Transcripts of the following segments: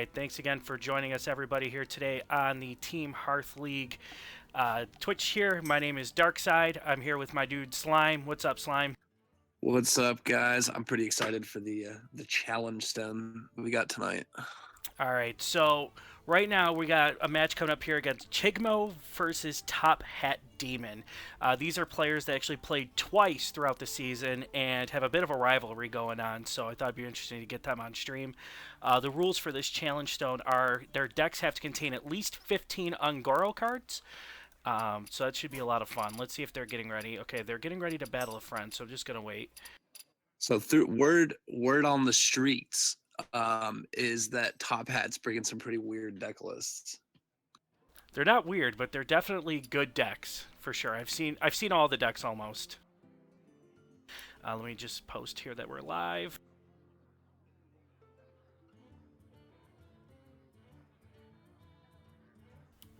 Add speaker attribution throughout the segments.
Speaker 1: right, thanks again for joining us, everybody, here today on the Team Hearth League Twitch here. My name is Darkside. I'm here with my dude Slime. What's up, Slime?
Speaker 2: What's up, guys? I'm pretty excited for the challenge stone we got tonight.
Speaker 1: All right, so right now we got a match coming up here against Chigmo versus Top Hat Demon. These are players that actually played twice throughout the season and have a bit of a rivalry going on, so I thought it'd be interesting to get them on stream. The rules for this challenge stone are their decks have to contain at least 15 Ungoro cards. So that should be a lot of fun. Let's see if they're getting ready. Okay, they're getting ready to battle a friend, so I'm just gonna wait.
Speaker 2: So through word on the streets is that Top Hat's bringing some pretty weird deck lists.
Speaker 1: They're not weird, but they're definitely good decks for sure. I've seen all the decks almost. Let me just post here that we're live.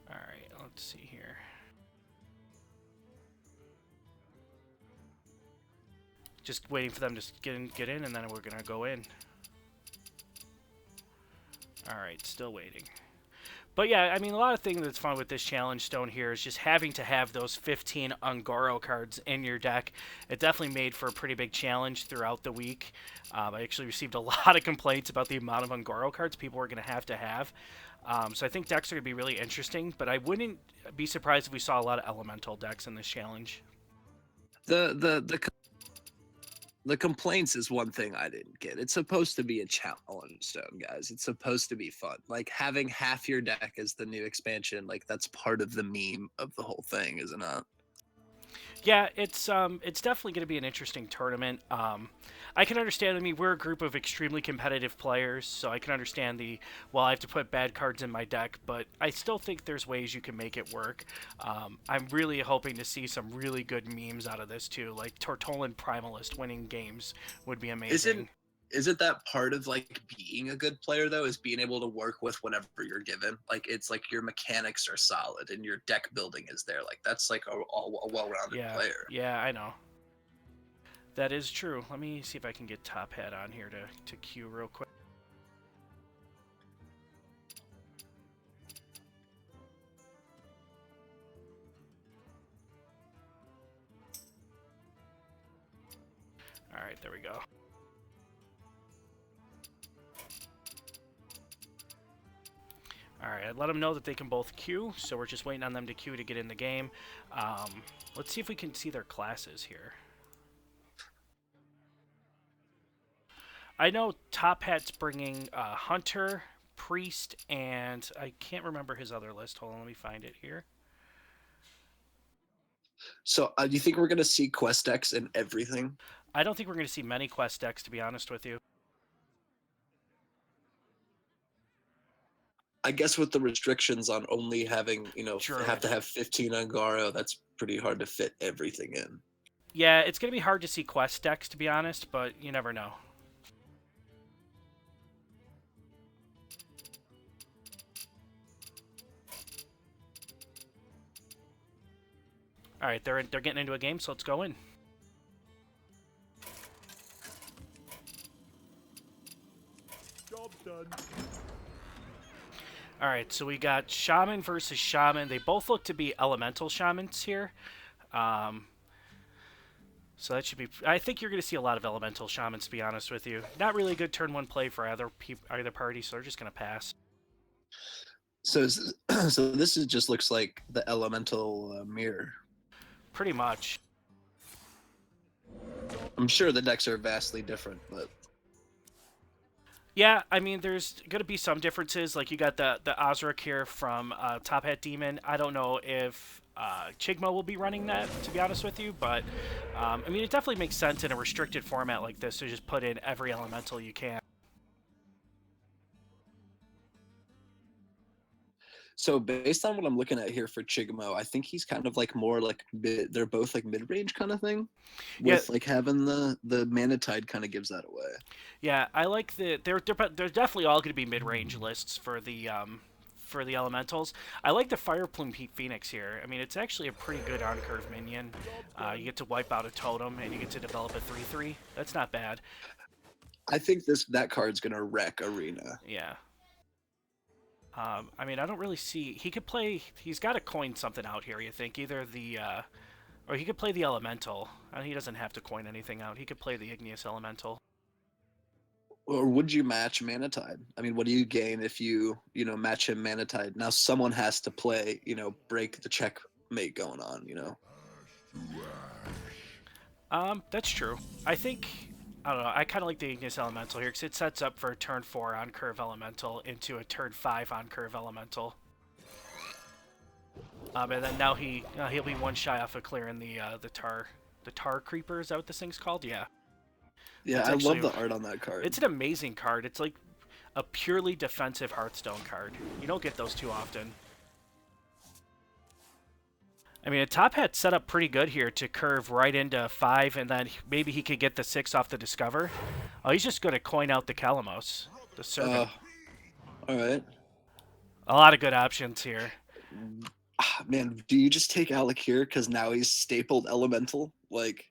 Speaker 1: All right, let's see here. Just waiting for them to get in, and then we're gonna go in. All right, still waiting. But yeah, I mean, a lot of things that's fun with this challenge stone here is just having to have those 15 Ungoro cards in your deck. It definitely made for a pretty big challenge throughout the week. I actually received a lot of complaints about the amount of Ungoro cards people were going to have. So I think decks are going to be really interesting, but I wouldn't be surprised if we saw a lot of elemental decks in this challenge.
Speaker 2: The complaints is one thing I didn't get. It's supposed to be a challenge stone, guys. It's supposed to be fun. Like having half your deck as the new expansion, like that's part of the meme of the whole thing, isn't it?
Speaker 1: Yeah, it's definitely going to be an interesting tournament. I can understand. I mean, we're a group of extremely competitive players, so I can understand I have to put bad cards in my deck, but I still think there's ways you can make it work. I'm really hoping to see some really good memes out of this too, like Tortolan Primalist winning games would be amazing.
Speaker 2: Isn't that part of like being a good player though, is being able to work with whatever you're given? Like it's like your mechanics are solid and your deck building is there. Like that's like a well-rounded
Speaker 1: Yeah,
Speaker 2: player.
Speaker 1: yeah, I know. That is true. Let me see if I can get Top Hat on here to queue real quick. All right, there we go. All right, I let them know that they can both queue, so we're just waiting on them to queue to get in the game. Let's see if we can see their classes here. I know Top Hat's bringing Hunter, Priest, and I can't remember his other list. Hold on, let me find it here.
Speaker 2: So do you think we're gonna see quest decks and everything?
Speaker 1: I don't think we're going to see many quest decks, to be honest with you.
Speaker 2: I guess with the restrictions on only having,
Speaker 1: Druid.
Speaker 2: have to have 15 Ungaro, that's pretty hard to fit everything in.
Speaker 1: Yeah, it's going to be hard to see quest decks, to be honest, but you never know. All right, they're getting into a game, so let's go in.
Speaker 3: Job done.
Speaker 1: All right, so we got Shaman versus Shaman. They both look to be elemental shamans here. So that should be. I think you're going to see a lot of elemental shamans, to be honest with you. Not really a good turn one play for either party, so they're just going to pass.
Speaker 2: So, so this just looks like the elemental mirror.
Speaker 1: Pretty much.
Speaker 2: I'm sure the decks are vastly different, but
Speaker 1: Yeah, I mean, there's going to be some differences. Like, you got the Ozrak here from Top Hat Demon. I don't know if Chigmo will be running that, to be honest with you. But, I mean, it definitely makes sense in a restricted format like this to just put in every elemental you can.
Speaker 2: so based on what I'm looking at here for Chigamo, I think he's kind of like more like they're both like mid-range kind of thing. With like having the Mana Tide kind of gives that away.
Speaker 1: Yeah, I like they're definitely all going to be mid-range lists for the elementals. I like the Fire Plume Phoenix here. I mean, it's actually a pretty good on-curve minion. You get to wipe out a totem, and you get to develop a 3/3. That's not bad.
Speaker 2: I think that card's gonna wreck Arena.
Speaker 1: Yeah. I mean, I don't really see. He could play. He's got to coin something out here. You think either the, or he could play the elemental. He doesn't have to coin anything out. He could play the igneous elemental.
Speaker 2: Or would you match Mana Tide? I mean, what do you gain if you match him Mana Tide? Now someone has to play, break the checkmate going on.
Speaker 1: That's true. I think, I don't know, I kind of like the igneous elemental here because it sets up for a turn 4 on curve elemental into a turn 5 on curve elemental. And then now he'll be one shy off of clearing the tar creeper. Is that what this thing's called? Yeah.
Speaker 2: Yeah, I love the art on that card.
Speaker 1: It's an amazing card. It's like a purely defensive Hearthstone card. You don't get those too often. I mean, a top hat set up pretty good here to curve right into 5, and then maybe he could get the 6 off the Discover. Oh, he's just going to coin out the Kalamos, the Servant.
Speaker 2: All right.
Speaker 1: A lot of good options here.
Speaker 2: Man, do you just take Alec here because now he's stapled Elemental? Like,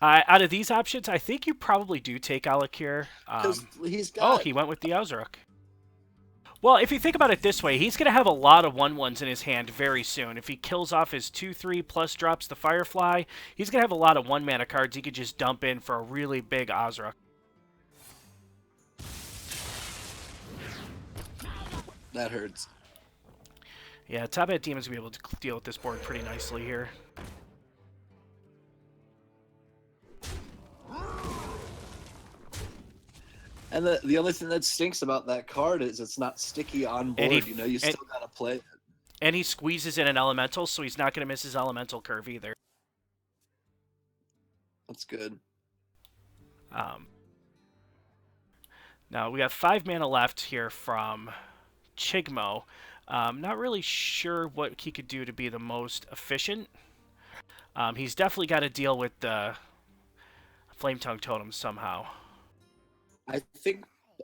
Speaker 1: out of these options, I think you probably do take Alakir.
Speaker 2: He's got...
Speaker 1: he went with the Ozark. Well, if you think about it this way, he's going to have a lot of 1/1s in his hand very soon. If he kills off his 2/3 plus drops the Firefly, he's going to have a lot of 1-mana cards he could just dump in for a really big Ozark.
Speaker 2: That hurts.
Speaker 1: Yeah, Top Hat Demon's going to be able to deal with this board pretty nicely here.
Speaker 2: And the only thing that stinks about that card is it's not sticky on board. You still gotta play it.
Speaker 1: And he squeezes in an elemental, so he's not going to miss his elemental curve either.
Speaker 2: That's good.
Speaker 1: Now we have 5 mana left here from Chigmo. Not really sure what he could do to be the most efficient. He's definitely got to deal with the Flame Tongue Totem somehow.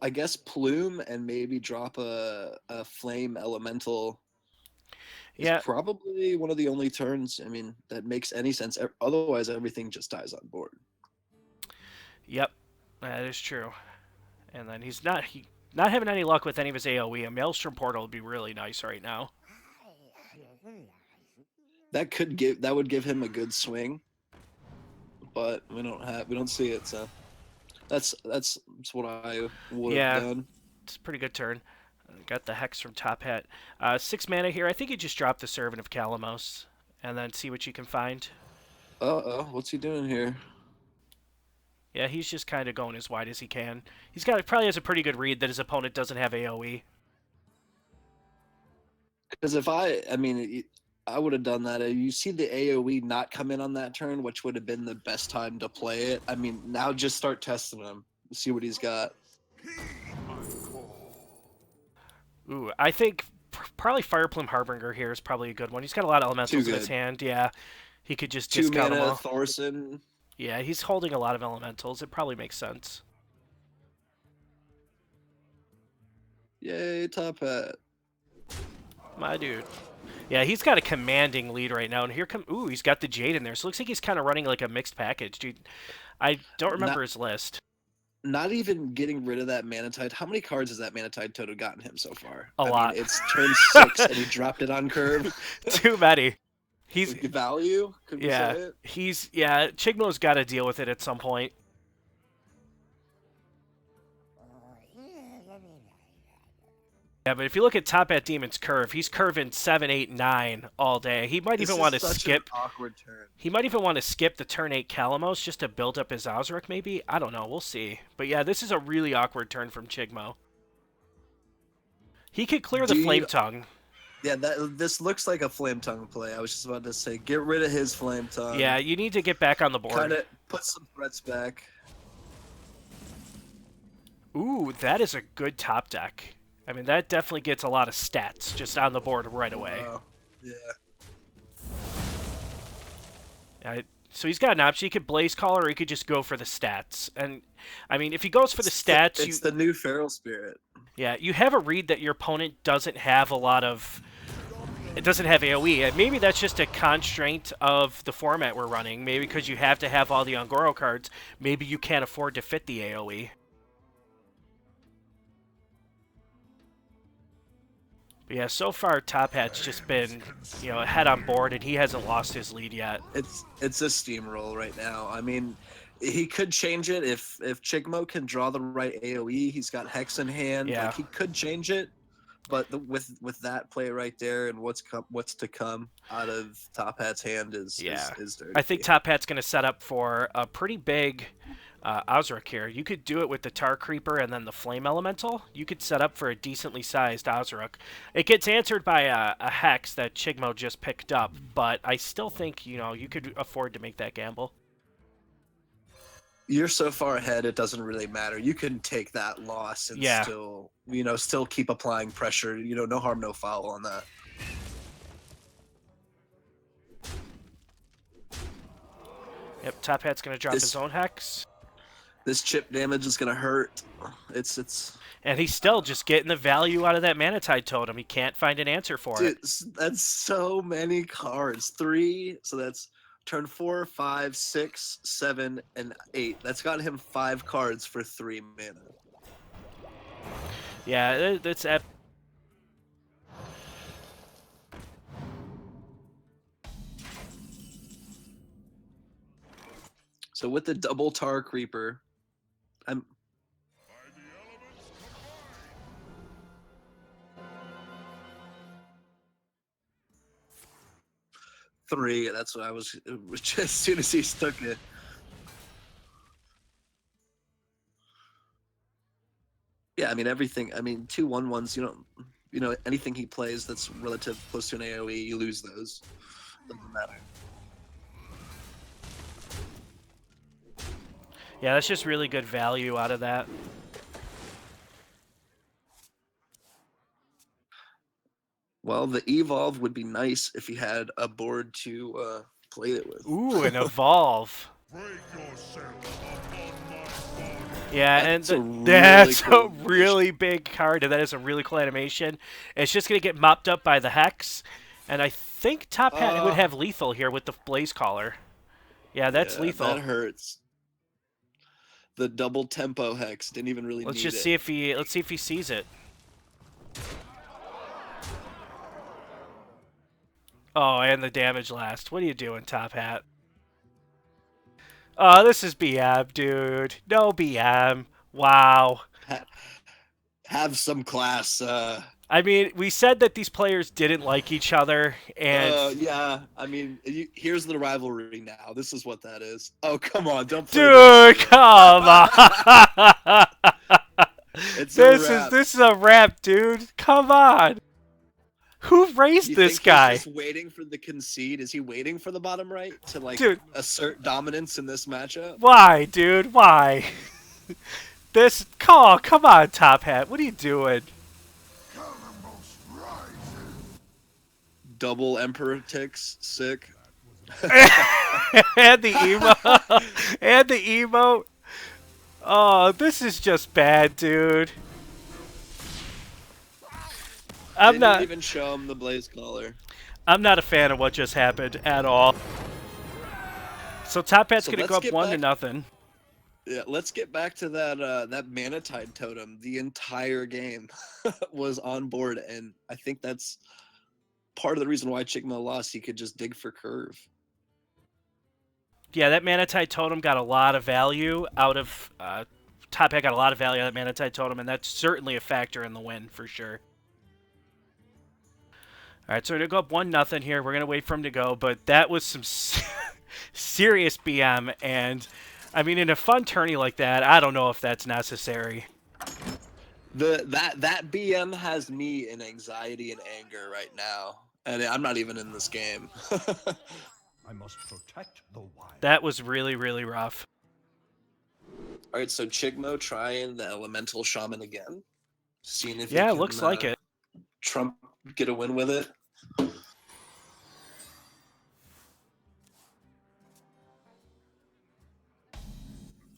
Speaker 2: I guess Plume and maybe drop a Flame Elemental is probably one of the only turns, I mean, that makes any sense. Otherwise, everything just dies on board.
Speaker 1: Yep, that is true. And then he's not having any luck with any of his AoE. A Maelstrom Portal would be really nice right now.
Speaker 2: That would give him a good swing, but we don't see it, so that's what I would have done.
Speaker 1: It's a pretty good turn. Got the Hex from Top Hat. 6 mana here. I think you just drop the Servant of Kalamos and then see what you can find.
Speaker 2: What's he doing here?
Speaker 1: Yeah, he's just kind of going as wide as he can. Probably has a pretty good read that his opponent doesn't have AoE.
Speaker 2: Because I would have done that. You see the AoE not come in on that turn, which would have been the best time to play it. I mean, now just start testing him. See what he's got.
Speaker 1: Ooh, I think probably Fireplume Harbinger here is probably a good one. He's got a lot of elementals in his hand. Yeah, he could just discount them all.
Speaker 2: 2 mana Thorson.
Speaker 1: Yeah, he's holding a lot of elementals. It probably makes sense.
Speaker 2: Yay, Top Hat.
Speaker 1: My dude. Yeah, he's got a commanding lead right now. And here he's got the Jade in there. So it looks like he's kind of running like a mixed package. Dude, I don't remember his list.
Speaker 2: Not even getting rid of that Mana Tide. How many cards has that Mana Tide total gotten him so far?
Speaker 1: A lot.
Speaker 2: It's turn 6 and he dropped it on curve.
Speaker 1: Too many. He's
Speaker 2: value. Could we say it?
Speaker 1: Chigmo's got to deal with it at some point. Yeah, but if you look at Top Hat Demon's curve, he's curving 7, 8, 9 all day. He might even want to skip.
Speaker 2: An awkward turn.
Speaker 1: He might even want to skip the turn 8 Kalamos just to build up his Ozark, maybe. I don't know. We'll see. But yeah, this is a really awkward turn from Chigmo. He could clear the Flame Tongue.
Speaker 2: Yeah, this looks like a Flame Tongue play. I was just about to say, get rid of his Flame Tongue.
Speaker 1: Yeah, you need to get back on the board.
Speaker 2: Kind of put some threats back.
Speaker 1: Ooh, that is a good top deck. I mean, that definitely gets a lot of stats just on the board right away.
Speaker 2: Yeah.
Speaker 1: So he's got an option. He could Blaze Caller, or he could just go for the stats. And, I mean, if he goes for the stats...
Speaker 2: It's the new Feral Spirit.
Speaker 1: Yeah, you have a read that your opponent doesn't have a lot of... It doesn't have AoE. And maybe that's just a constraint of the format we're running. Maybe because you have to have all the Ongoro cards, maybe you can't afford to fit the AoE. But yeah, so far Top Hat's just been, ahead on board, and he hasn't lost his lead yet.
Speaker 2: It's a steamroll right now. I mean, he could change it if Chigmo can draw the right AOE. He's got Hex in hand.
Speaker 1: Yeah.
Speaker 2: Like he could change it, but with that play right there and what's to come out of Top Hat's hand is
Speaker 1: Yeah.
Speaker 2: is dirty.
Speaker 1: I think Top Hat's going to set up for a pretty big Ozark here. You could do it with the Tar Creeper and then the Flame Elemental. You could set up for a decently sized Ozark. It gets answered by a Hex that Chigmo just picked up, but I still think, you could afford to make that gamble.
Speaker 2: You're so far ahead, it doesn't really matter. You can take that loss and
Speaker 1: Yeah.
Speaker 2: still keep applying pressure. No harm, no foul on that.
Speaker 1: Yep, Top Hat's going to drop his own Hex.
Speaker 2: This chip damage is gonna hurt. It's
Speaker 1: And he's still just getting the value out of that Manatide Totem. He can't find an answer for it.
Speaker 2: That's so many cards. 3, so that's turn 4, 5, 6, 7, and 8. That's got him 5 cards for 3 mana.
Speaker 1: Yeah, that's
Speaker 2: So with the double Tar Creeper, I'm three. That's what I was. As soon as he stuck it. Yeah, I mean everything. I mean 2/1/1s. Anything he plays that's relative close to an AOE, you lose those. Doesn't matter.
Speaker 1: Yeah, that's just really good value out of that.
Speaker 2: Well, the Evolve would be nice if he had a board to play it with.
Speaker 1: Ooh, an Evolve. Yeah,
Speaker 2: That's a
Speaker 1: that's
Speaker 2: really
Speaker 1: a
Speaker 2: cool
Speaker 1: really big card, and that is a really cool animation. It's just going to get mopped up by the Hex, and I think Top Hat would have lethal here with the Blaze Caller. Yeah, that's lethal.
Speaker 2: That hurts. The double tempo Hex didn't even really
Speaker 1: Let's
Speaker 2: need
Speaker 1: just
Speaker 2: it.
Speaker 1: see if he sees it. Oh, and the damage last. What are you doing, Top Hat? Oh, this is BM, dude. No BM. Wow.
Speaker 2: Have some class.
Speaker 1: I mean, we said that these players didn't like each other, and
Speaker 2: yeah. I mean, here's the rivalry now. This is what that is. Oh, come on, don't play
Speaker 1: dude,
Speaker 2: this.
Speaker 1: come on.
Speaker 2: This
Speaker 1: is a rap, dude. Come on. Who raised this guy?
Speaker 2: He's just waiting for the concede. Is he waiting for the bottom right to
Speaker 1: dude,
Speaker 2: assert dominance in this matchup?
Speaker 1: Why, dude? Why? Come on, Top Hat. What are you doing?
Speaker 2: Double Emperor ticks, sick.
Speaker 1: and the emote. and the emote. Oh, this is just bad, dude.
Speaker 2: They didn't even show him the Blaze Caller.
Speaker 1: I'm not a fan of what just happened at all. So Top Hat's gonna go up 1-0.
Speaker 2: Yeah, let's get back to that Manatide Totem. The entire game was on board, and I think that's part of the reason why Chigma lost. He could just dig for curve.
Speaker 1: Yeah, that Manatide Totem got a lot of value out of Top Hat got a lot of value out of that Manatide Totem, and that's certainly a factor in the win for sure. All right, so we're going to go up 1-0 here. We're going to wait for him to go, but that was some serious BM, and, I mean, in a fun tourney like that, I don't know if that's necessary.
Speaker 2: That BM has me in anxiety and anger right now, and I'm not even in this game.
Speaker 3: I must protect the wild.
Speaker 1: That was really, really rough.
Speaker 2: All right, so Chigmo trying the Elemental Shaman again. Seeing if
Speaker 1: yeah, it looks like it.
Speaker 2: Trump get a win with it.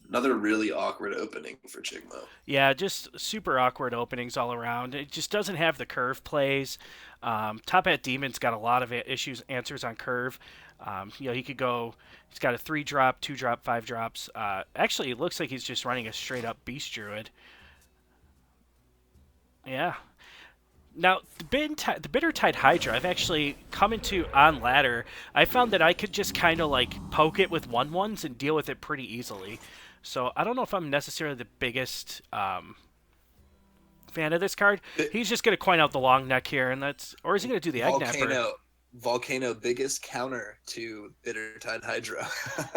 Speaker 2: Another really awkward opening for Chigmo.
Speaker 1: Yeah, just super awkward openings all around. It just doesn't have the curve plays. Top Hat Demon's got a lot of answers on curve. He could go. He's got a 3-drop, 2-drop, 5 drops. Actually, it looks like he's just running a straight up Beast Druid. Yeah. Now, the Bittertide Hydra, I've actually come into on ladder. I found that I could just kind of like poke it with 1/1s and deal with it pretty easily. So I don't know if I'm necessarily the biggest fan of this card. He's just going to coin out the long neck here, and that's, or is he going to do the Egg Napper?
Speaker 2: Volcano, biggest counter to Bittertide Hydra.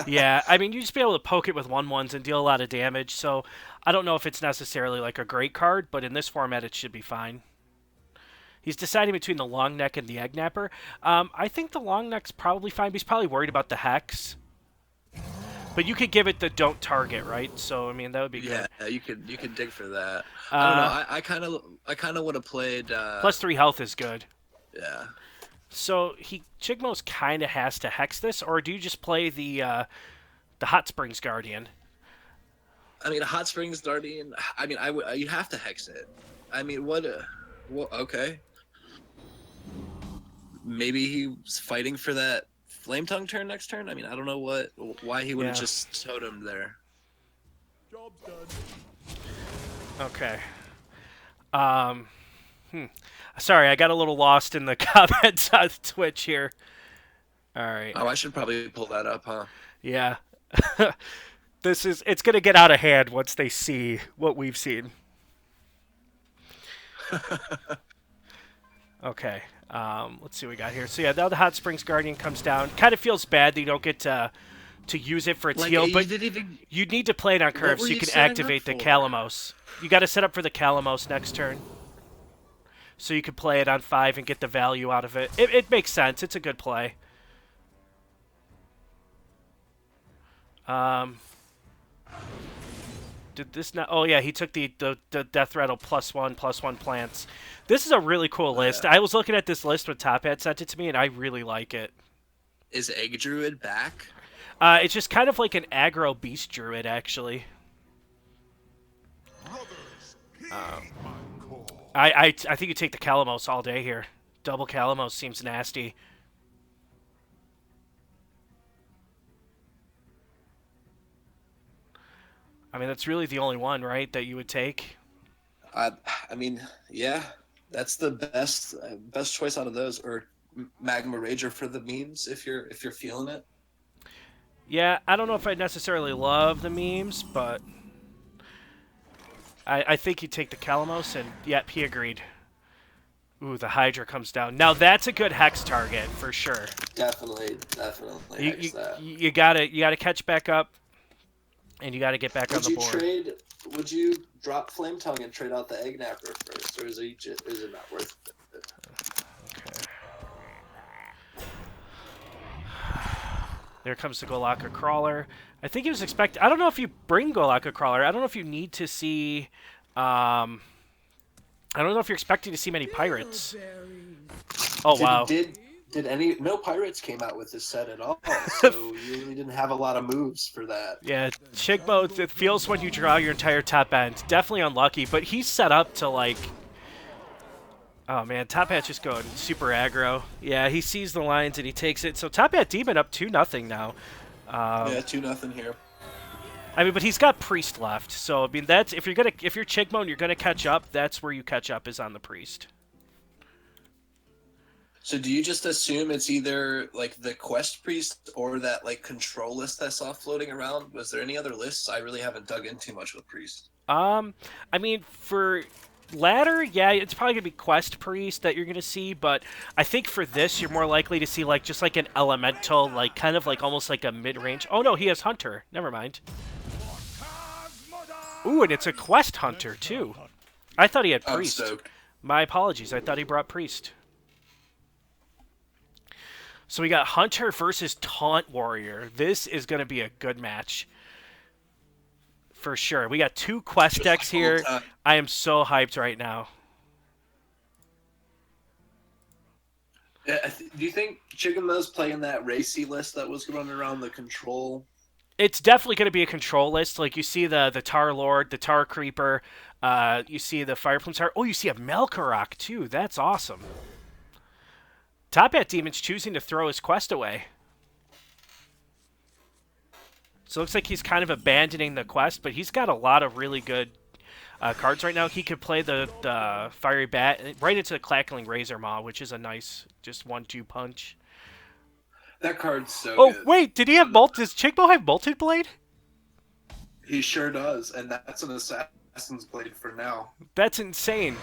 Speaker 1: Yeah, I mean, you just be able to poke it with 1/1s and deal a lot of damage. So I don't know if it's necessarily like a great card, but in this format, it should be fine. He's deciding between the long neck and the Egg Napper. I think the long neck's probably fine, but he's probably worried about the Hex. But you could give it the don't target, right? So I mean that would be good.
Speaker 2: Yeah, you could dig for that. I don't know. I kind of would have played.
Speaker 1: +3 health is good.
Speaker 2: Yeah.
Speaker 1: So Chigmo's kind of has to hex this, or do you just play the Hot Springs Guardian?
Speaker 2: I mean, Hot Springs Guardian. I mean, you have to hex it. I mean, what? Well, okay. Maybe he's fighting for that Flame Tongue turn next turn. I mean, I don't know why he would have just totemed there.
Speaker 3: Job's done.
Speaker 1: Okay. Sorry, I got a little lost in the comments on Twitch here. All right.
Speaker 2: Oh, I should probably pull that up, huh?
Speaker 1: Yeah. It's going to get out of hand once they see what we've seen. Okay. Let's see what we got here. So yeah, now the Hot Springs Guardian comes down. Kind of feels bad that you don't get to use it for its heal, but you need to play it on curve so you can activate the Calamos. You got to set up for the Calamos next turn. So you can play it on 5 and get the value out of it. It makes sense. It's a good play. Did this not? Oh yeah, he took the Death Rattle +1/+1 plants. This is a really cool list. I was looking at this list when Top Hat sent it to me, and I really like it.
Speaker 2: Is Egg Druid back?
Speaker 1: It's just kind of like an aggro Beast Druid, actually. I think you take the Calamos all day here. Double Calamos seems nasty. I mean, that's really the only one, right, that you would take?
Speaker 2: I mean, yeah, that's the best choice out of those, or Magma Rager for the memes if you're feeling it.
Speaker 1: Yeah, I don't know if I necessarily love the memes, but I think you take the Calamos, and yep, he agreed. Ooh, the Hydra comes down. Now that's a good hex target for sure.
Speaker 2: Definitely.
Speaker 1: You gotta catch back up, and you gotta get back on the board.
Speaker 2: Would you drop Flame Tongue and trade out the Egg Napper first, or is it not worth it?
Speaker 1: Okay. There comes the Golakka Crawler. I think he was expecting... I don't know if you bring Golakka Crawler. I don't know if you need to see... I don't know if you're expecting to see many pirates. Oh, wow.
Speaker 2: No pirates came out with this set at all, so you really didn't have a lot of moves for that.
Speaker 1: Yeah, Chigmo, it feels when you draw your entire top end. Definitely unlucky, but he's set up to, like... Oh, man, Top Hat's just going super aggro. Yeah, he sees the lines and he takes it. So Top Hat Demon up 2-0 now.
Speaker 2: Yeah, 2-0 here.
Speaker 1: I mean, but he's got Priest left. So, I mean, that's... If you're Chigmo and you're going to catch up, that's where you catch up, is on the Priest.
Speaker 2: So do you just assume it's either like the Quest Priest or that like control list I saw floating around? Was there any other lists? I really haven't dug in too much with Priest.
Speaker 1: I mean, for ladder, yeah, it's probably gonna be Quest Priest that you're gonna see, but I think for this you're more likely to see like just like an elemental, like kind of like almost like a mid-range. Oh no, he has Hunter. Never mind. Ooh, and it's a Quest Hunter too. I thought he had Priest. My apologies. I thought he brought Priest. So we got Hunter versus Taunt Warrior. This is going to be a good match. For sure. We got 2 quest decks here. I am so hyped right now.
Speaker 2: Do you think Chigimo's playing that racy list that was running around the control?
Speaker 1: It's definitely going to be a control list. Like, you see the Tar Lord, the Tar Creeper. You see the Fire Plume Tar. Oh, you see a Melkorok, too. That's awesome. Top Hat Demon's choosing to throw his quest away. So it looks like he's kind of abandoning the quest, but he's got a lot of really good cards right now. He could play the Fiery Bat right into the Clackling Razor Maw, which is a nice just 1-2 punch.
Speaker 4: That card's so
Speaker 1: Oh,
Speaker 4: good.
Speaker 1: wait, did he have does Chigbo have Molten Blade?
Speaker 4: He sure does, and that's an Assassin's Blade for now.
Speaker 1: That's insane.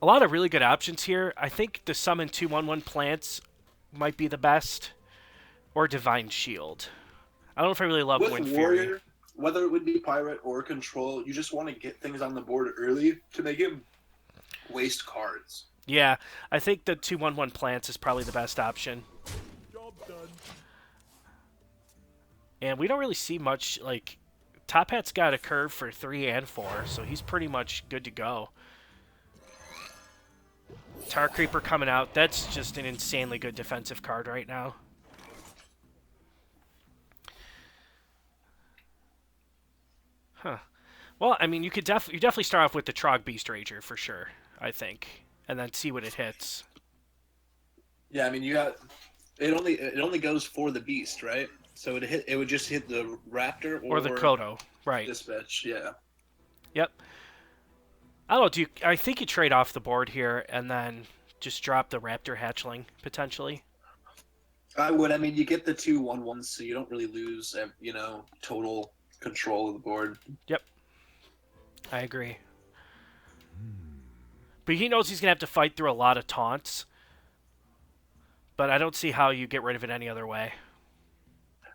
Speaker 1: A lot of really good options here. I think the summon 2/1/1 plants might be the best, or Divine Shield. I don't know if I really love
Speaker 4: With
Speaker 1: Wind
Speaker 4: Warrior,
Speaker 1: Fury.
Speaker 4: whether it would be Pirate or Control, you just want to get things on the board early to make him waste cards.
Speaker 1: Yeah, I think the 2/1/1 plants is probably the best option.
Speaker 3: Job done.
Speaker 1: And we don't really see much, like, Top Hat's got a curve for 3 and 4, so he's pretty much good to go. Tar Creeper coming out. That's just an insanely good defensive card right now. Huh. Well, I mean, you definitely start off with the Trog Beast Rager for sure, I think, and then see what it hits.
Speaker 4: Yeah, I mean, you got it only goes for the beast, right? So it would just hit the Raptor
Speaker 1: Or the Kodo, right?
Speaker 4: Dispatch, yeah.
Speaker 1: Yep. I don't know. I think you trade off the board here and then just drop the Raptor Hatchling potentially.
Speaker 4: I would. I mean, you get the 2/1/1s, so you don't really lose, total control of the board.
Speaker 1: Yep. I agree. But he knows he's gonna have to fight through a lot of taunts. But I don't see how you get rid of it any other way.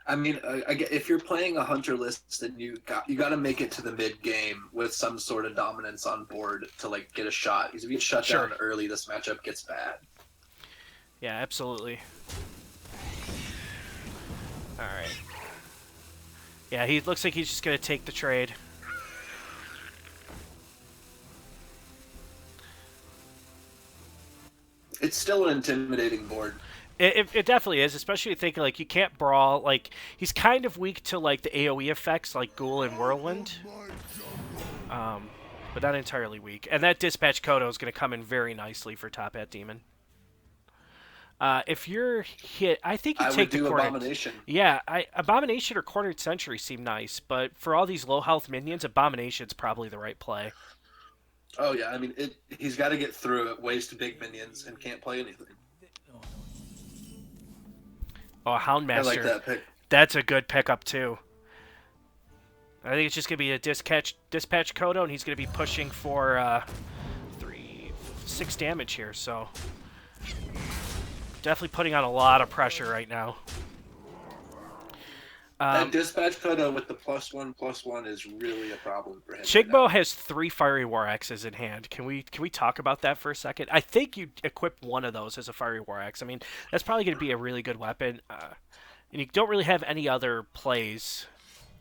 Speaker 4: I mean, if you're playing a hunter list, then you got to make it to the mid game with some sort of dominance on board to like get a shot. Because if you shut
Speaker 1: Sure.
Speaker 4: down early, this matchup gets bad.
Speaker 1: Yeah, absolutely. All right. Yeah, he looks like he's just gonna take the trade.
Speaker 4: It's still an intimidating board.
Speaker 1: It definitely is, especially thinking like you can't brawl. Like he's kind of weak to like the AOE effects, like Ghoul and Whirlwind, but not entirely weak. And that Dispatch Kodo is going to come in very nicely for Top Hat Demon. If you're hit, I think you
Speaker 4: I
Speaker 1: take
Speaker 4: would do
Speaker 1: the cornered.
Speaker 4: Abomination.
Speaker 1: Yeah, Abomination or Cornered Sentry seem nice, but for all these low health minions, Abomination's probably the right play.
Speaker 4: Oh yeah, I mean, he's got to get through it, waste big minions, and can't play anything.
Speaker 1: Oh, Houndmaster.
Speaker 4: I like that pick.
Speaker 1: That's a good pickup too. I think it's just gonna be a dispatch Kodo, and he's gonna be pushing for 6 damage here. So definitely putting on a lot of pressure right now.
Speaker 4: That Dispatch Kodo with the +1/+1 is really a problem for him.
Speaker 1: Chigbo has 3 Fiery War Axes in hand. Can we talk about that for a second? I think you equip one of those as a Fiery War Axe. I mean, that's probably going to be a really good weapon. And you don't really have any other plays.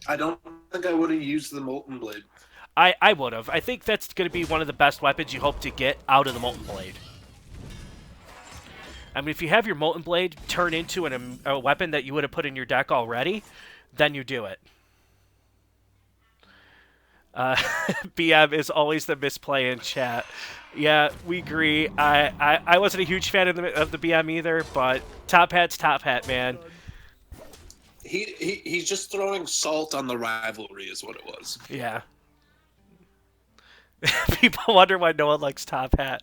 Speaker 4: I don't think I would have used the Molten Blade.
Speaker 1: I would have. I think that's going to be one of the best weapons you hope to get out of the Molten Blade. I mean, if you have your Molten Blade turn into a weapon that you would have put in your deck already, then you do it. BM is always the misplay in chat. Yeah, we agree. I wasn't a huge fan of the BM either, but Top Hat's Top Hat, man.
Speaker 2: He's just throwing salt on the rivalry is what it was.
Speaker 1: Yeah. People wonder why no one likes Top Hat.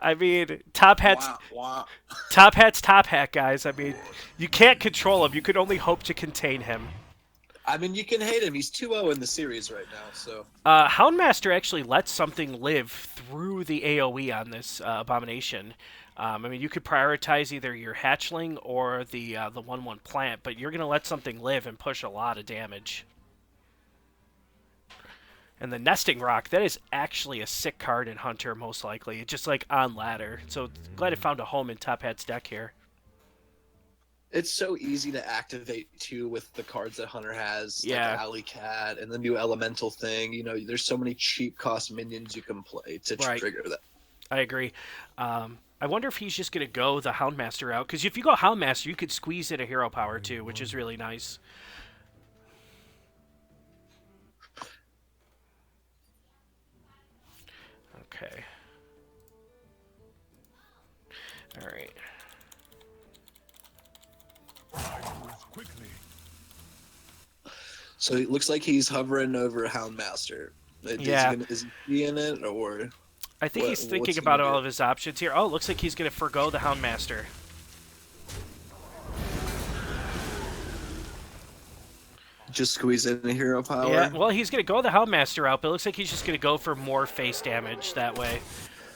Speaker 1: I mean, Top Hat's Top Hat's Top Hat, guys. I mean, you can't control him. You can only hope to contain him.
Speaker 2: I mean, you can hate him. He's 2-0 in the series right now, so...
Speaker 1: Houndmaster actually lets something live through the AoE on this Abomination. I mean, you could prioritize either your Hatchling or the 1/1 plant, but you're going to let something live and push a lot of damage. And the Nesting Rock, that is actually a sick card in Hunter, most likely. It's just like on ladder. So glad it found a home in Top Hat's deck here.
Speaker 2: It's so easy to activate, too, with the cards that Hunter has.
Speaker 1: Yeah.
Speaker 2: Like Alley Cat and the new Elemental thing. You know, there's so many cheap cost minions you can play to trigger that.
Speaker 1: I agree. I wonder if he's just going to go the Houndmaster route. Because if you go Houndmaster, you could squeeze in a hero power, too, which is really nice. Okay. All right.
Speaker 3: Quickly.
Speaker 2: So it looks like he's hovering over Houndmaster.
Speaker 1: Yeah.
Speaker 2: Is he in it, or
Speaker 1: I think he's thinking
Speaker 2: what's he
Speaker 1: about
Speaker 2: gonna
Speaker 1: all
Speaker 2: do?
Speaker 1: of his options here. Oh, looks like he's going to forgo the Houndmaster.
Speaker 2: Just squeeze in a hero power?
Speaker 1: Yeah, well, he's going to go the Houndmaster route, but it looks like he's just going to go for more face damage that way,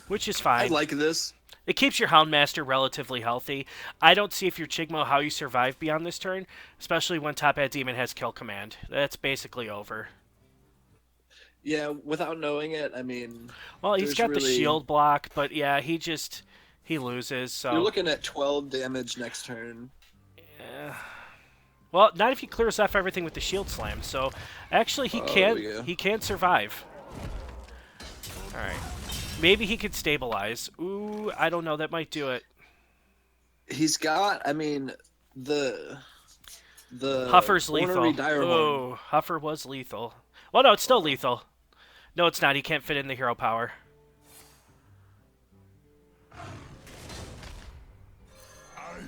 Speaker 1: which is
Speaker 2: I
Speaker 1: fine.
Speaker 2: like this.
Speaker 1: It keeps your Houndmaster relatively healthy. I don't see if you're Chigmo how you survive beyond this turn, especially when Top Hat Demon has kill command. That's basically over.
Speaker 2: Yeah, without knowing it, I mean,
Speaker 1: Well, he's
Speaker 2: there's
Speaker 1: got the
Speaker 2: really
Speaker 1: shield block, but yeah, he loses.
Speaker 2: you're
Speaker 1: So,
Speaker 2: looking at 12 damage next turn.
Speaker 1: well, not if he clears off everything with the shield slam. So, actually,
Speaker 2: Yeah.
Speaker 1: he can survive. All right, maybe he could stabilize. Ooh, I don't know. That might do it.
Speaker 2: He's got, I mean, the
Speaker 1: Huffer's
Speaker 2: ornery
Speaker 1: lethal.
Speaker 2: Direhorn.
Speaker 1: Oh, Huffer was lethal. Well, no, it's still lethal. No, it's not. He can't fit in the hero power.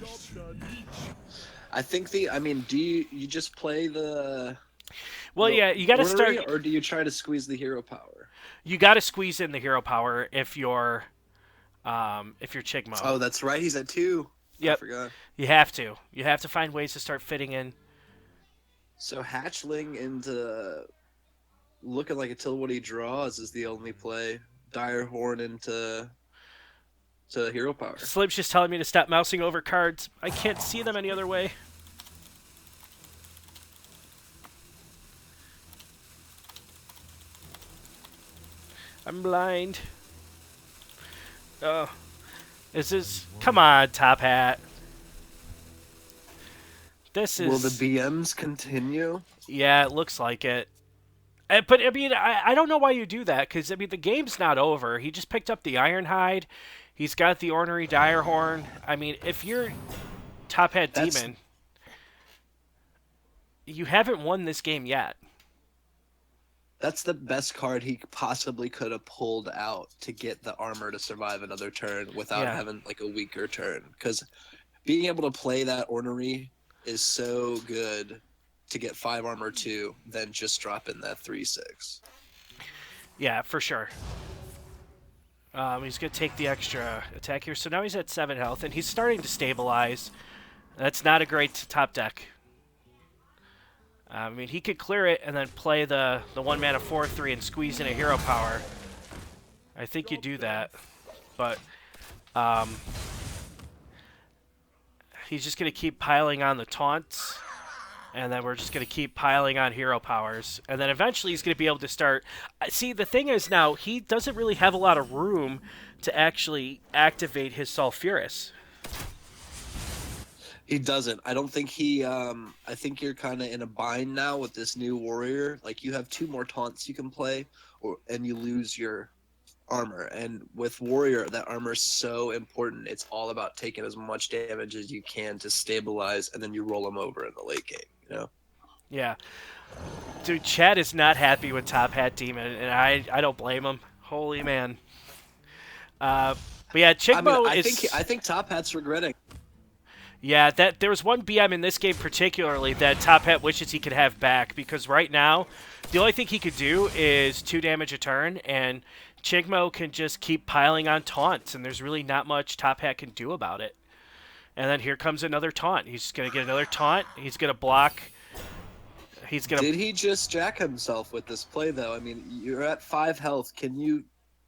Speaker 3: Job done.
Speaker 2: I think I mean, do you just play the
Speaker 1: Well, yeah, you got to
Speaker 2: ornery,
Speaker 1: start.
Speaker 2: or do you try to squeeze the hero power?
Speaker 1: You got to squeeze in the hero power if you're Chigmo.
Speaker 2: Oh, that's right. He's at 2.
Speaker 1: Yep.
Speaker 2: I forgot.
Speaker 1: You have to. You have to find ways to start fitting in.
Speaker 2: So hatchling into looking like until what he draws is the only play. Direhorn into hero power.
Speaker 1: Slip's just telling me to stop mousing over cards. I can't see them any other way. I'm blind. Oh. Is this... Come on, Top Hat. This is...
Speaker 2: Will the BMs continue?
Speaker 1: Yeah, it looks like it. But, I mean, I don't know why you do that, because, I mean, the game's not over. He just picked up the Ironhide. He's got the Ornery Direhorn. I mean, if you're Top Hat Demon, you haven't won this game yet.
Speaker 2: That's the best card he possibly could have pulled out to get the armor to survive another turn without having like a weaker turn. Because being able to play that ornery is so good to get 5 armor too, than just dropping that 3/6.
Speaker 1: Yeah, for sure. He's going to take the extra attack here. So now he's at 7 health, and he's starting to stabilize. That's not a great top deck. I mean, he could clear it and then play the 1 mana 4/3 and squeeze in a hero power. I think you do that. But he's just going to keep piling on the taunts. And then we're just going to keep piling on hero powers. And then eventually he's going to be able to start... See, the thing is now, he doesn't really have a lot of room to actually activate his Sulfuras.
Speaker 2: He doesn't. I don't think he. I think you're kind of in a bind now with this new warrior. Like you have 2 more taunts you can play, and you lose your armor. And with warrior, that armor is so important. It's all about taking as much damage as you can to stabilize, and then you roll them over in the late game. You know.
Speaker 1: Yeah. Dude, Chad is not happy with Top Hat Demon, and I don't blame him. Holy man. But yeah, Chigmo is...
Speaker 2: I think Top Hat's regretting.
Speaker 1: Yeah, there was one BM in this game particularly that Top Hat wishes he could have back, because right now, the only thing he could do is 2 damage a turn, and Chigmo can just keep piling on taunts, and there's really not much Top Hat can do about it. And then here comes another taunt. He's going to get another taunt. He's going to block.
Speaker 2: Did he just jack himself with this play, though? I mean, you're at 5 health. Can you...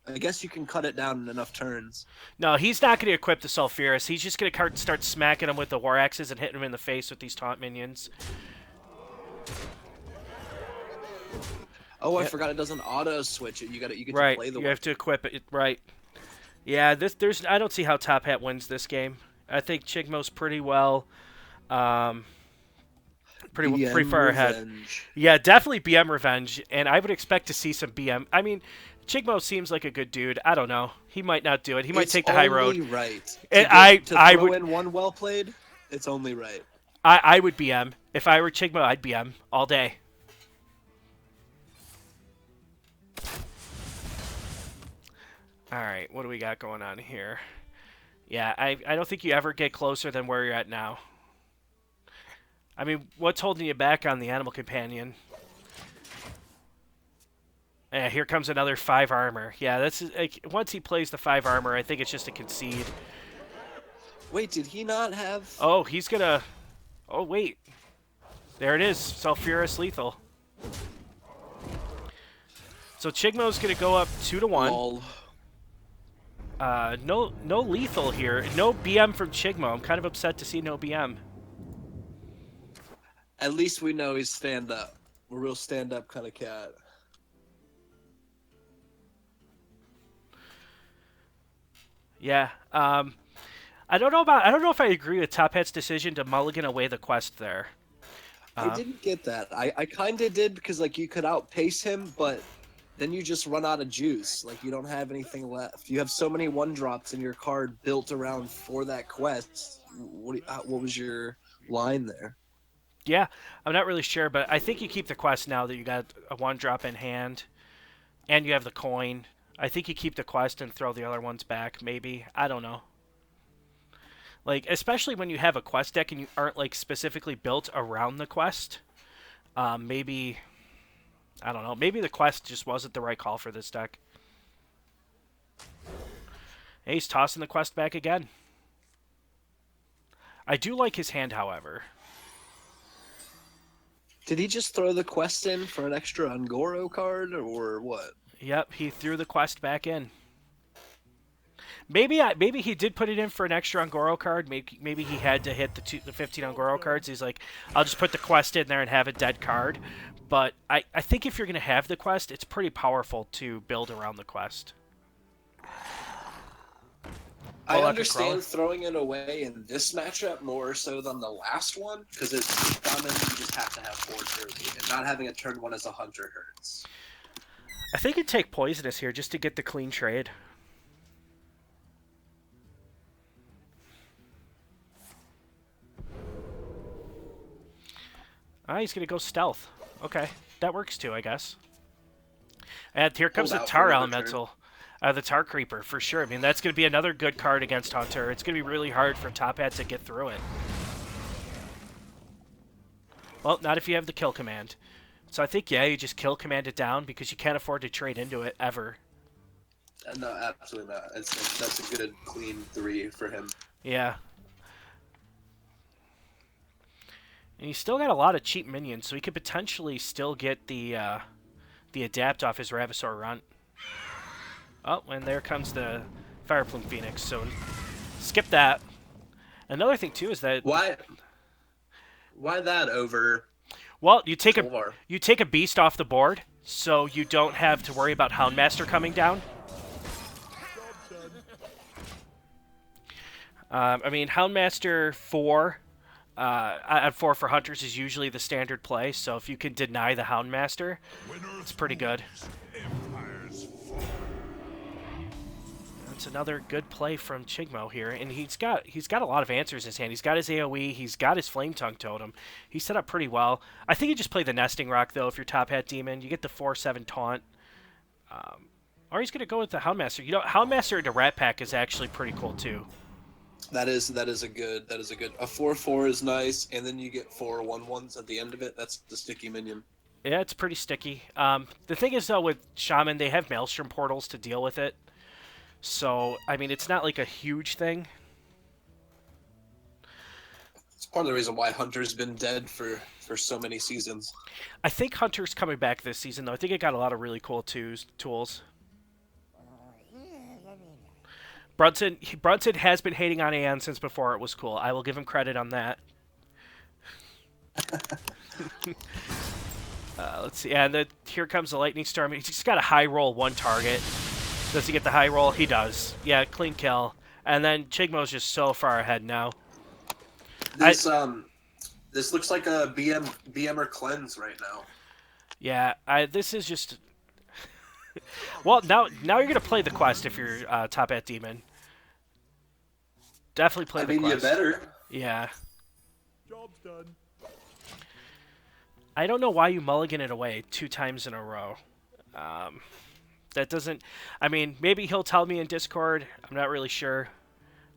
Speaker 2: I guess you can cut it down in enough turns.
Speaker 1: No, he's not going to equip the Sulfuras. He's just going to start smacking him with the War Axes and hitting him in the face with these taunt minions.
Speaker 2: Oh, I forgot it doesn't auto switch it. You get to play the
Speaker 1: you have to equip it. Right. Yeah, I don't see how Top Hat wins this game. I think Chigmo's pretty well, pretty far ahead. Yeah, definitely BM revenge, and I would expect to see some BM. I mean, Chigmo seems like a good dude. I don't know. He might not do it. He might take the high road.
Speaker 2: It's only right.
Speaker 1: I
Speaker 2: throw
Speaker 1: would
Speaker 2: in one well played. It's only right.
Speaker 1: I would BM if I were Chigmo. I'd BM all day. All right, what do we got going on here? Yeah, I don't think you ever get closer than where you're at now. I mean, what's holding you back on the Animal Companion? Here comes another 5 armor. Yeah, that's like, once he plays the 5 armor, I think it's just a concede.
Speaker 2: Wait, did he not have?
Speaker 1: Oh, he's gonna. Oh wait, there it is. Sulfurous lethal. So Chigmo's gonna go up 2-1.
Speaker 2: Lol.
Speaker 1: No lethal here. No BM from Chigmo. I'm kind of upset to see no BM.
Speaker 2: At least we know he's stand up. A real stand up kind of cat.
Speaker 1: Yeah. I don't know if I agree with Top Hat's decision to mulligan away the quest there.
Speaker 2: I didn't get that. I kind of did because like you could outpace him, but then you just run out of juice. Like you don't have anything left. You have so many 1-drops in your card built around for that quest. What was your line there?
Speaker 1: Yeah, I'm not really sure, but I think you keep the quest now that you got a 1-drop in hand, and you have the coin. I think you keep the quest and throw the other ones back. Maybe, I don't know. Like, especially when you have a quest deck and you aren't like specifically built around the quest. Maybe, I don't know. Maybe the quest just wasn't the right call for this deck. Hey, he's tossing the quest back again. I do like his hand, however.
Speaker 2: Did he just throw the quest in for an extra Ungoro card or what?
Speaker 1: Yep, he threw the quest back in. Maybe he did put it in for an extra Ungoro card. Maybe he had to hit the 15 Ungoro cards. He's like, I'll just put the quest in there and have a dead card. But I think if you're going to have the quest, it's pretty powerful to build around the quest.
Speaker 2: I understand throwing it away in this matchup more so than the last one, because it's common you just have to have boards early, and not having a turn 1 as a hunter hurts.
Speaker 1: I think it'd take Poisonous here just to get the clean trade. He's going to go Stealth. Okay, that works too, I guess. And here comes the Tar Elemental. The Tar Creeper, for sure. I mean, that's going to be another good card against Hunter. It's going to be really hard for Top Hat to get through it. Well, not if you have the kill command. So I think, yeah, you just kill command it down because you can't afford to trade into it ever.
Speaker 4: No, absolutely not. That's a good, clean 3 for him.
Speaker 1: Yeah. And he's still got a lot of cheap minions, so he could potentially still get the Adapt off his Ravasaur Runt. Oh, and there comes the Fire Plume Phoenix, so skip that. Another thing, too, is that...
Speaker 4: Why that over...
Speaker 1: Well, you take a beast off the board, so you don't have to worry about Houndmaster coming down. I mean, Houndmaster 4 at 4 for Hunters is usually the standard play, so if you can deny the Houndmaster, it's pretty good. That's another good play from Chigmo here, and he's got a lot of answers in his hand. He's got his AoE, he's got his Flame Tongue Totem. He's set up pretty well. I think you just play the Nesting Rock, though, if you're Top Hat Demon. You get the 4/7 Taunt. Or he's going to go with the Houndmaster. You know, Houndmaster into Rat Pack is actually pretty cool, too.
Speaker 2: That is a good. A 4/4 is nice, and then you get 4 1/1s at the end of it. That's the sticky minion.
Speaker 1: Yeah, it's pretty sticky. The thing is, though, with Shaman, they have Maelstrom portals to deal with it. So, I mean, it's not like a huge thing.
Speaker 2: It's part of the reason why Hunter's been dead for so many seasons.
Speaker 1: I think Hunter's coming back this season, though. I think it got a lot of really cool tools. Brunson has been hating on Aeon since before it was cool. I will give him credit on that. Let's see. And here comes the Lightning Storm. He's just got a high roll 1 target. Does he get the high roll? He does. Yeah, clean kill. And then Chigmo's just so far ahead now.
Speaker 4: This looks like a BM or cleanse right now.
Speaker 1: Yeah, this is just... Well, now you're going to play the quest if you're Top Hat Demon. Definitely play the quest.
Speaker 4: You better.
Speaker 1: Yeah.
Speaker 3: Job's done.
Speaker 1: I don't know why you mulligan it away 2 times in a row. That doesn't... I mean, maybe he'll tell me in Discord. I'm not really sure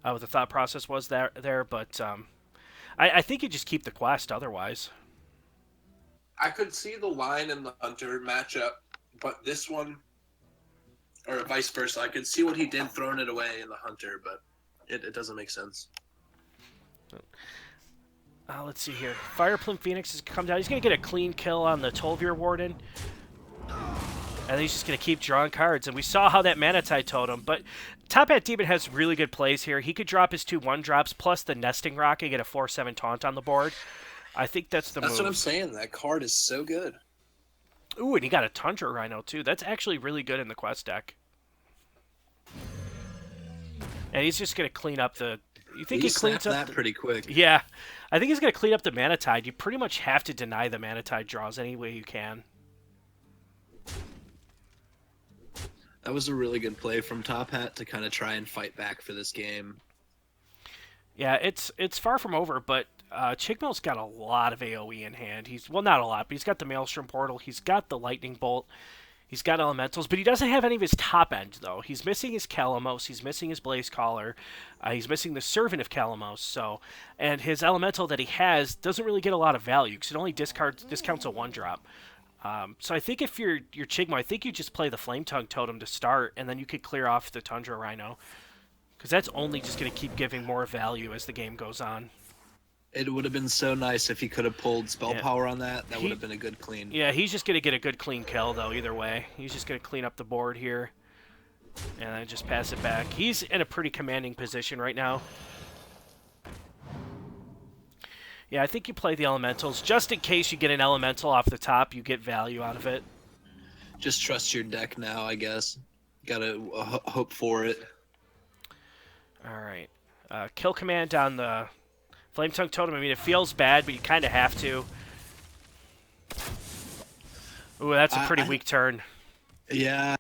Speaker 1: what the thought process was there, but I think you just keep the quest otherwise.
Speaker 4: I could see the line in the Hunter matchup but this one, or vice versa, I could see what he did throwing it away in the hunter, but it doesn't make sense.
Speaker 1: Let's see here. Fireplume Phoenix has come down. He's going to get a clean kill on the Tolvir Warden. And he's just going to keep drawing cards. And we saw how that Mana Tide totem. But Top Hat Demon has really good plays here. He could drop his 2 1-drops plus the Nesting Rock and get a 4/7 taunt on the board. I think that's move.
Speaker 2: That's what I'm saying. That card is so good.
Speaker 1: Ooh, and he got a Tundra Rhino, too. That's actually really good in the quest deck. And he's just going to clean up the... You think he cleans up
Speaker 2: that pretty quick?
Speaker 1: Yeah. I think he's going to clean up the Mana Tide. You pretty much have to deny the Mana Tide draws any way you can.
Speaker 2: That was a really good play from Top Hat to kind of try and fight back for this game.
Speaker 1: Yeah, it's far from over, but Chigmel's got a lot of AoE in hand. Well, not a lot, but he's got the Maelstrom Portal. He's got the Lightning Bolt. He's got Elementals, but he doesn't have any of his top end, though. He's missing his Calamos. He's missing his Blaze Caller. He's missing the Servant of Calamos. And his Elemental that he has doesn't really get a lot of value because it only discounts a 1-drop. So I think if you're Chigmo, I think you just play the Flame Tongue Totem to start, and then you could clear off the Tundra Rhino. Because that's only just going to keep giving more value as the game goes on.
Speaker 2: It would have been so nice if he could have pulled Spell Power on that. That would have been a good clean.
Speaker 1: Yeah, he's just going to get a good clean kill, though, either way. He's just going to clean up the board here. And then just pass it back. He's in a pretty commanding position right now. Yeah, I think you play the Elementals. Just in case you get an Elemental off the top, you get value out of it.
Speaker 2: Just trust your deck now, I guess. Gotta hope for it.
Speaker 1: Alright. Kill command on the Flame Tongue Totem. I mean, it feels bad, but you kind of have to. Ooh, that's a pretty weak turn.
Speaker 2: Yeah.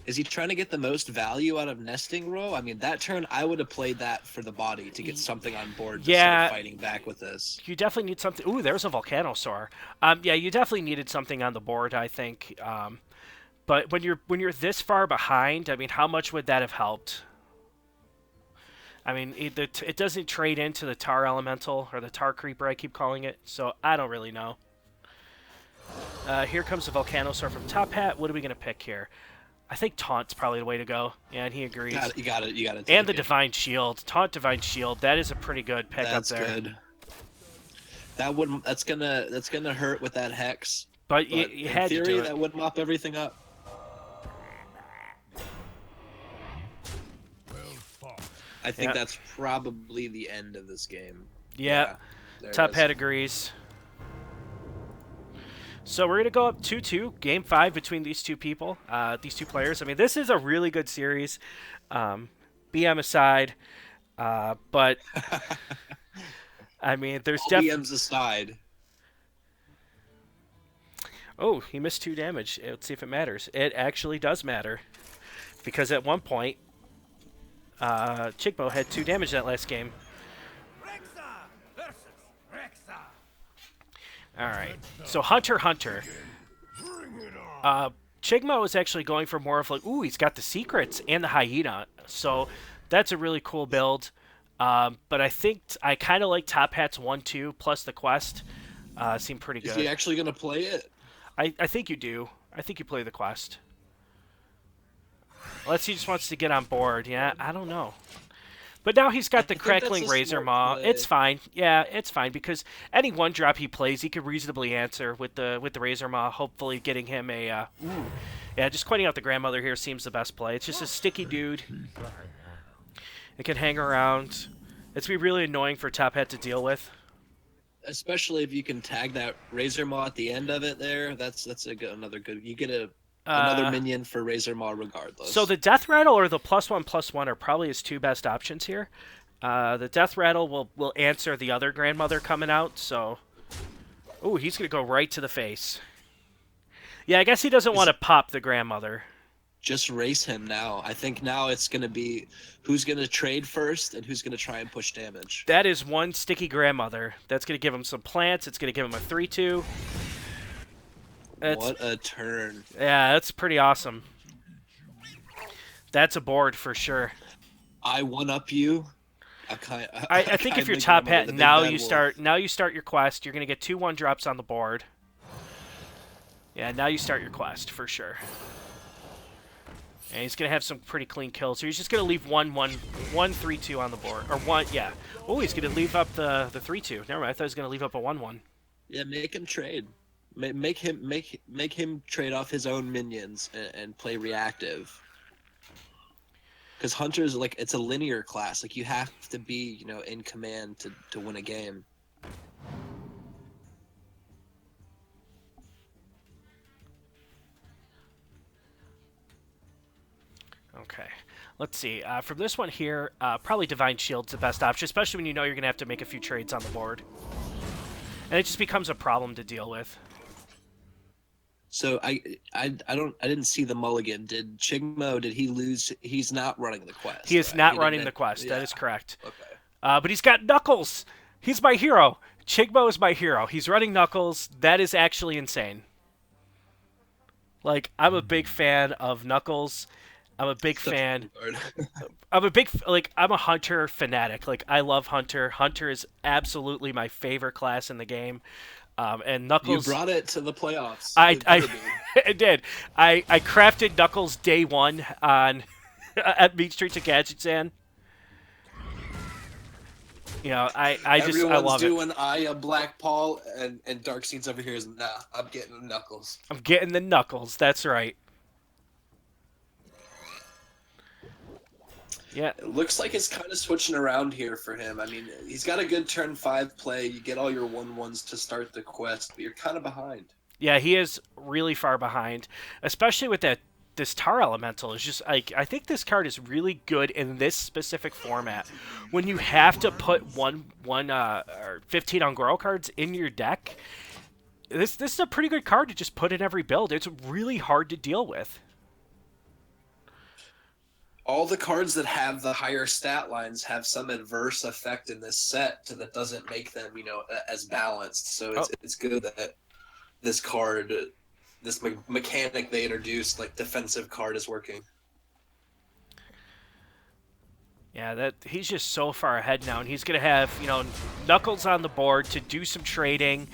Speaker 2: Is he trying to get the most value out of Nesting Row? I mean, that turn, I would have played that for the body to get something on board to start fighting back with this.
Speaker 1: You definitely need something. Ooh, there's a Volcanosaur. Yeah, you definitely needed something on the board, I think. But when you're this far behind, I mean, how much would that have helped? I mean, it doesn't trade into the Tar Elemental, or the Tar Creeper, I keep calling it, so I don't really know. Here comes the Volcanosaur from Top Hat. What are we going to pick here? I think Taunt's probably the way to go. Yeah, and he agrees.
Speaker 2: You got it.
Speaker 1: And the Divine Shield. Taunt Divine Shield. That is a pretty good pick up there.
Speaker 2: That's good. That's gonna hurt with that Hex.
Speaker 1: But you had
Speaker 2: to
Speaker 1: do it.
Speaker 2: That would mop everything up. I think that's probably the end of this game.
Speaker 1: Yeah. Top Hat agrees. So we're going to go up 2-2, Game 5 between these two people, these two players. I mean, this is a really good series, BM aside, but, I mean, there's definitely...
Speaker 2: BMs aside.
Speaker 1: Oh, he missed 2 damage. Let's see if it matters. It actually does matter, because at one point, Chigmo had 2 damage that last game. All right, so Hunter. Chigmo is actually going for more of like, ooh, he's got the secrets and the hyena, so that's a really cool build. But I think I kind of like Top Hat's 1-2 plus the quest. Seem pretty good.
Speaker 2: Is he actually gonna play it?
Speaker 1: I think you do. I think you play the quest. Unless he just wants to get on board. Yeah, I don't know. But now he's got the Crackling Razor Maw. It's fine. Yeah, it's fine because any 1-drop he plays, he could reasonably answer with the Razor Maw. Hopefully, getting him a. Yeah, just pointing out the grandmother here seems the best play. It's just a sticky dude. It can hang around. It's be really annoying for Top Hat to deal with.
Speaker 2: Especially if you can tag that Razor Maw at the end of it. That's another good. You get another minion for Razor Maw regardless.
Speaker 1: So the Death Rattle or the +1/+1 are probably his 2 best options here. The Death Rattle will answer the other grandmother coming out, so... Ooh, he's going to go right to the face. Yeah, I guess he doesn't want to pop the grandmother.
Speaker 2: Just race him now. I think now it's going to be who's going to trade first and who's going to try and push damage.
Speaker 1: That is one sticky grandmother. That's going to give him some plants. It's going to give him a 3/2.
Speaker 2: What a turn.
Speaker 1: Yeah, that's pretty awesome. That's a board for sure.
Speaker 2: I one up you.
Speaker 1: I think if you're top hat, now you start your quest. You're gonna get 2 1-drops on the board. Yeah, now you start your quest for sure. And he's gonna have some pretty clean kills. So he's just gonna leave 1-1-1-3-2 on the board, or one. Yeah. Oh, he's gonna leave up the 3-2. Never mind. I thought he was gonna leave up a 1-1.
Speaker 2: Yeah, make him trade. Make him trade off his own minions and play reactive. Because Hunter's like it's a linear class. Like you have to be, in command to win a game.
Speaker 1: Okay. Let's see. From this one here, probably Divine Shield's the best option, especially when you know you're gonna have to make a few trades on the board. And it just becomes a problem to deal with.
Speaker 2: So I didn't see the mulligan. Did Chigmo? Did he lose? He's not running the quest.
Speaker 1: He is
Speaker 2: right?
Speaker 1: not running the quest.
Speaker 2: Yeah.
Speaker 1: That is correct.
Speaker 2: Okay.
Speaker 1: But he's got Knuckles. He's my hero. Chigmo is my hero. He's running Knuckles. That is actually insane. Like, I'm a big fan of Knuckles. I'm a big fan. I'm a Hunter fanatic. Like, I love Hunter. Hunter is absolutely my favorite class in the game. And Knuckles.
Speaker 2: You brought it to the playoffs.
Speaker 1: I did. I crafted Knuckles day one on at Meat Street to Gadgetsan. I love it.
Speaker 2: Everyone's doing Black Paul and Darkseid's over here is I'm getting Knuckles.
Speaker 1: I'm getting the Knuckles. That's right. Yeah.
Speaker 2: It looks like it's kind of switching around here for him. I mean, he's got a good turn 5 play. You get all your 1/1s to start the quest, but you're kind of behind.
Speaker 1: Yeah, he is really far behind, especially with this Tar Elemental. Is just I think this card is really good in this specific format. When you have to put one or 15 on Grow cards in your deck, this is a pretty good card to just put in every build. It's really hard to deal with.
Speaker 2: All the cards that have the higher stat lines have some adverse effect in this set that doesn't make them, as balanced. So it's good that this card, this mechanic they introduced, like defensive card, is working.
Speaker 1: Yeah, he's just so far ahead now, and he's gonna have Knuckles on the board to do some trading,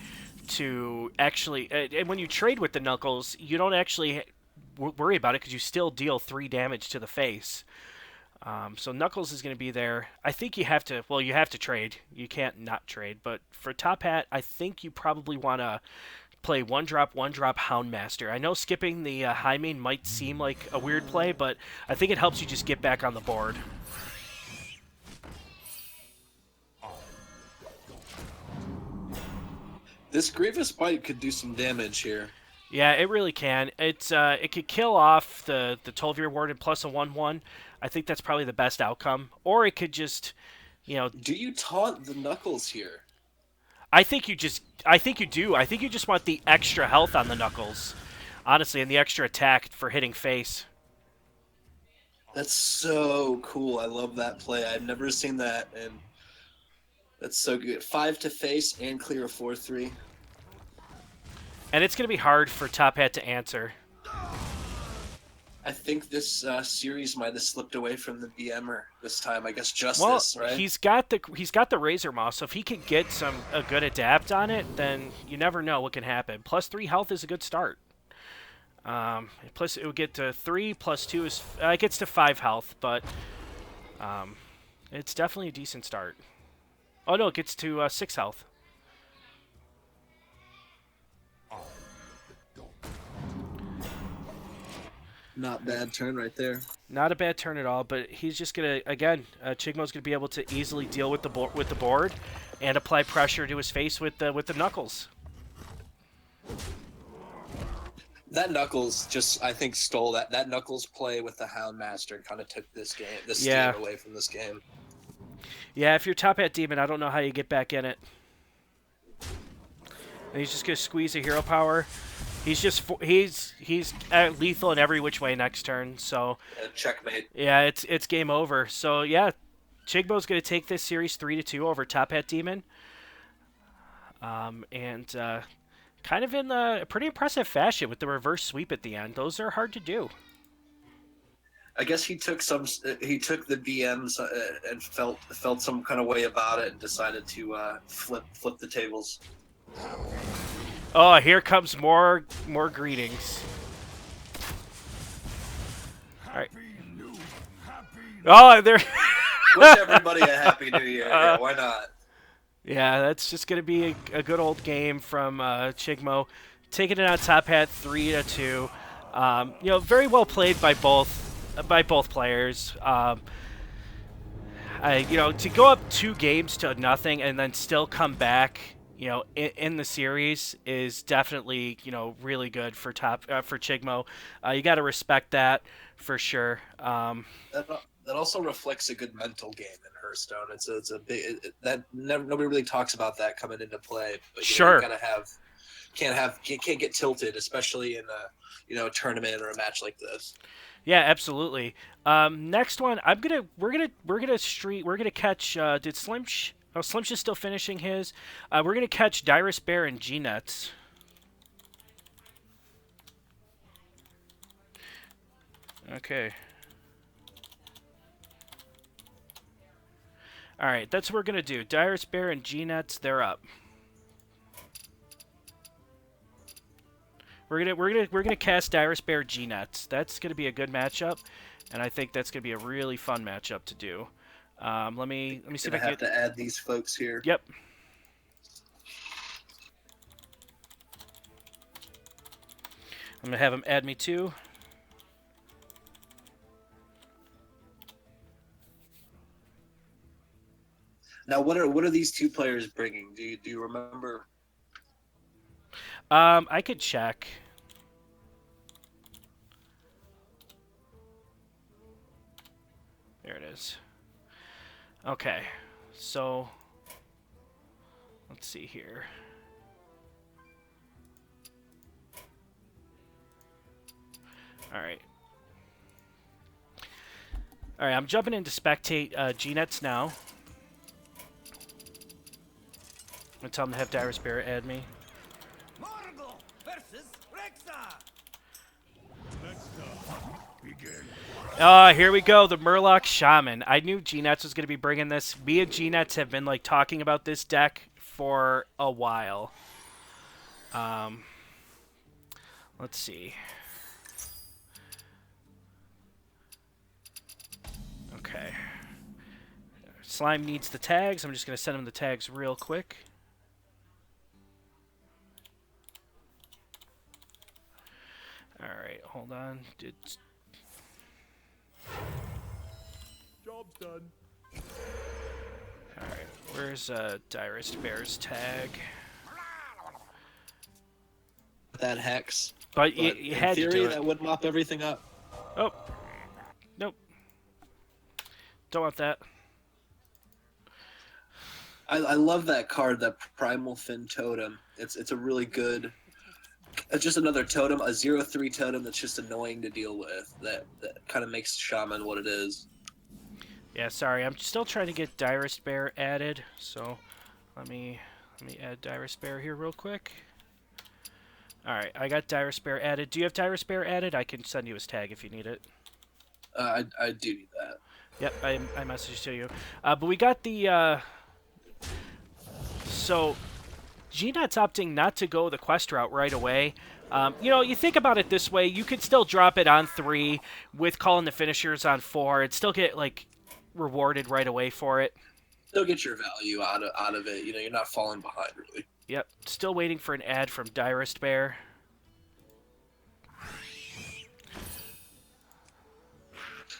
Speaker 1: to actually, and when you trade with the Knuckles, you don't actually worry about it because you still deal 3 damage to the face. So Knuckles is going to be there. I think you have to trade. You can't not trade. But for Top Hat, I think you probably want to play 1-drop Houndmaster. I know skipping the high main might seem like a weird play, but I think it helps you just get back on the board.
Speaker 2: This Grievous Bite could do some damage here.
Speaker 1: Yeah, it really can. It could kill off the 12-year warden plus a 1/1. I think that's probably the best outcome. Or it could just,
Speaker 2: Do you taunt the Knuckles here?
Speaker 1: I think you do. I think you just want the extra health on the Knuckles, honestly, and the extra attack for hitting face.
Speaker 2: That's so cool. I love that play. I've never seen that, and that's so good. 5 to face and clear a 4/3.
Speaker 1: And it's going to be hard for Top Hat to answer.
Speaker 2: I think this series might have slipped away from the BMer this time. I guess Justice, right?
Speaker 1: He's got the Razor Maw, so if he can get a good adapt on it, then you never know what can happen. Plus 3 health is a good start. Plus it would get to 3, plus 2 is it gets to 5 health, but it's definitely a decent start. Oh no, it gets to 6 health.
Speaker 2: Not bad turn right there.
Speaker 1: Not a bad turn at all, but he's just gonna Chigmo's gonna be able to easily deal with the board and apply pressure to his face with the Knuckles.
Speaker 2: That Knuckles I think stole that Knuckles play with the Houndmaster kind of took this steam away from this game.
Speaker 1: Yeah, if you're Top Hat Demon, I don't know how you get back in it. And he's just gonna squeeze a hero power. He's lethal in every which way next turn. So
Speaker 2: checkmate.
Speaker 1: Yeah, it's game over. So yeah, Chigmo's gonna take this series 3-2 over Top Hat Demon. Kind of in a pretty impressive fashion with the reverse sweep at the end. Those are hard to do.
Speaker 4: I guess he took the BMs and felt some kind of way about it and decided to flip the tables.
Speaker 1: Oh, here comes more greetings. All right. Oh, there.
Speaker 4: Wish everybody a happy new year. Yeah, why not?
Speaker 1: Yeah, that's just gonna be a good old game from Chigmo, taking it on top hat 3-2. Very well played by both players. To go up 2 games to nothing and then still come back, in the series is definitely, really good for for Chigmo. You got to respect that for sure.
Speaker 4: That also reflects a good mental game in Hearthstone. It's a big nobody really talks about that coming into play. But
Speaker 1: Sure.
Speaker 4: you gotta can't get tilted, especially in a tournament or a match like this.
Speaker 1: Yeah, absolutely. Next one, we're gonna catch. Did Slimsh? Oh, Slimsh is still finishing his. We're gonna catch Dyrus Bear and G Nuts. Okay. All right, that's what we're gonna do. Dyrus Bear and G Nuts, they're up. We're gonna cast Dyrus Bear G Nuts. That's gonna be a good matchup, and I think that's gonna be a really fun matchup to do. Let me see if I can
Speaker 4: have to add these folks here.
Speaker 1: Yep. I'm gonna have him add me too.
Speaker 4: Now, what are these two players bringing? Do you remember?
Speaker 1: I could check. There it is. Okay, so let's see here. All right. All right, I'm jumping into spectate GNets now. I'm gonna tell them to have Dyrus Bear add me.
Speaker 3: Morgul versus Rexa. Let's begin.
Speaker 1: Here we go, the Murloc Shaman. I knew GNets was gonna be bringing this. Me and GNets have been talking about this deck for a while. Let's see. Okay. Slime needs the tags. I'm just gonna send him the tags real quick. Alright, hold on.
Speaker 3: Job's done.
Speaker 1: Alright, where's Dyrus Bear's tag?
Speaker 4: That hex.
Speaker 1: But you had
Speaker 4: in theory,
Speaker 1: to do it.
Speaker 4: that would mop everything up.
Speaker 1: Oh. Nope. Don't want that.
Speaker 4: I love that card, that Primal Fin Totem. It's a really good. It's just another totem, a 0/3 totem that's just annoying to deal with. That kind of makes Shaman what it is.
Speaker 1: Yeah, sorry, I'm still trying to get Dyrus Bear added, so let me add Dyrus Bear here real quick. Alright, I got Dyrus Bear added. Do you have Dyrus Bear added? I can send you his tag if you need it.
Speaker 4: I do need that.
Speaker 1: Yep, I messaged to you. But we got the so GNet's opting not to go the quest route right away. You think about it this way, you could still drop it on 3 with calling the finishers on 4 and still get rewarded right away for it.
Speaker 4: Still get your value out of it. You're not falling behind really.
Speaker 1: Yep, still waiting for an ad from Dyrus Bear.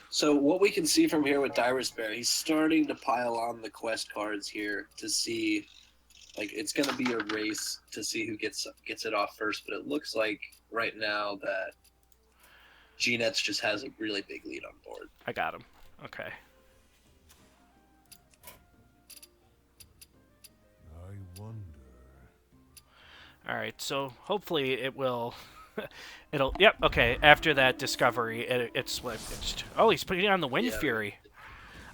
Speaker 4: So what we can see from here with Dyrus Bear, he's starting to pile on the quest cards here to see, it's going to be a race to see who gets it off first. But it looks like right now that GNets just has a really big lead on board.
Speaker 1: I got him. Okay.
Speaker 3: I wonder.
Speaker 1: All right, so hopefully it will. Yep. Okay. After that discovery, it's switched. Oh, he's putting it on the Wind Fury.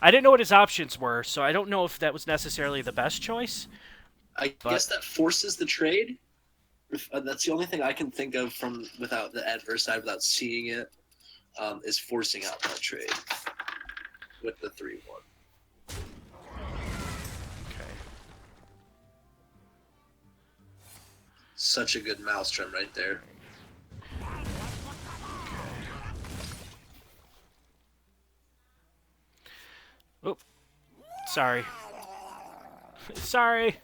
Speaker 1: I didn't know what his options were, so I don't know if that was necessarily the best choice.
Speaker 4: I guess that forces the trade. That's the only thing I can think of without the adverse side, without seeing it. is forcing out that trade with the 3-1.
Speaker 1: Okay.
Speaker 4: Such a good Maelstrom right there.
Speaker 1: Oop. Sorry. Sorry.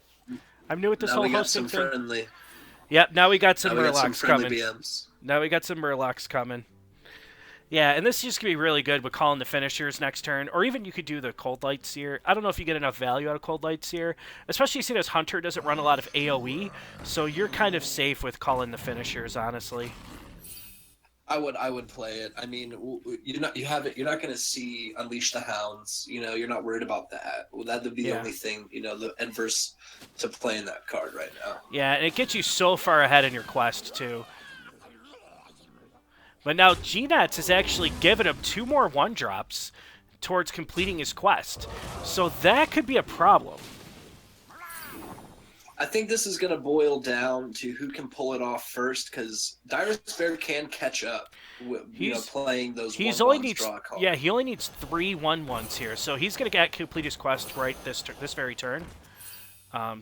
Speaker 1: I'm new at this
Speaker 4: Now
Speaker 1: whole
Speaker 4: we got
Speaker 1: hosting
Speaker 4: some
Speaker 1: thing.
Speaker 4: friendly.
Speaker 1: Yep, now we got some
Speaker 4: Now we got some
Speaker 1: Murlocs
Speaker 4: friendly
Speaker 1: coming.
Speaker 4: BMs.
Speaker 1: Now we got some Murlocs coming. Yeah, and this is just going to be really good with calling the finishers next turn, or even you could do the Cold Light Seer. I don't know if you get enough value out of Cold Light Seer, especially seeing as Hunter doesn't run a lot of AoE, so you're kind of safe with calling the finishers, honestly.
Speaker 4: I would play it. I mean, you're not going to see Unleash the Hounds. You know, you're not worried about that. Well, that would be the only thing, you know, the adverse to playing that card right now.
Speaker 1: Yeah, and it gets you so far ahead in your quest too. But now G-Nets has actually given him 2 more 1-drops towards completing his quest. So that could be a problem.
Speaker 4: I think this is going to boil down to who can pull it off first, because Dire Despair can catch up with, playing those draw calls.
Speaker 1: Yeah, he only needs 3 1/1s here. So he's going to complete his quest right this very turn.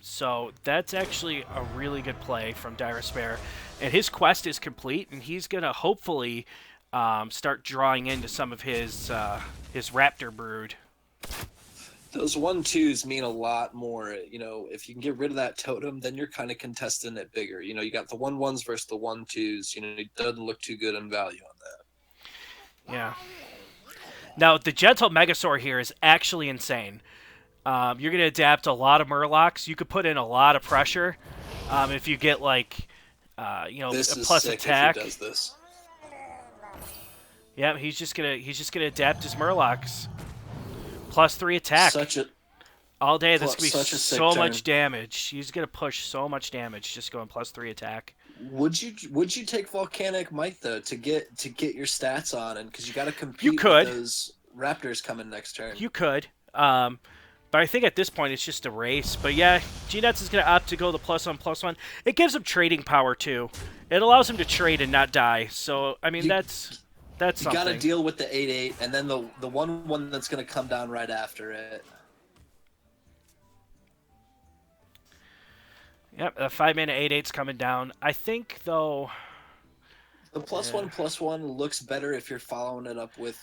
Speaker 1: So that's actually a really good play from Dire Despair. And his quest is complete, and he's going to hopefully start drawing into some of his Raptor Brood.
Speaker 4: Those 1/2s mean a lot more. You know, if you can get rid of that totem, then you're kind of contesting it bigger. You know, you got the 1/1s versus the 1/2s. You know, it doesn't look too good in value on that.
Speaker 1: Yeah. Now, the Gentle Megasaur here is actually insane. You're going to adapt a lot of Murlocs. You could put in a lot of pressure if you get, like,
Speaker 4: this
Speaker 1: a
Speaker 4: is
Speaker 1: plus
Speaker 4: sick
Speaker 1: attack.
Speaker 4: If he does this.
Speaker 1: Yeah, he's just gonna adapt his Murlocs. +3 attack. All day. This could be so much damage. He's gonna push so much damage just going +3 attack.
Speaker 4: Would you take Volcanic Might though to get your stats on, and because you got to compete
Speaker 1: You could.
Speaker 4: with those Raptors coming next turn?
Speaker 1: You could. But I think at this point it's just a race. But yeah, G-Nuts is going to opt to go the +1/+1. It gives him trading power too. It allows him to trade and not die. So I mean that's something.
Speaker 4: You got to deal with the 8/8 and then the 1/1 that's going to come down right after it.
Speaker 1: Yep, a 5-mana 8/8's coming down. I think though.
Speaker 4: The +1/+1 looks better if you're following it up with,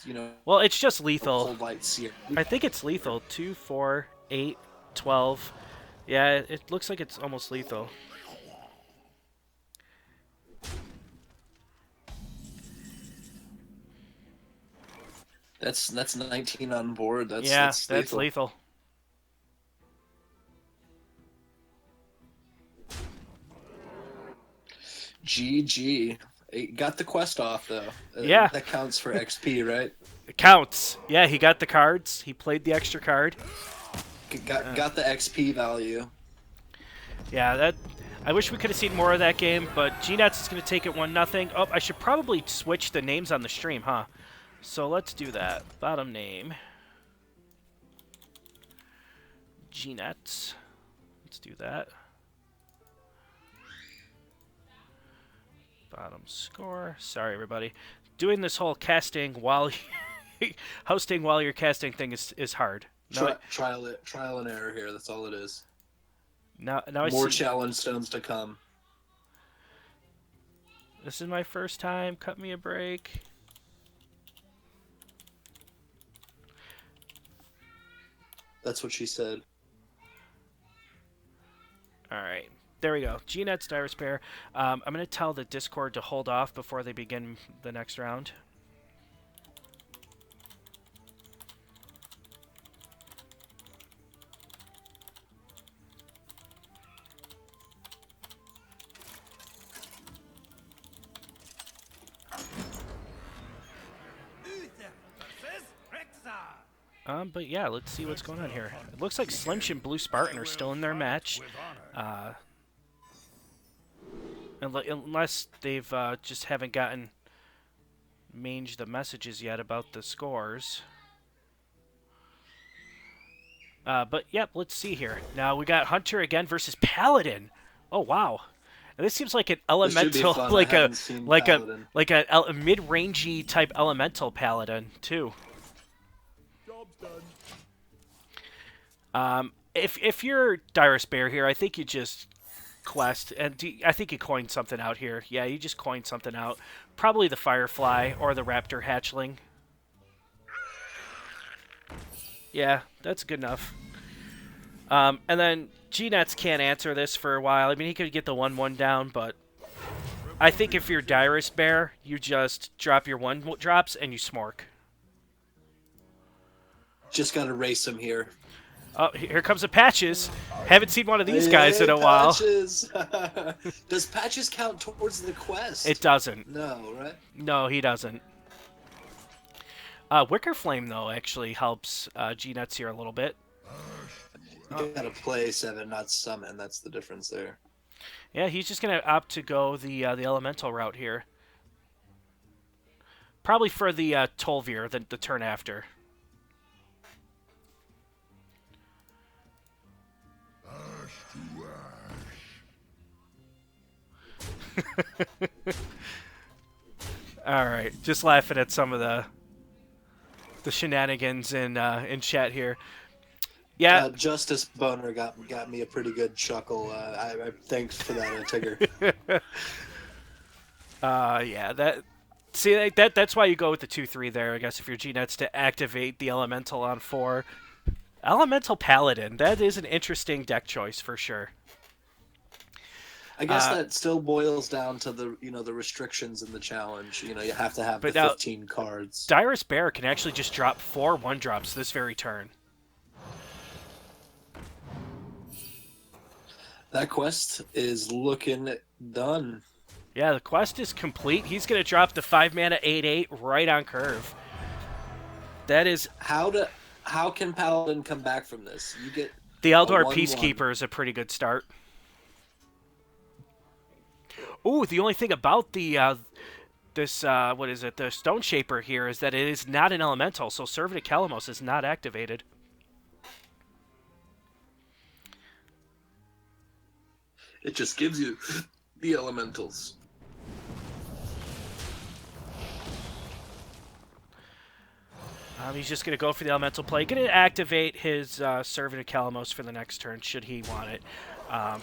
Speaker 1: Well, it's just lethal.
Speaker 4: Cold Light Seer.
Speaker 1: I think it's lethal. 2, 4, 8, 12. Yeah, it looks like it's almost lethal.
Speaker 4: That's 19 on board.
Speaker 1: That's lethal.
Speaker 4: GG. Got the quest off, though.
Speaker 1: Yeah.
Speaker 4: That counts for XP, right?
Speaker 1: It counts. Yeah, he got the cards. He played the extra card.
Speaker 4: Got the XP value.
Speaker 1: Yeah, I wish we could have seen more of that game, but G-Nuts is going to take it 1-0. Oh, I should probably switch the names on the stream, huh? So let's do that. Bottom name. G-Nuts. Let's do that. Bottom score. Sorry, everybody. Doing this whole casting while hosting while you're casting thing is hard.
Speaker 4: Trial and error here. That's all it is.
Speaker 1: Now
Speaker 4: more challenge stones to come.
Speaker 1: This is my first time. Cut me a break.
Speaker 4: That's what she said.
Speaker 1: All right. There we go. G-Nuts, Dire Despair. I'm going to tell the Discord to hold off before they begin the next round. But yeah, let's see what's going on here. It looks like Slimsh and Blue Spartan are still in their match. Unless they've just haven't gotten Mange the messages yet about the scores. But yep, let's see here. Now we got Hunter again versus Paladin. Oh wow. And this seems like an
Speaker 4: This should be
Speaker 1: elemental,
Speaker 4: fun.
Speaker 1: like
Speaker 4: I
Speaker 1: a
Speaker 4: haven't seen
Speaker 1: like a
Speaker 4: Paladin.
Speaker 1: like a mid-rangey type elemental paladin too.
Speaker 3: Job's done.
Speaker 1: If you're Direst Bear here, I think you just quest, and I think you coined something out here. Yeah, you just coined something out. Probably the Firefly or the Raptor Hatchling. Yeah, that's good enough. And then G-Nets can't answer this for a while. I mean, he could get the 1-1 down, but I think if you're Direst Bear, you just drop your 1-drops and you smork.
Speaker 4: Just got to race him here.
Speaker 1: Oh, here comes the Patches. Haven't seen one of these guys in a while.
Speaker 4: Patches. Does Patches count towards the quest?
Speaker 1: It doesn't.
Speaker 4: No, right?
Speaker 1: No, he doesn't. Wicker Flame, though, actually helps G-Nuts here a little bit.
Speaker 4: You gotta play 7, not summon. That's the difference there.
Speaker 1: Yeah, he's just going to opt to go the Elemental route here. Probably for the Tolvir, the turn after. All right, just laughing at some of the shenanigans in chat here. Yeah,
Speaker 4: Justice Boner got me a pretty good chuckle. I thanks for that, Tigger.
Speaker 1: yeah, that's why you go with the 2/3 there. I guess if your G-Nets to activate the Elemental on 4, Elemental Paladin. That is an interesting deck choice for sure.
Speaker 4: I guess that still boils down to the the restrictions in the challenge. You have to have the 15 cards.
Speaker 1: Direst Bear can actually just drop 4 1-drops this very turn.
Speaker 4: That quest is looking done.
Speaker 1: Yeah, the quest is complete. He's going to drop the 5-mana 8/8 right on curve. That is...
Speaker 4: How can Paladin come back from this? You get
Speaker 1: the Eldar Peacekeeper is a pretty good start. Ooh, the only thing about the the Stone Shaper here is that it is not an elemental, so Servant of Kalamos is not activated.
Speaker 2: It just gives you the elementals.
Speaker 1: He's just going to go for the elemental play. Going to activate his Servant of Kalamos for the next turn, should he want it.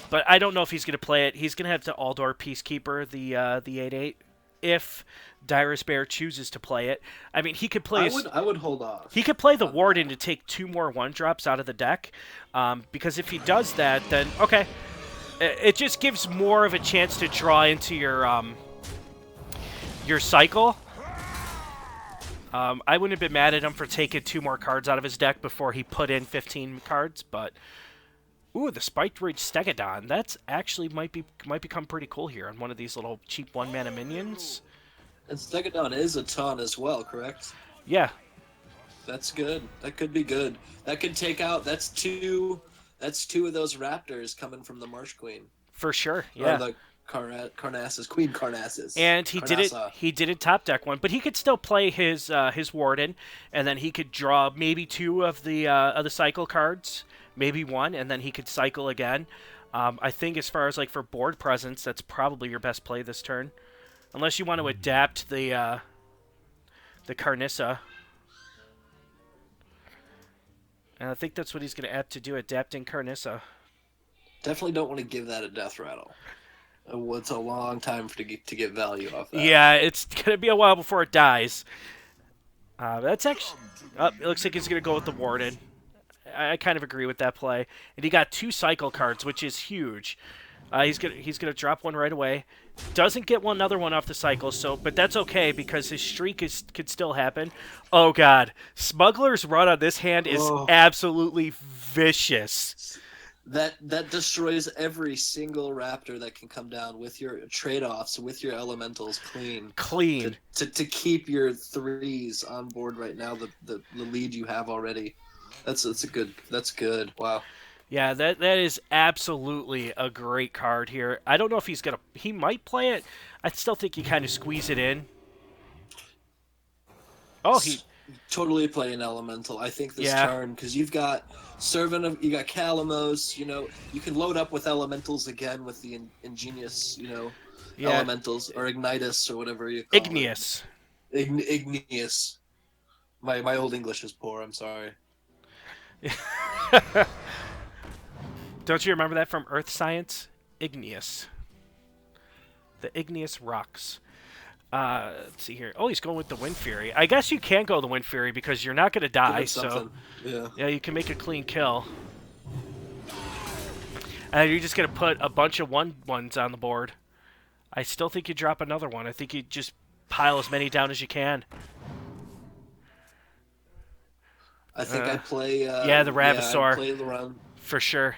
Speaker 1: But I don't know if he's going to play it. He's going to have to Aldor Peacekeeper the 8/8 if Direst Bear chooses to play it. I mean, he could play...
Speaker 4: I would hold off.
Speaker 1: He could play the Warden to take 2 more 1-drops out of the deck. Because if he does that, then... Okay. It just gives more of a chance to draw into your cycle. I wouldn't have been mad at him for taking 2 more cards out of his deck before he put in 15 cards, but... Ooh, the Spiked Ridge Stegodon. That's actually might become pretty cool here on one of these little cheap 1-mana minions.
Speaker 4: And Stegodon is a ton as well, correct?
Speaker 1: Yeah.
Speaker 4: That's good. That could be good. That could take out... That's two of those raptors coming from the Marsh Queen.
Speaker 1: For sure, yeah.
Speaker 4: Or the Carnassus, Queen Carnassus.
Speaker 1: And he did it top deck one, but he could still play his Warden, and then he could draw maybe 2 of the cycle cards, maybe 1, and then he could cycle again. I think as far as for board presence, that's probably your best play this turn, unless you want to adapt the Carnissa. And I think that's what he's going to have to do, adapting Carnissa.
Speaker 4: Definitely don't want to give that a death rattle. It's a long time to get value off that.
Speaker 1: Yeah, it's going to be a while before it dies. That's actually... it looks like he's going to go with the Warden. I kind of agree with that play. And he got 2 cycle cards, which is huge. He's gonna drop 1 right away. Doesn't get another one off the cycle, but that's okay because his streak could still happen. Oh god, Smuggler's Run on this hand is absolutely vicious.
Speaker 4: That destroys every single raptor that can come down with your trade-offs, with your elementals clean. To keep your 3s on board right now, the lead you have already. That's good. Wow.
Speaker 1: Yeah, that is absolutely a great card here. I don't know if he might play it. I still think you kind of squeeze it in. Oh,
Speaker 4: Totally play an elemental. I think this
Speaker 1: Yeah.
Speaker 4: turn, because you've got you got Kalamos. You can load up with elementals again with the ingenious,
Speaker 1: Yeah.
Speaker 4: elementals or ignitus or whatever you call
Speaker 1: Igneous.
Speaker 4: it. Igneous. My old English is poor. I'm sorry.
Speaker 1: Don't you remember that from Earth Science? Igneous. The igneous rocks. Let's see here. Oh, he's going with the Wind Fury. I guess you can go the Wind Fury because you're not going to
Speaker 4: Give
Speaker 1: die.
Speaker 4: it something.
Speaker 1: So yeah, you can make a clean kill. And you're just going to put a bunch of 1/1s on the board. I still think you drop another one. I think you just pile as many down as you can.
Speaker 4: I think I play.
Speaker 1: Yeah, the Ravasaur.
Speaker 4: Yeah, I play the round.
Speaker 1: For sure.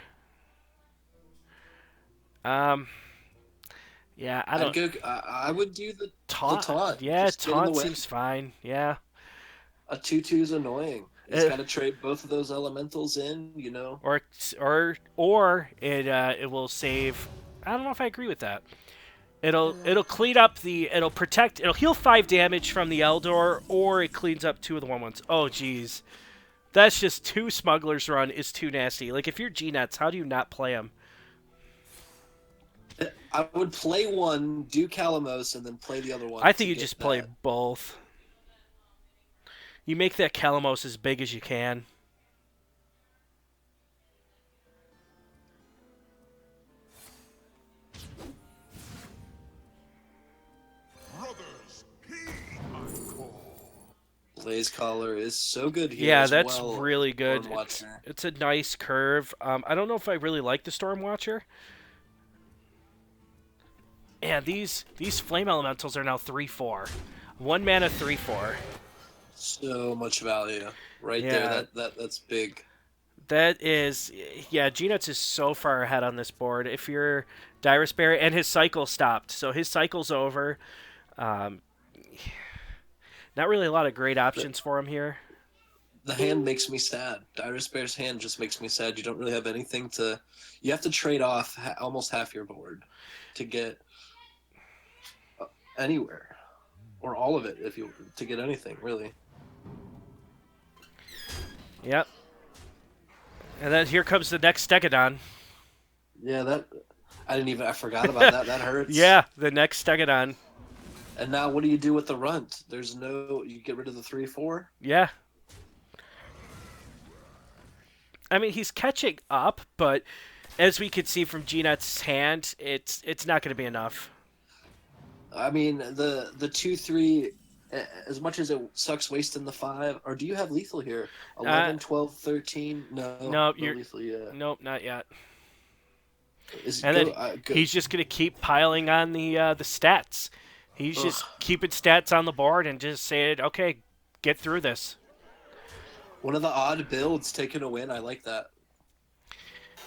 Speaker 1: Yeah, I don't.
Speaker 4: I would do the
Speaker 1: Taunt.
Speaker 4: taunt.
Speaker 1: Yeah,
Speaker 4: Just get in the
Speaker 1: taunt
Speaker 4: way.
Speaker 1: seems fine. Yeah.
Speaker 4: A 2/2 is annoying. It's
Speaker 1: Uh,
Speaker 4: got to trade both of those elementals in.
Speaker 1: Or it will save. I don't know if I agree with that. It'll clean up it'll protect, it'll heal 5 damage from the Eldor, or it cleans up 2 of the 1/1s. Oh jeez. That's just 2 Smugglers Run is too nasty. Like if you're G-Nets, how do you not play them?
Speaker 4: I would play one, do Kalamos, and then play the other one.
Speaker 1: I think you just play both. You make that Calamos as big as you can.
Speaker 4: Blaze Collar is so good here.
Speaker 1: Yeah,
Speaker 4: as
Speaker 1: that's
Speaker 4: well,
Speaker 1: really good.
Speaker 4: Stormwatcher.
Speaker 1: It's a nice curve. I don't know if I really like the Stormwatcher. And these Flame Elementals are now 3/4. 1 mana 3/4.
Speaker 4: So much value right
Speaker 1: Yeah.
Speaker 4: there. That's big.
Speaker 1: That is, yeah, G-Nuts is so far ahead on this board. If you're Dyrus Bear, and his cycle stopped, so his cycle's over. Not really a lot of great options for him here.
Speaker 4: The hand makes me sad. Dyrus Bear's hand just makes me sad. You don't really have anything to. You have to trade off almost half your board to get anywhere, or all of it to get anything really.
Speaker 1: Yep. And then here comes the next Stegodon.
Speaker 4: Yeah, I forgot about that. That hurts.
Speaker 1: Yeah, the next Stegodon.
Speaker 4: And now what do you do with the runt? You get rid of the 3/4?
Speaker 1: Yeah. I mean, he's catching up, but as we could see from G-Nut's hand, it's not going to be enough.
Speaker 4: I mean, the 2/3, as much as it sucks wasting the 5, or do you have lethal here? 11, 12, 13? No,
Speaker 1: you're
Speaker 4: lethal yet.
Speaker 1: Nope, not yet.
Speaker 4: And
Speaker 1: then he's just going to keep piling on the stats. He's just keeping stats on the board and just saying, okay, get through this.
Speaker 4: One of the odd builds taking a win. I like that.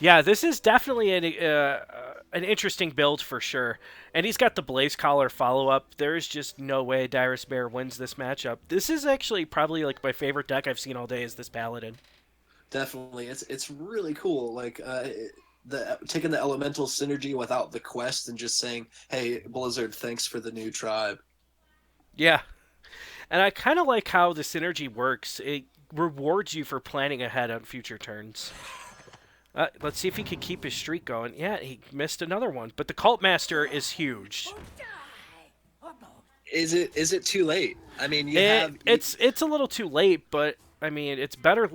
Speaker 1: Yeah, this is definitely an interesting build for sure. And he's got the Blaze Collar follow-up. There's just no way Dyrus Bear wins this matchup. This is actually probably like my favorite deck I've seen all day is this Paladin.
Speaker 4: Definitely. It's really cool. Like taking the elemental synergy without the quest and just saying, hey, Blizzard, thanks for the new tribe.
Speaker 1: Yeah. And I kind of like how the synergy works. It rewards you for planning ahead on future turns. Let's see if he can keep his streak going. Yeah, he missed another one. But the Cult Master is huge.
Speaker 4: Is it too late? I mean,
Speaker 1: it's a little too late, but I mean, it's better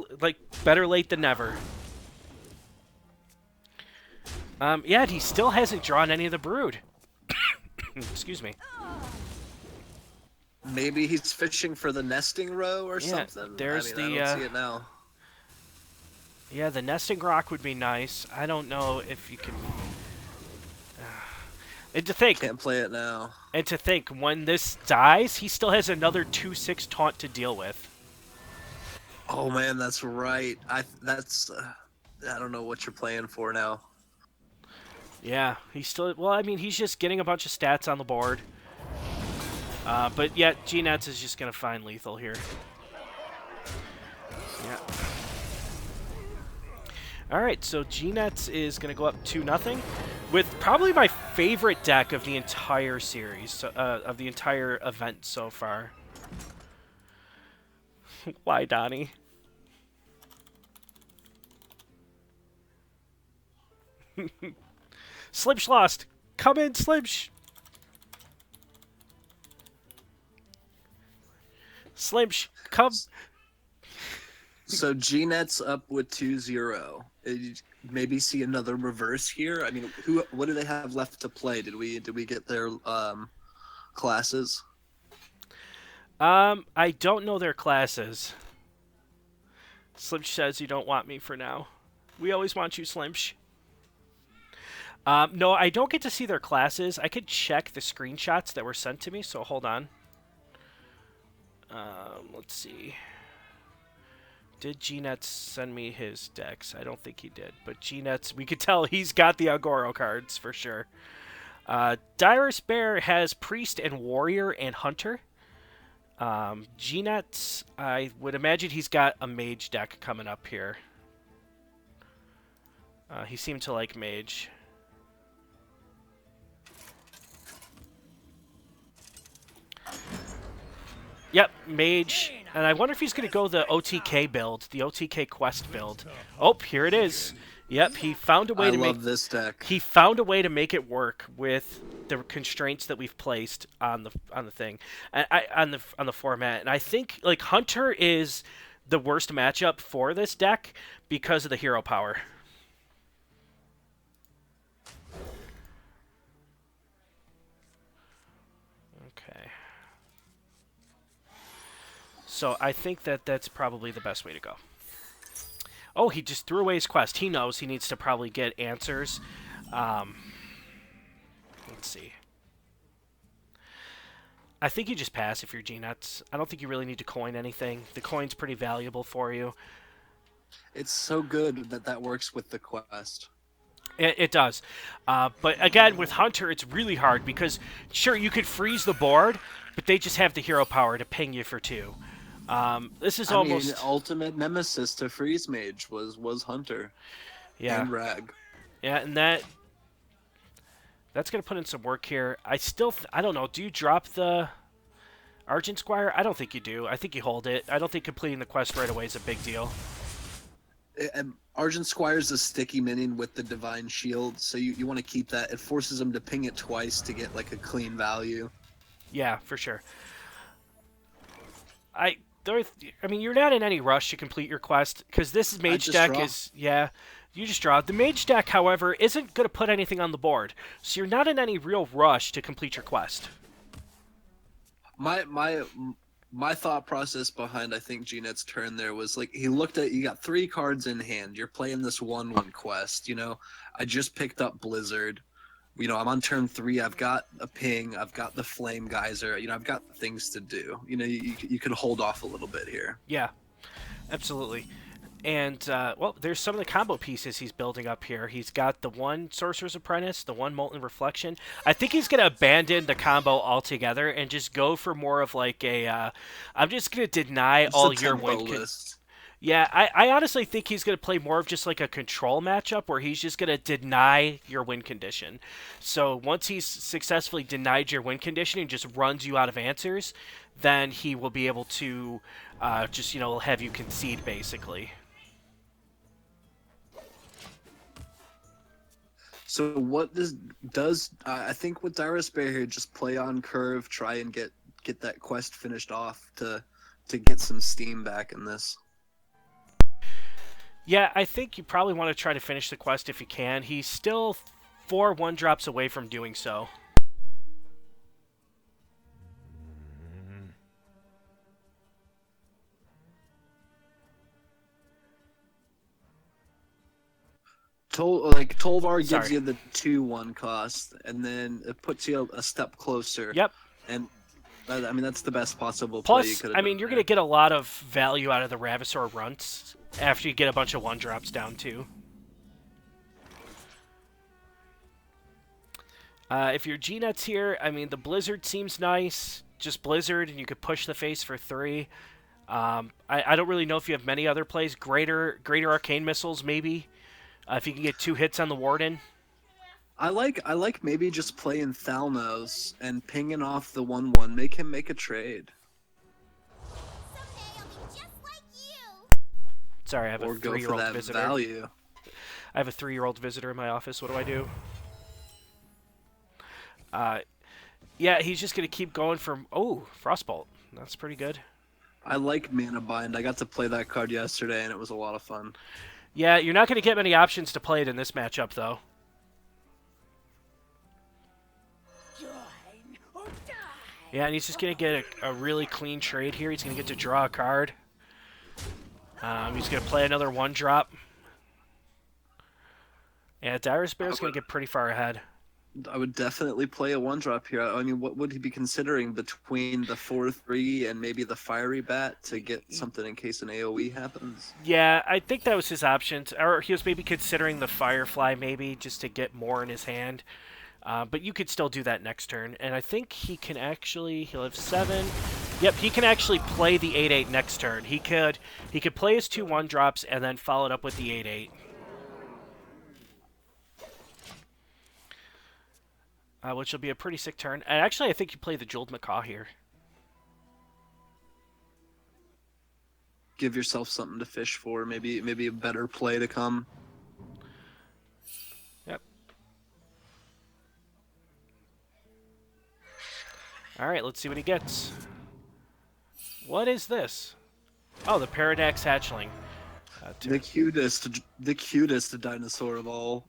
Speaker 1: late than never. Yeah, he still hasn't drawn any of the Brood. Excuse me.
Speaker 2: Maybe he's fishing for the nesting row or something.
Speaker 1: There's
Speaker 2: I don't see it now.
Speaker 1: Yeah, the nesting rock would be nice. I don't know if you can. And to think,
Speaker 2: Can't play it now.
Speaker 1: And to think, when this dies, he still has another 2/6 taunt to deal with.
Speaker 2: Oh man, that's right. I don't know what you're playing for now.
Speaker 1: Yeah, he's still. Well, I mean, he's just getting a bunch of stats on the board. But yet, G-Nets is just gonna find lethal here. Yeah. All right, so G-Nets is going to go up 2-0 with probably my favorite deck of the entire series, of the entire event so far. Why, Donnie? Slimsh lost. Come in, Slimsh. Slimsh, come.
Speaker 2: So G-Net's up with 2-0. Maybe see another reverse here. I mean, what do they have left to play? Did we get their classes?
Speaker 1: I don't know their classes. Slimsh says you don't want me for now. We always want you, Slimsh. No, I don't get to see their classes. I could check the screenshots that were sent to me, so hold on. Let's see. Did G-Net send me his decks? I don't think he did. But G-Net's, we could tell he's got the Agoro cards for sure. Dirus Bear has Priest and Warrior and Hunter. G-Net, I would imagine he's got a Mage deck coming up here. He seemed to like Mage. Yep, Mage. And I wonder if he's going to go the OTK build, the OTK quest build. Oh, here it is. Yep, he found a way to make...
Speaker 2: I love this deck.
Speaker 1: He found a way to make it work with the constraints that we've placed on the thing, on the format. And I think like Hunter is the worst matchup for this deck because of the hero power. Okay. So I think that's probably the best way to go. Oh, he just threw away his quest. He knows he needs to probably get answers. Let's see. I think you just pass if you're G-Nuts. I don't think you really need to coin anything. The coin's pretty valuable for you.
Speaker 2: It's so good that works with the quest.
Speaker 1: It does. But again, with Hunter, it's really hard because, sure, you could freeze the board, but they just have the hero power to ping you for 2. This is almost...
Speaker 2: mean, ultimate nemesis to Freeze Mage was Hunter.
Speaker 1: Yeah.
Speaker 2: And Rag.
Speaker 1: Yeah, and that's going to put in some work here. I don't know. Do you drop the Argent Squire? I don't think you do. I think you hold it. I don't think completing the quest right away is a big deal.
Speaker 2: Argent Squire's a sticky minion with the Divine Shield, so you want to keep that. It forces them to ping it twice to get like a clean value.
Speaker 1: Yeah, for sure. I mean, you're not in any rush to complete your quest because this Mage deck
Speaker 2: draw.
Speaker 1: You just draw. The Mage deck, however, isn't going to put anything on the board, so you're not in any real rush to complete your quest.
Speaker 2: My thought process behind I think G-Net's turn there was like he looked at you got 3 cards in hand. You're playing this 1/1 quest. You know, I just picked up Blizzard. You know, I'm on turn 3. I've got a ping. I've got the Flame Geyser. You know, I've got things to do. You know, you could hold off a little bit here.
Speaker 1: Yeah, absolutely. And, well, there's some of the combo pieces he's building up here. He's got the one Sorcerer's Apprentice, the one Molten Reflection. I think he's going to abandon the combo altogether and just go for more of like a, I'm just going to deny all your win
Speaker 2: list.
Speaker 1: Yeah, I honestly think he's going to play more of just like a control matchup where he's just going to deny your win condition. So once he's successfully denied your win condition and just runs you out of answers, then he will be able to just, you know, have you concede basically.
Speaker 2: So what does I think with Dirus Bear here, just play on curve, try and get that quest finished off to get some steam back in this.
Speaker 1: Yeah, I think you probably want to try to finish the quest if you can. He's still 4 1-drops away from doing so.
Speaker 2: Tolvar gives
Speaker 1: Sorry.
Speaker 2: you the 2/1 cost, and then it puts you a step closer.
Speaker 1: Yep.
Speaker 2: And I mean that's the best possible play you
Speaker 1: Plus,
Speaker 2: could have
Speaker 1: I mean,
Speaker 2: done
Speaker 1: you're
Speaker 2: there.
Speaker 1: going to get a lot of value out of the Ravasaur runts after you get a bunch of 1-drops down too. If you're G-Nuts here, I mean, the Blizzard seems nice. Just Blizzard, and you could push the face for 3. I don't really know if you have many other plays. Greater Arcane Missiles, maybe. If you can get 2 hits on the Warden.
Speaker 2: I like maybe just playing Thalnos and pinging off the 1/1. Make him make a trade.
Speaker 5: Someday I'll be just
Speaker 1: Sorry, I have a
Speaker 2: Or go for
Speaker 1: 3-year-old
Speaker 2: that
Speaker 1: visitor.
Speaker 2: value.
Speaker 1: I have a 3-year-old visitor in my office. What do I do? Yeah, he's just going to keep going for... Oh, Frostbolt. That's pretty good.
Speaker 2: I like Mana Bind. I got to play that card yesterday, and it was a lot of fun.
Speaker 1: Yeah, you're not going to get many options to play it in this matchup, though. Yeah, and he's just going to get a really clean trade here. He's going to get to draw a card. He's going to play another 1-drop. Yeah, Dire Bear's going to get pretty far ahead.
Speaker 2: I would definitely play a 1-drop here. I mean, what would he be considering between the 4/3 and maybe the Fiery Bat to get something in case an AoE happens?
Speaker 1: Yeah, I think that was his options. Or he was maybe considering the Firefly, maybe, just to get more in his hand. But you could still do that next turn. And I think he can actually... He'll have 7. Yep, he can actually play the 8/8 next turn. He could play his 2 1-drops and then follow it up with the 8/8. Which will be a pretty sick turn. And actually, I think you play the Jeweled Macaw here.
Speaker 2: Give yourself something to fish for. Maybe a better play to come.
Speaker 1: Yep. All right, let's see what he gets. What is this? Oh, the Paradax Hatchling.
Speaker 2: The cutest dinosaur of all.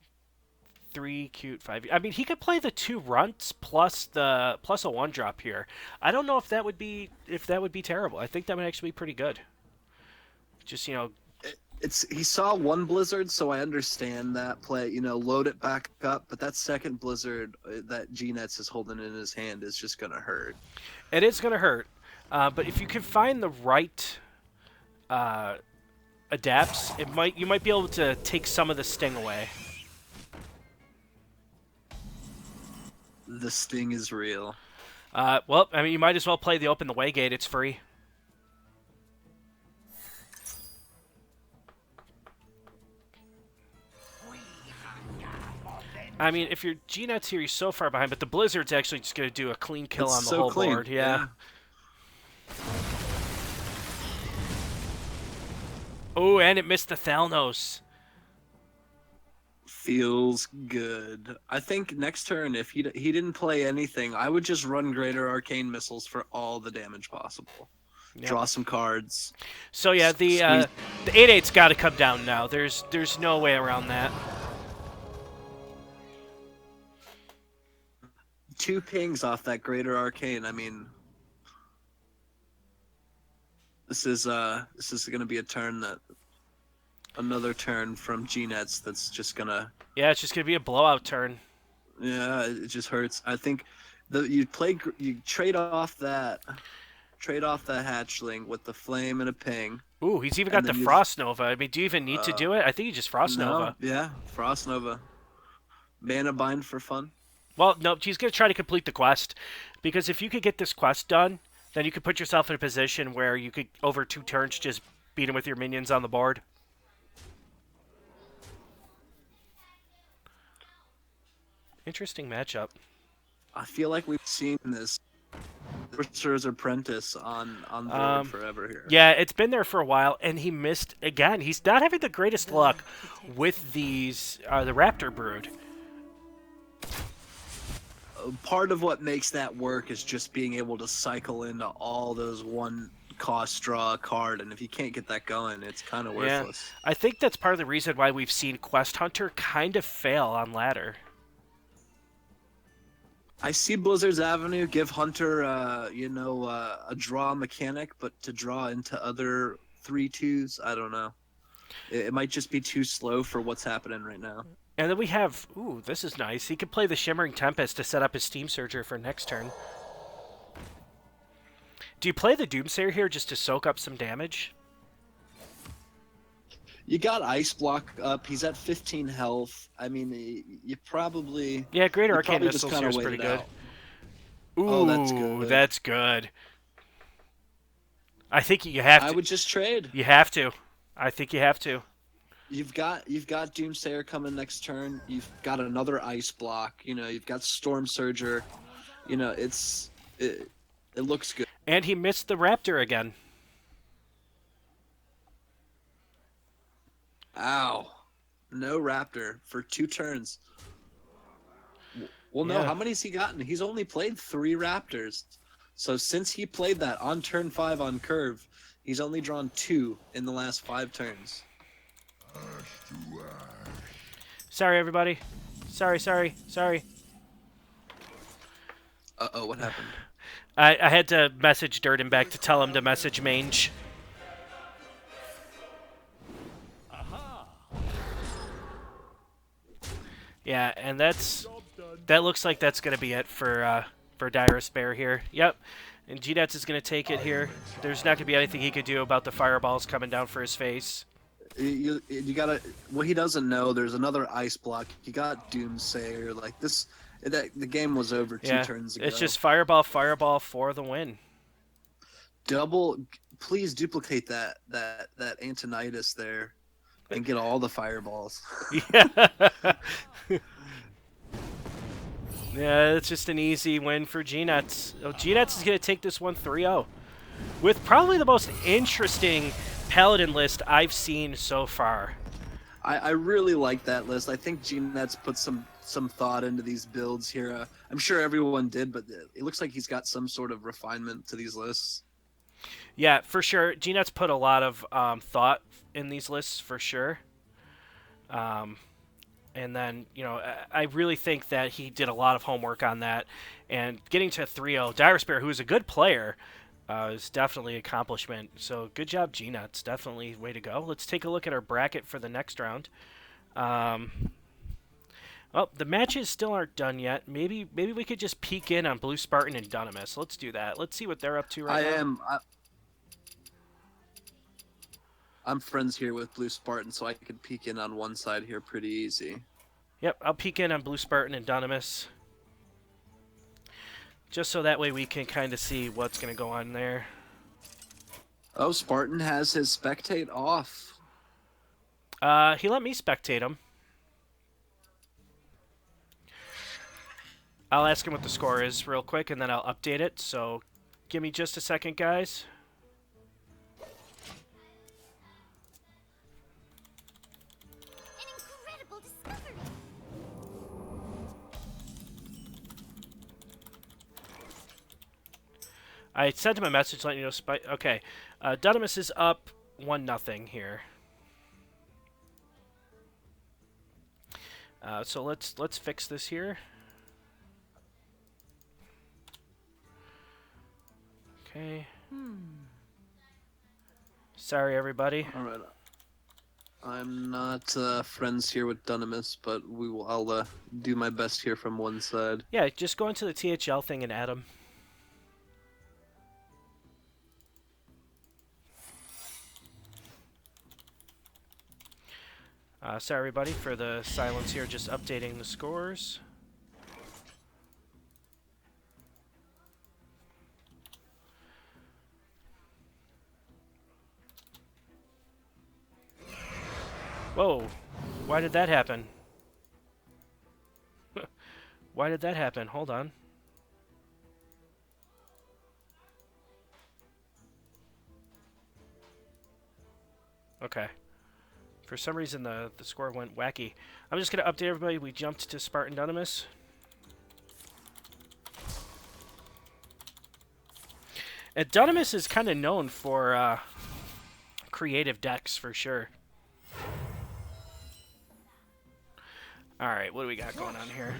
Speaker 1: 3 cute 5. I mean, he could play the 2 runts plus a 1-drop here. I don't know if that would be terrible. I think that would actually be pretty good. Just,
Speaker 2: He saw 1 blizzard, so I understand that play. Load it back up, but that second blizzard that G-Nets is holding in his hand is just gonna hurt.
Speaker 1: It is gonna hurt, but if you can find the right adapts, you might be able to take some of the sting away.
Speaker 2: The sting is real.
Speaker 1: Well, I mean, you might as well play the Open the Way Gate. It's free. I mean, if your G-Net's here, you're so far behind, but the Blizzard's actually just going to do a clean kill on the whole board. Yeah. Oh, and it missed the Thalnos.
Speaker 2: Feels good. I think next turn, if he didn't play anything, I would just run Greater Arcane Missiles for all the damage possible. Yep. Draw some cards.
Speaker 1: So yeah, the 8/8's got to come down now. There's no way around that.
Speaker 2: 2 pings off that Greater Arcane. I mean, this is going to be a turn that. Another turn from G-Nets that's just gonna...
Speaker 1: Yeah, it's just gonna be a blowout turn.
Speaker 2: Yeah, it just hurts. I think you trade off that hatchling with the flame and a ping.
Speaker 1: Ooh, he's even got the Frost Nova. I mean, do you even need to do it? I think you just Frost Nova.
Speaker 2: Yeah, Frost Nova. Mana Bind for fun.
Speaker 1: Well, no, he's gonna try to complete the quest, because if you could get this quest done, then you could put yourself in a position where you could, over 2 turns, just beat him with your minions on the board. Interesting matchup.
Speaker 2: I feel like we've seen this Sorcerer's Apprentice on the board forever here.
Speaker 1: Yeah, it's been there for a while, and he missed again. He's not having the greatest luck with these the Raptor Brood.
Speaker 2: Part of what makes that work is just being able to cycle into all those 1-cost draw a card, and if you can't get that going, it's kind of worthless.
Speaker 1: Yeah, I think that's part of the reason why we've seen Quest Hunter kind of fail on ladder.
Speaker 2: I see Blizzard's Avenue give Hunter, a draw mechanic, but to draw into other 3/2s, I don't know. It might just be too slow for what's happening right now.
Speaker 1: And then we have, ooh, this is nice. He could play the Shimmering Tempest to set up his Steam Surger for next turn. Do you play the Doomsayer here just to soak up some damage?
Speaker 2: You got Ice Block up. He's at 15 health. I mean, you probably...
Speaker 1: Yeah, Greater Arcane Missiles here is pretty good. Ooh,
Speaker 2: oh, that's good.
Speaker 1: That's good. I think you have to.
Speaker 2: I would just trade.
Speaker 1: You have to. I think you have to.
Speaker 2: You've got Doomsayer coming next turn. You've got another Ice Block. You've got Storm Surger. It looks good.
Speaker 1: And he missed the Raptor again.
Speaker 2: Ow. No Raptor for 2 turns. Well, no,
Speaker 1: Yeah.
Speaker 2: how many's he gotten? He's only played 3 Raptors. So since he played that on turn 5 on curve, he's only drawn 2 in the last 5 turns.
Speaker 1: Sorry, everybody. Sorry.
Speaker 2: Uh-oh, what happened?
Speaker 1: I had to message Durden back to tell him to message Mange. Yeah, and that looks like that's going to be it for Direst Bear here. Yep. And G-Nets is going to take it here. There's not going to be anything he could do about the fireballs coming down for his face.
Speaker 2: You gotta. What he doesn't know, there's another ice block. He got Doomsayer. Like this, the game was over 2 turns ago.
Speaker 1: It's just fireball for the win.
Speaker 2: Please duplicate that Antonitis there, and get all the fireballs.
Speaker 1: Yeah. Yeah, it's just an easy win for G-Nuts. Oh, G-Nuts is going to take this one 3-0. With probably the most interesting Paladin list I've seen so far.
Speaker 2: I really like that list. I think G-Net's put some thought into these builds here. I'm sure everyone did, but it looks like he's got some sort of refinement to these lists.
Speaker 1: Yeah, for sure. G-Net's put a lot of thought in these lists, for sure. And then, I really think that he did a lot of homework on that. And getting to 3-0, Direst Bear, who is a good player, is definitely an accomplishment. So good job, G-Nuts. Definitely way to go. Let's take a look at our bracket for the next round. Well, the matches still aren't done yet. Maybe we could just peek in on Blue Spartan and Dunamis. Let's do that. Let's see what they're up to right now.
Speaker 2: I'm friends here with Blue Spartan, so I could peek in on one side here pretty easy.
Speaker 1: Yep, I'll peek in on Blue Spartan and Dunamis. Just so that way we can kind of see what's going to go on there.
Speaker 2: Oh, Spartan has his spectate off.
Speaker 1: He let me spectate him. I'll ask him what the score is real quick, and then I'll update it. So give me just a second, guys. I sent him a message letting you know. Okay, Dunamis is up 1-0 here. So let's fix this here. Okay. Sorry, everybody.
Speaker 2: All right. I'm not friends here with Dunamis, but I'll do my best here from one side.
Speaker 1: Yeah, just go into the THL thing and add him. Sorry, everybody, for the silence here, just updating the scores. Whoa, why did that happen? Why did that happen? Hold on. Okay. For some reason, the score went wacky. I'm just going to update everybody. We jumped to Spartan Dunamis. And Dunamis is kind of known for creative decks, for sure. Alright, what do we got going on here?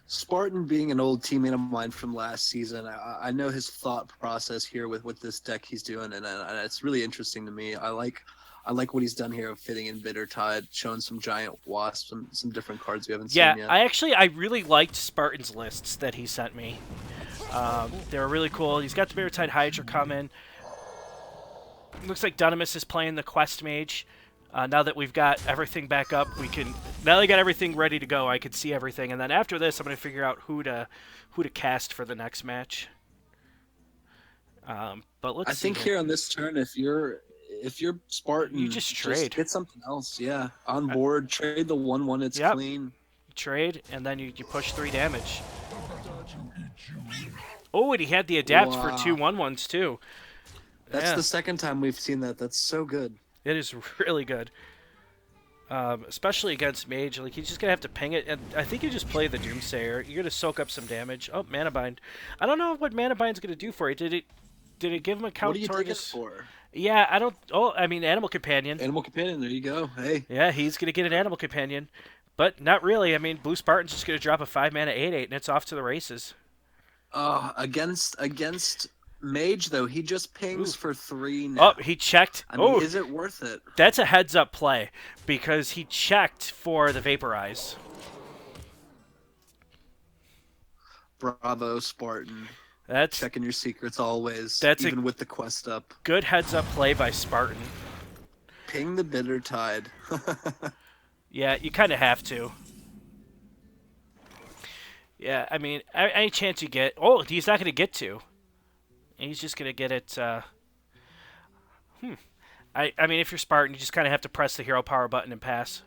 Speaker 2: Spartan being an old teammate of mine from last season, I know his thought process here with this deck he's doing, and it's really interesting to me. I like what he's done here of fitting in Bitter Tide, showing some giant wasps, some different cards we haven't seen yet.
Speaker 1: Yeah, I really liked Spartan's lists that he sent me. They were really cool. He's got the Bitter Tide Hydra coming. Looks like Dunamis is playing the Quest Mage. Now that we've got everything back up, now that I got everything ready to go, I can see everything. And then after this, I'm going to figure out who to cast for the next match. But let's see.
Speaker 2: I think here on this turn, if you're Spartan,
Speaker 1: you just trade.
Speaker 2: Get something else, yeah. On board, trade the 1/1. It's clean.
Speaker 1: You trade, and then you push 3 damage. Oh, and he had the adapt for 2 1/1s too.
Speaker 2: That's the second time we've seen that. That's so good.
Speaker 1: It is really good. especially against Mage. Like, he's just going to have to ping it, and I think you just play the Doomsayer. You're going to soak up some damage. Oh, Mana Bind. I don't know what Mana Bind's going to do for you. Did it give him a count
Speaker 2: What are you
Speaker 1: towards
Speaker 2: taking
Speaker 1: his...
Speaker 2: for?
Speaker 1: Yeah, I don't... Oh, I mean, Animal Companion.
Speaker 2: Animal Companion, there you go. Hey.
Speaker 1: Yeah, he's going to get an Animal Companion. But not really. I mean, Blue Spartan's just going to drop a 5-mana 8/8, and it's off to the races.
Speaker 2: Against Mage, though, he just pings
Speaker 1: Ooh.
Speaker 2: for 3 now.
Speaker 1: Oh, he checked.
Speaker 2: I mean,
Speaker 1: Oh,
Speaker 2: is it worth it?
Speaker 1: that's a heads-up play, because he checked for the Vaporize.
Speaker 2: Bravo, Spartan.
Speaker 1: That's
Speaker 2: Checking your secrets always,
Speaker 1: That's
Speaker 2: even with the quest up.
Speaker 1: good heads-up play by Spartan.
Speaker 2: Ping the Bitter Tide.
Speaker 1: Yeah, you kind of have to. Yeah, I mean, any chance you get... Oh, he's not going to get to. He's just going to get it... I mean, if you're Spartan, you just kind of have to press the hero power button and pass.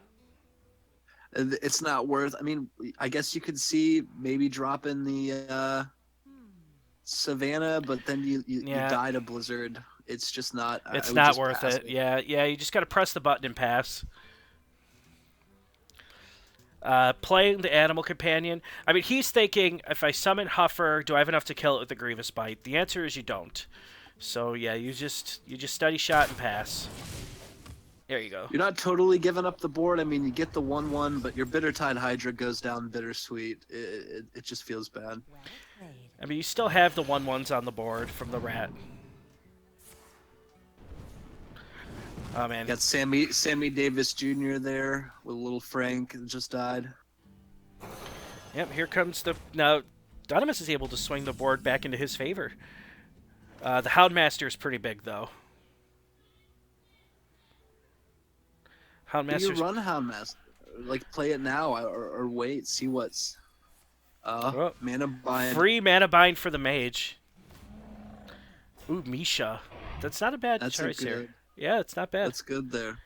Speaker 2: It's not worth... I mean, I guess you could see maybe dropping the Savannah, but then you die to Blizzard. It's just not...
Speaker 1: It's not worth it. Yeah, you just got to press the button and pass. Playing the Animal Companion. I mean, he's thinking, if I summon Huffer, do I have enough to kill it with the Grievous Bite? The answer is you don't. So yeah, you just steady shot and pass. There you go.
Speaker 2: You're not totally giving up the board. I mean, you get the 1/1, but your Bittertide Hydra goes down bittersweet. It just feels bad.
Speaker 1: I mean, you still have the 1/1s on the board from the rat. Oh man.
Speaker 2: Got Sammy Davis Jr. there with little Frank that just died.
Speaker 1: Yep, here comes the... Now, Dynamis is able to swing the board back into his favor. The Houndmaster is pretty big, though.
Speaker 2: You run Houndmaster. Like, play it now or wait, see what's... Mana Bind.
Speaker 1: Free Mana Bind for the Mage. Ooh, Misha. That's not a bad choice here. Yeah, it's not bad.
Speaker 2: That's good there.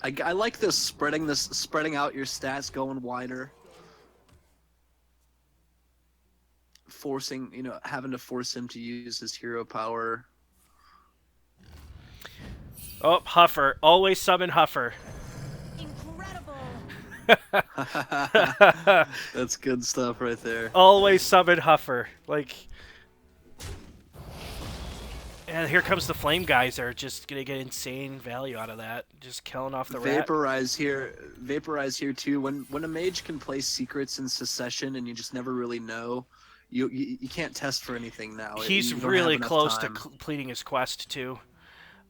Speaker 2: I like this spreading out your stats, going wider. Forcing, having to force him to use his hero power.
Speaker 1: Oh, Huffer. Always summon Huffer.
Speaker 2: Incredible. That's good stuff right there.
Speaker 1: Always summon Huffer. Like... And here comes the Flame Geyser, just gonna get insane value out of that. Just killing off the rat.
Speaker 2: Vaporize here too. When a mage can play secrets in Secession and you just never really know, you can't test for anything now.
Speaker 1: He's really close to completing his quest too.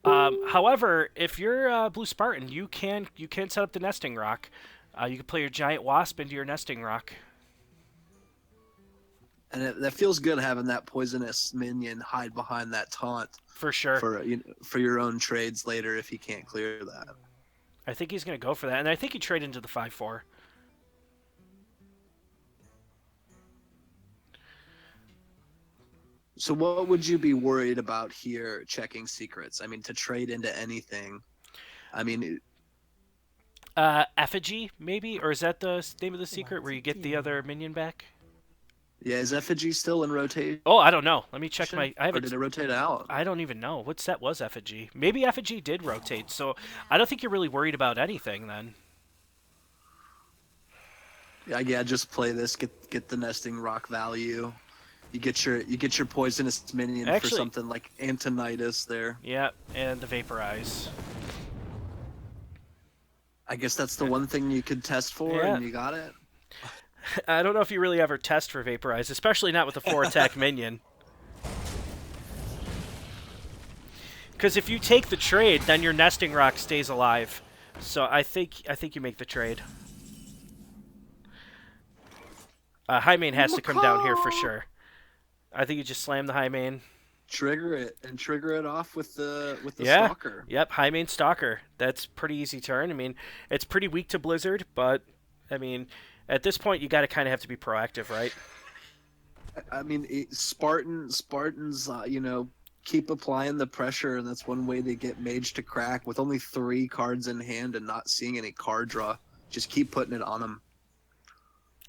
Speaker 1: However, if you're Blue Spartan, you can set up the Nesting Rock. You can play your Giant Wasp into your Nesting Rock.
Speaker 2: And that feels good having that poisonous minion hide behind that taunt.
Speaker 1: For sure.
Speaker 2: For your own trades later if he can't clear that.
Speaker 1: I think he's going to go for that. And I think he trade into the 5/4.
Speaker 2: So what would you be worried about here checking secrets? I mean, to trade into anything. I mean...
Speaker 1: Effigy, maybe? Or is that the name of the secret where you get the other minion back?
Speaker 2: Yeah, is Effigy still in rotation?
Speaker 1: Oh, I don't know. Let me check my...
Speaker 2: Or did it rotate out?
Speaker 1: I don't even know. What set was Effigy? Maybe Effigy did rotate, so I don't think you're really worried about anything then.
Speaker 2: Yeah, just play this, get the Nesting Rock value. You get your poisonous minion for something like Antonitis there.
Speaker 1: Yeah, and the Vaporize.
Speaker 2: I guess that's the one thing you could test for, and you got it.
Speaker 1: I don't know if you really ever test for Vaporize, especially not with a 4-attack minion. Because if you take the trade, then your Nesting Rock stays alive. So I think you make the trade. High main has to come down here for sure. I think you just slam the high main.
Speaker 2: Trigger it off with the Stalker.
Speaker 1: Yep, high main Stalker. That's pretty easy turn. I mean, it's pretty weak to Blizzard, but I mean, at this point you got to kind of have to be proactive, right?
Speaker 2: I mean, Spartans, keep applying the pressure, and that's one way to get Mage to crack with only 3 cards in hand and not seeing any card draw. Just keep putting it on them.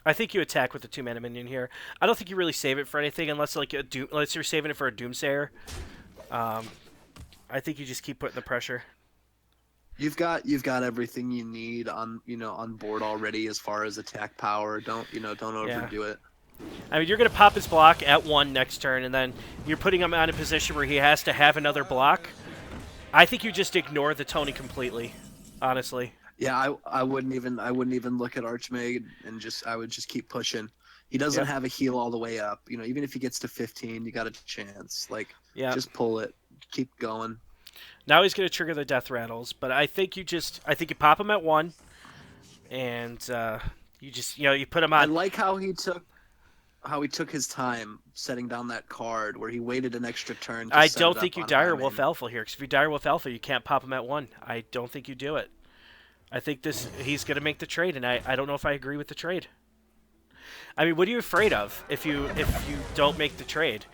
Speaker 1: I think you attack with the 2-mana minion here. I don't think you really save it for anything unless unless you're saving it for a Doomsayer. I think you just keep putting the pressure.
Speaker 2: You've got everything you need on board already as far as attack power. Don't overdo it.
Speaker 1: I mean, you're going to pop his block at 1 next turn, and then you're putting him on a position where he has to have another block. I think you just ignore the Tony completely, honestly.
Speaker 2: Yeah, I wouldn't even look at Archmage and I would just keep pushing. He doesn't have a heal all the way up. Even if he gets to 15, you got a chance. Just pull it, keep going.
Speaker 1: Now he's going to trigger the death rattles, but I think you pop him at 1, and you put him on.
Speaker 2: I like how he took his time setting down that card, where he waited an extra turn.
Speaker 1: I don't think you Direwolf Alpha here, because if you Direwolf Alpha, you can't pop him at 1. I don't think you do it. I think he's going to make the trade, and I don't know if I agree with the trade. I mean, what are you afraid of if you don't make the trade?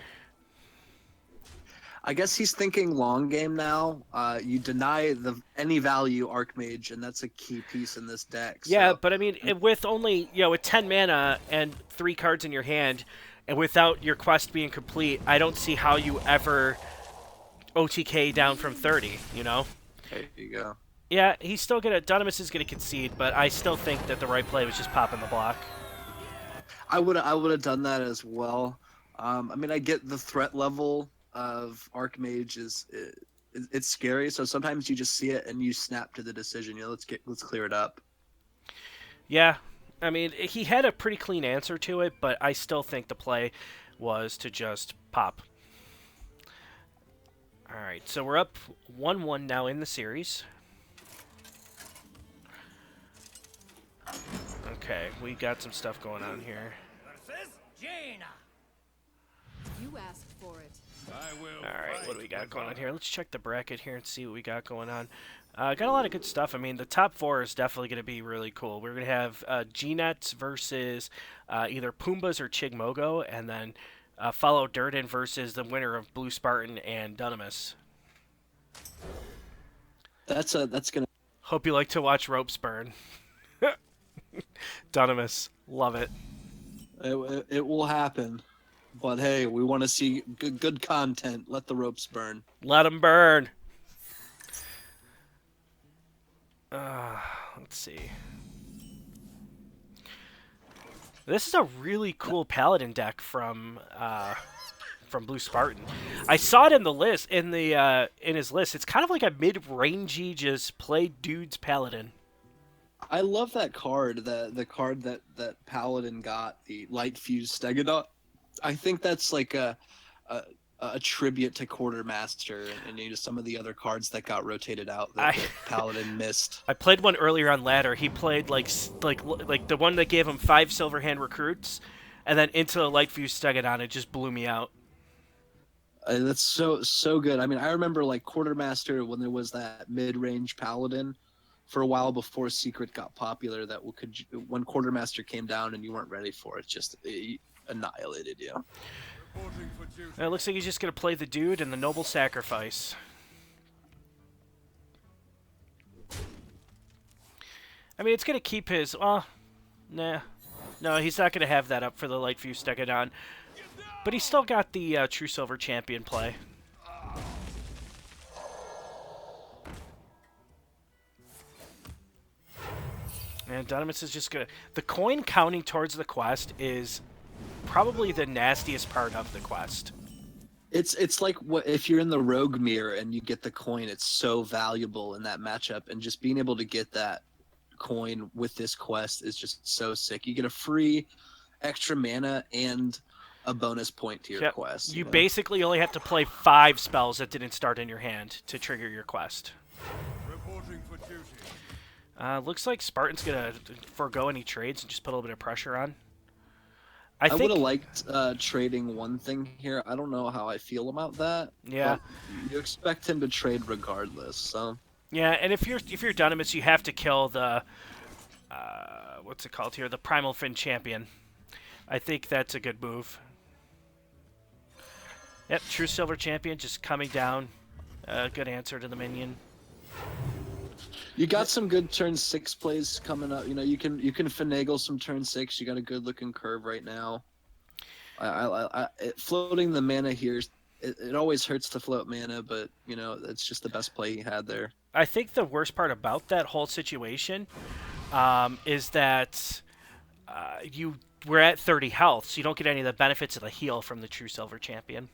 Speaker 2: I guess he's thinking long game now. You deny any value Archmage, and that's a key piece in this deck. So.
Speaker 1: Yeah, but I mean, with only with 10 mana and 3 cards in your hand, and without your quest being complete, I don't see how you ever OTK down from 30.
Speaker 2: There you go.
Speaker 1: Yeah, he's still Dunamis is gonna concede, but I still think that the right play was just popping the block.
Speaker 2: I would have done that as well. I mean, I get the threat level of Archmage it's scary. So sometimes you just see it and you snap to the decision. Let's clear it up.
Speaker 1: Yeah, I mean, he had a pretty clean answer to it, but I still think the play was to just pop. All right, so we're up 1-1 now in the series. Okay, we got some stuff going on here.
Speaker 5: You asked for it.
Speaker 1: Alright, what do we got going on here? Let's check the bracket here and see what we got going on. Got a lot of good stuff. I mean, the top 4 is definitely going to be really cool. We're going to have G-Nets versus either Pumbas or Chigmogo, and then follow Durden versus the winner of Blue Spartan and Dunamis.
Speaker 2: That's gonna.
Speaker 1: Hope you like to watch ropes burn. Dunamis, love it.
Speaker 2: It will happen. But hey, we want to see good content. Let the ropes burn.
Speaker 1: Let them burn. Let's see. This is a really cool Paladin deck from Blue Spartan. I saw it in the list in his list. It's kind of like a mid-rangey, just play dudes Paladin.
Speaker 2: I love that card. The card that Paladin got, the Light Fuse Stegodon. I think that's like a tribute to Quartermaster and some of the other cards that got rotated out that Paladin missed.
Speaker 1: I played one earlier on ladder. He played like the one that gave him 5 Silverhand recruits, and then into the Light Fuse Stegodon. It just blew me out.
Speaker 2: That's so good. I mean, I remember like Quartermaster when there was that mid-range Paladin for a while before Secret got popular. That when Quartermaster came down and you weren't ready for it, it annihilated you.
Speaker 1: It looks like he's just going to play the dude and the Noble Sacrifice. I mean, it's going to keep his... nah. No, he's not going to have that up for the Light Fuse Stegodon. But he's still got the True Silver Champion play. And Dunamis is just going to... The coin counting towards the quest is probably the nastiest part of the quest.
Speaker 2: It's like if you're in the Rogue Mirror and you get the coin, it's so valuable in that matchup, and just being able to get that coin with this quest is just so sick. You get a free extra mana and a bonus point to your quest.
Speaker 1: You basically only have to play 5 spells that didn't start in your hand to trigger your quest.
Speaker 3: Reporting for duty.
Speaker 1: Looks like Spartan's going to forego any trades and just put a little bit of pressure on.
Speaker 2: I would have liked trading one thing here. I don't know how I feel about that.
Speaker 1: Yeah.
Speaker 2: You expect him to trade regardless, so.
Speaker 1: Yeah, and if you're Dunamis, you have to kill the what's it called here? The Primal Fin Champion. I think that's a good move. Yep, True Silver Champion just coming down. Good answer to the minion.
Speaker 2: You got some good turn 6 plays coming up. You can finagle some turn 6. You got a good looking curve right now. Floating the mana here it always hurts to float mana, but it's just the best play he had there.
Speaker 1: I think the worst part about that whole situation is that you we're at 30 health, so you don't get any of the benefits of the heal from the True Silver Champion.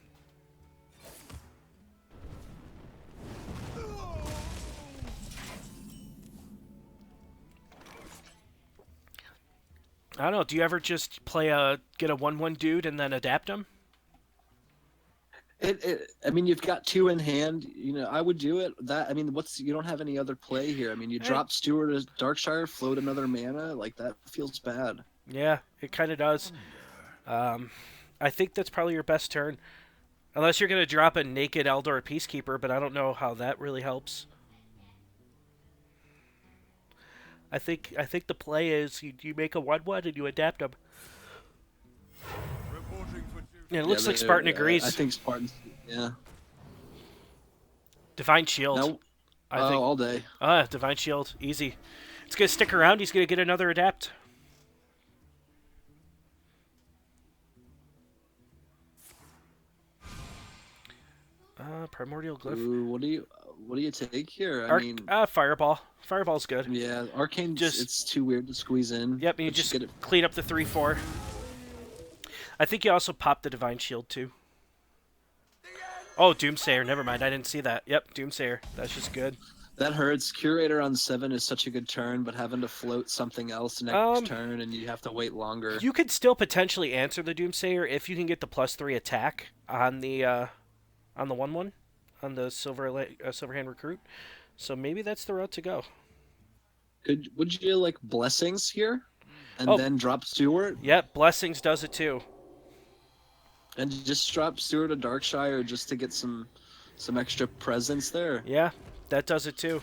Speaker 1: I don't know. Do you ever just get a 1/1 dude and then adapt him?
Speaker 2: I mean, you've got 2 in hand. I would do it. You don't have any other play here. I mean, you drop Steward as Darkshire, float another mana. Like, that feels bad.
Speaker 1: Yeah, it kind of does. I think that's probably your best turn. Unless you're going to drop a Naked Eldor Peacekeeper, but I don't know how that really helps. I think the play is you make a 1/1 and you adapt them.
Speaker 3: Reporting for duty.
Speaker 1: Yeah, it looks like Spartan agrees.
Speaker 2: I think Spartan. Yeah.
Speaker 1: Divine Shield.
Speaker 2: No.
Speaker 1: I think
Speaker 2: All day.
Speaker 1: Divine Shield, easy. It's gonna stick around. He's gonna get another adapt. Primordial Glyph.
Speaker 2: Ooh, what do you take here? I mean,
Speaker 1: Fireball. Fireball's good.
Speaker 2: yeah, Arcane.
Speaker 1: Just-
Speaker 2: It's too weird to squeeze in.
Speaker 1: Yep, and you
Speaker 2: but
Speaker 1: just
Speaker 2: get it.
Speaker 1: clean up the 3/4. I think you also pop the Divine Shield too. Oh, Doomsayer. Never mind. I didn't see that. Yep, Doomsayer. That's just good.
Speaker 2: That hurts. Curator on 7 is such a good turn, but having to float something else next turn and you have to wait longer.
Speaker 1: You could still potentially answer the Doomsayer if you can get the +3 attack on the 1/1 on the Silverhand Recruit. So maybe that's the route to go.
Speaker 2: Would you like Blessings here, and
Speaker 1: Oh.
Speaker 2: then drop Stewart,
Speaker 1: Yep, Blessings does it too.
Speaker 2: and just drop Stewart to Darkshire just to get some extra presence there?
Speaker 1: Yeah, that does it too.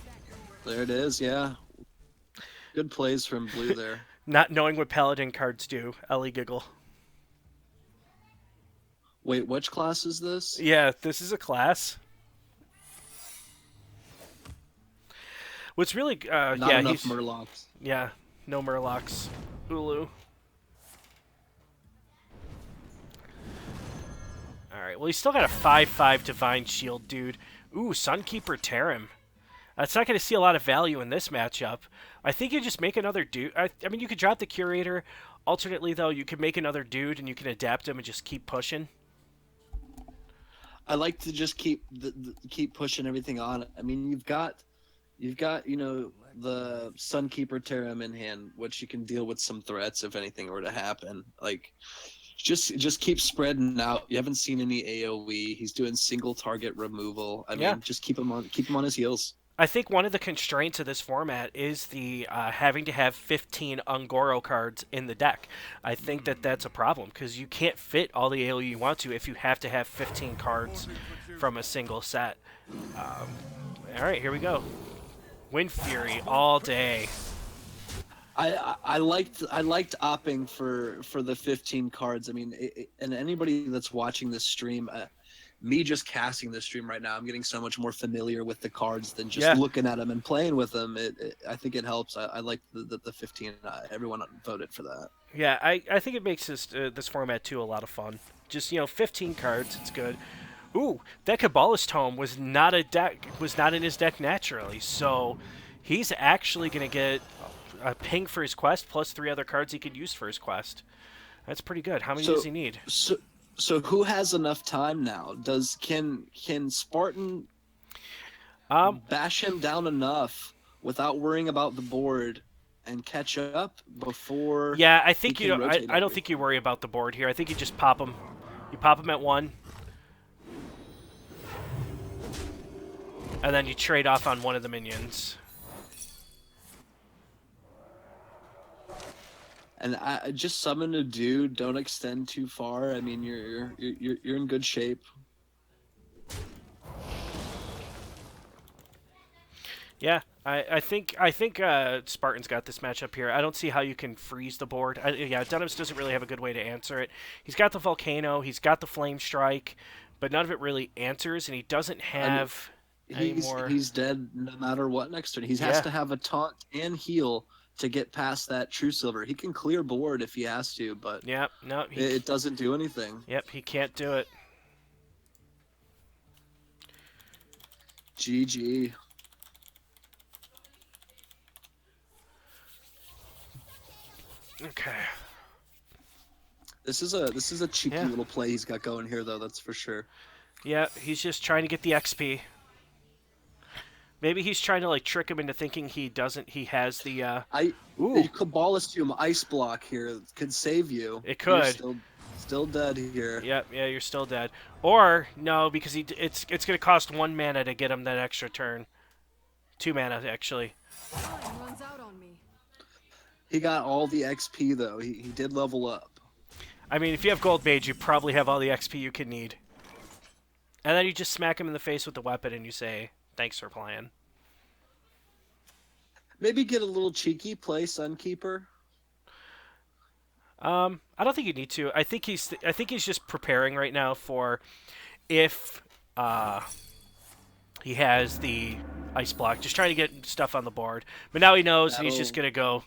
Speaker 2: There it is. Yeah, good plays from Blue there.
Speaker 1: Not knowing what Paladin cards do, Ellie giggle.
Speaker 2: Wait, which class is this?
Speaker 1: Yeah, this is a class. What's really
Speaker 2: Not
Speaker 1: yeah,
Speaker 2: enough
Speaker 1: he's
Speaker 2: Murlocs.
Speaker 1: yeah, no Murlocs. Ulu. Alright, well he's still got a 5/5 Divine Shield, dude. Ooh, Sunkeeper Terran. That's not going to see a lot of value in this matchup. I think you just make another dude. I mean, you could drop the Curator. Alternately, though, you could make another dude and you can adapt him and just keep pushing.
Speaker 2: I like to just keep pushing everything on. I mean, you've got the Sunkeeper Terram in hand, which you can deal with some threats if anything were to happen. Like, just keep spreading out. You haven't seen any AOE. He's doing single target removal. I mean, just keep him on his heels.
Speaker 1: I think one of the constraints of this format is the having to have 15 Ungoro cards in the deck. I think that's a problem because you can't fit all the AOE you want to if you have to have 15 cards from a single set. All right, here we go. Wind Fury all day.
Speaker 2: I liked opping for the 15 cards. I mean, and anybody that's watching this stream, me just casting this stream right now, I'm getting so much more familiar with the cards than just looking at them and playing with them. I think it helps. I like the 15. Everyone voted for that.
Speaker 1: Yeah, I think it makes this format too a lot of fun. Just 15 cards, it's good. Ooh, that Kabbalist Tome was not in his deck naturally, so he's actually gonna get a ping for his quest plus 3 other cards he could use for his quest. That's pretty good. How many does he need?
Speaker 2: So who has enough time now? Can Spartan bash him down enough without worrying about the board and catch up before?
Speaker 1: Yeah, I think I don't think you worry about the board here. I think you just pop him. You pop him at 1, and then you trade off on one of the minions.
Speaker 2: And I just summon a dude. Don't extend too far. I mean, you're in good shape.
Speaker 1: Yeah, I think Spartan's got this matchup here. I don't see how you can freeze the board. Dunham's doesn't really have a good way to answer it. He's got the Volcano, he's got the Flame Strike, but none of it really answers, and he doesn't have any more.
Speaker 2: He's dead no matter what next turn. He has to have a taunt and heal to get past that True Silver. He can clear board if he has to, but
Speaker 1: Yep, no,
Speaker 2: it doesn't do anything.
Speaker 1: Yep, he can't do it.
Speaker 2: GG.
Speaker 1: Okay.
Speaker 2: This is a cheeky
Speaker 1: Yeah.
Speaker 2: little play he's got going here, though. That's for sure.
Speaker 1: Yeah, he's just trying to get the XP. Maybe he's trying to like trick him into thinking he doesn't. He has the. Ooh.
Speaker 2: The Cabalistune ice block here could save you.
Speaker 1: It
Speaker 2: You're
Speaker 1: could.
Speaker 2: still dead here.
Speaker 1: Yep. Yeah, you're still dead. Or no, because it's gonna cost 1 mana to get him that extra turn. 2 mana actually.
Speaker 5: Time runs out on me.
Speaker 2: He got all the XP though. He did level up.
Speaker 1: I mean, if you have Gold Mage, you probably have all the XP you can need. And then you just smack him in the face with the weapon and you say, "Thanks for playing."
Speaker 2: Maybe get a little cheeky, play Sunkeeper.
Speaker 1: I don't think you need to. I think he's just preparing right now for if he has the ice block, just trying to get stuff on the board. But now he knows he's just gonna go.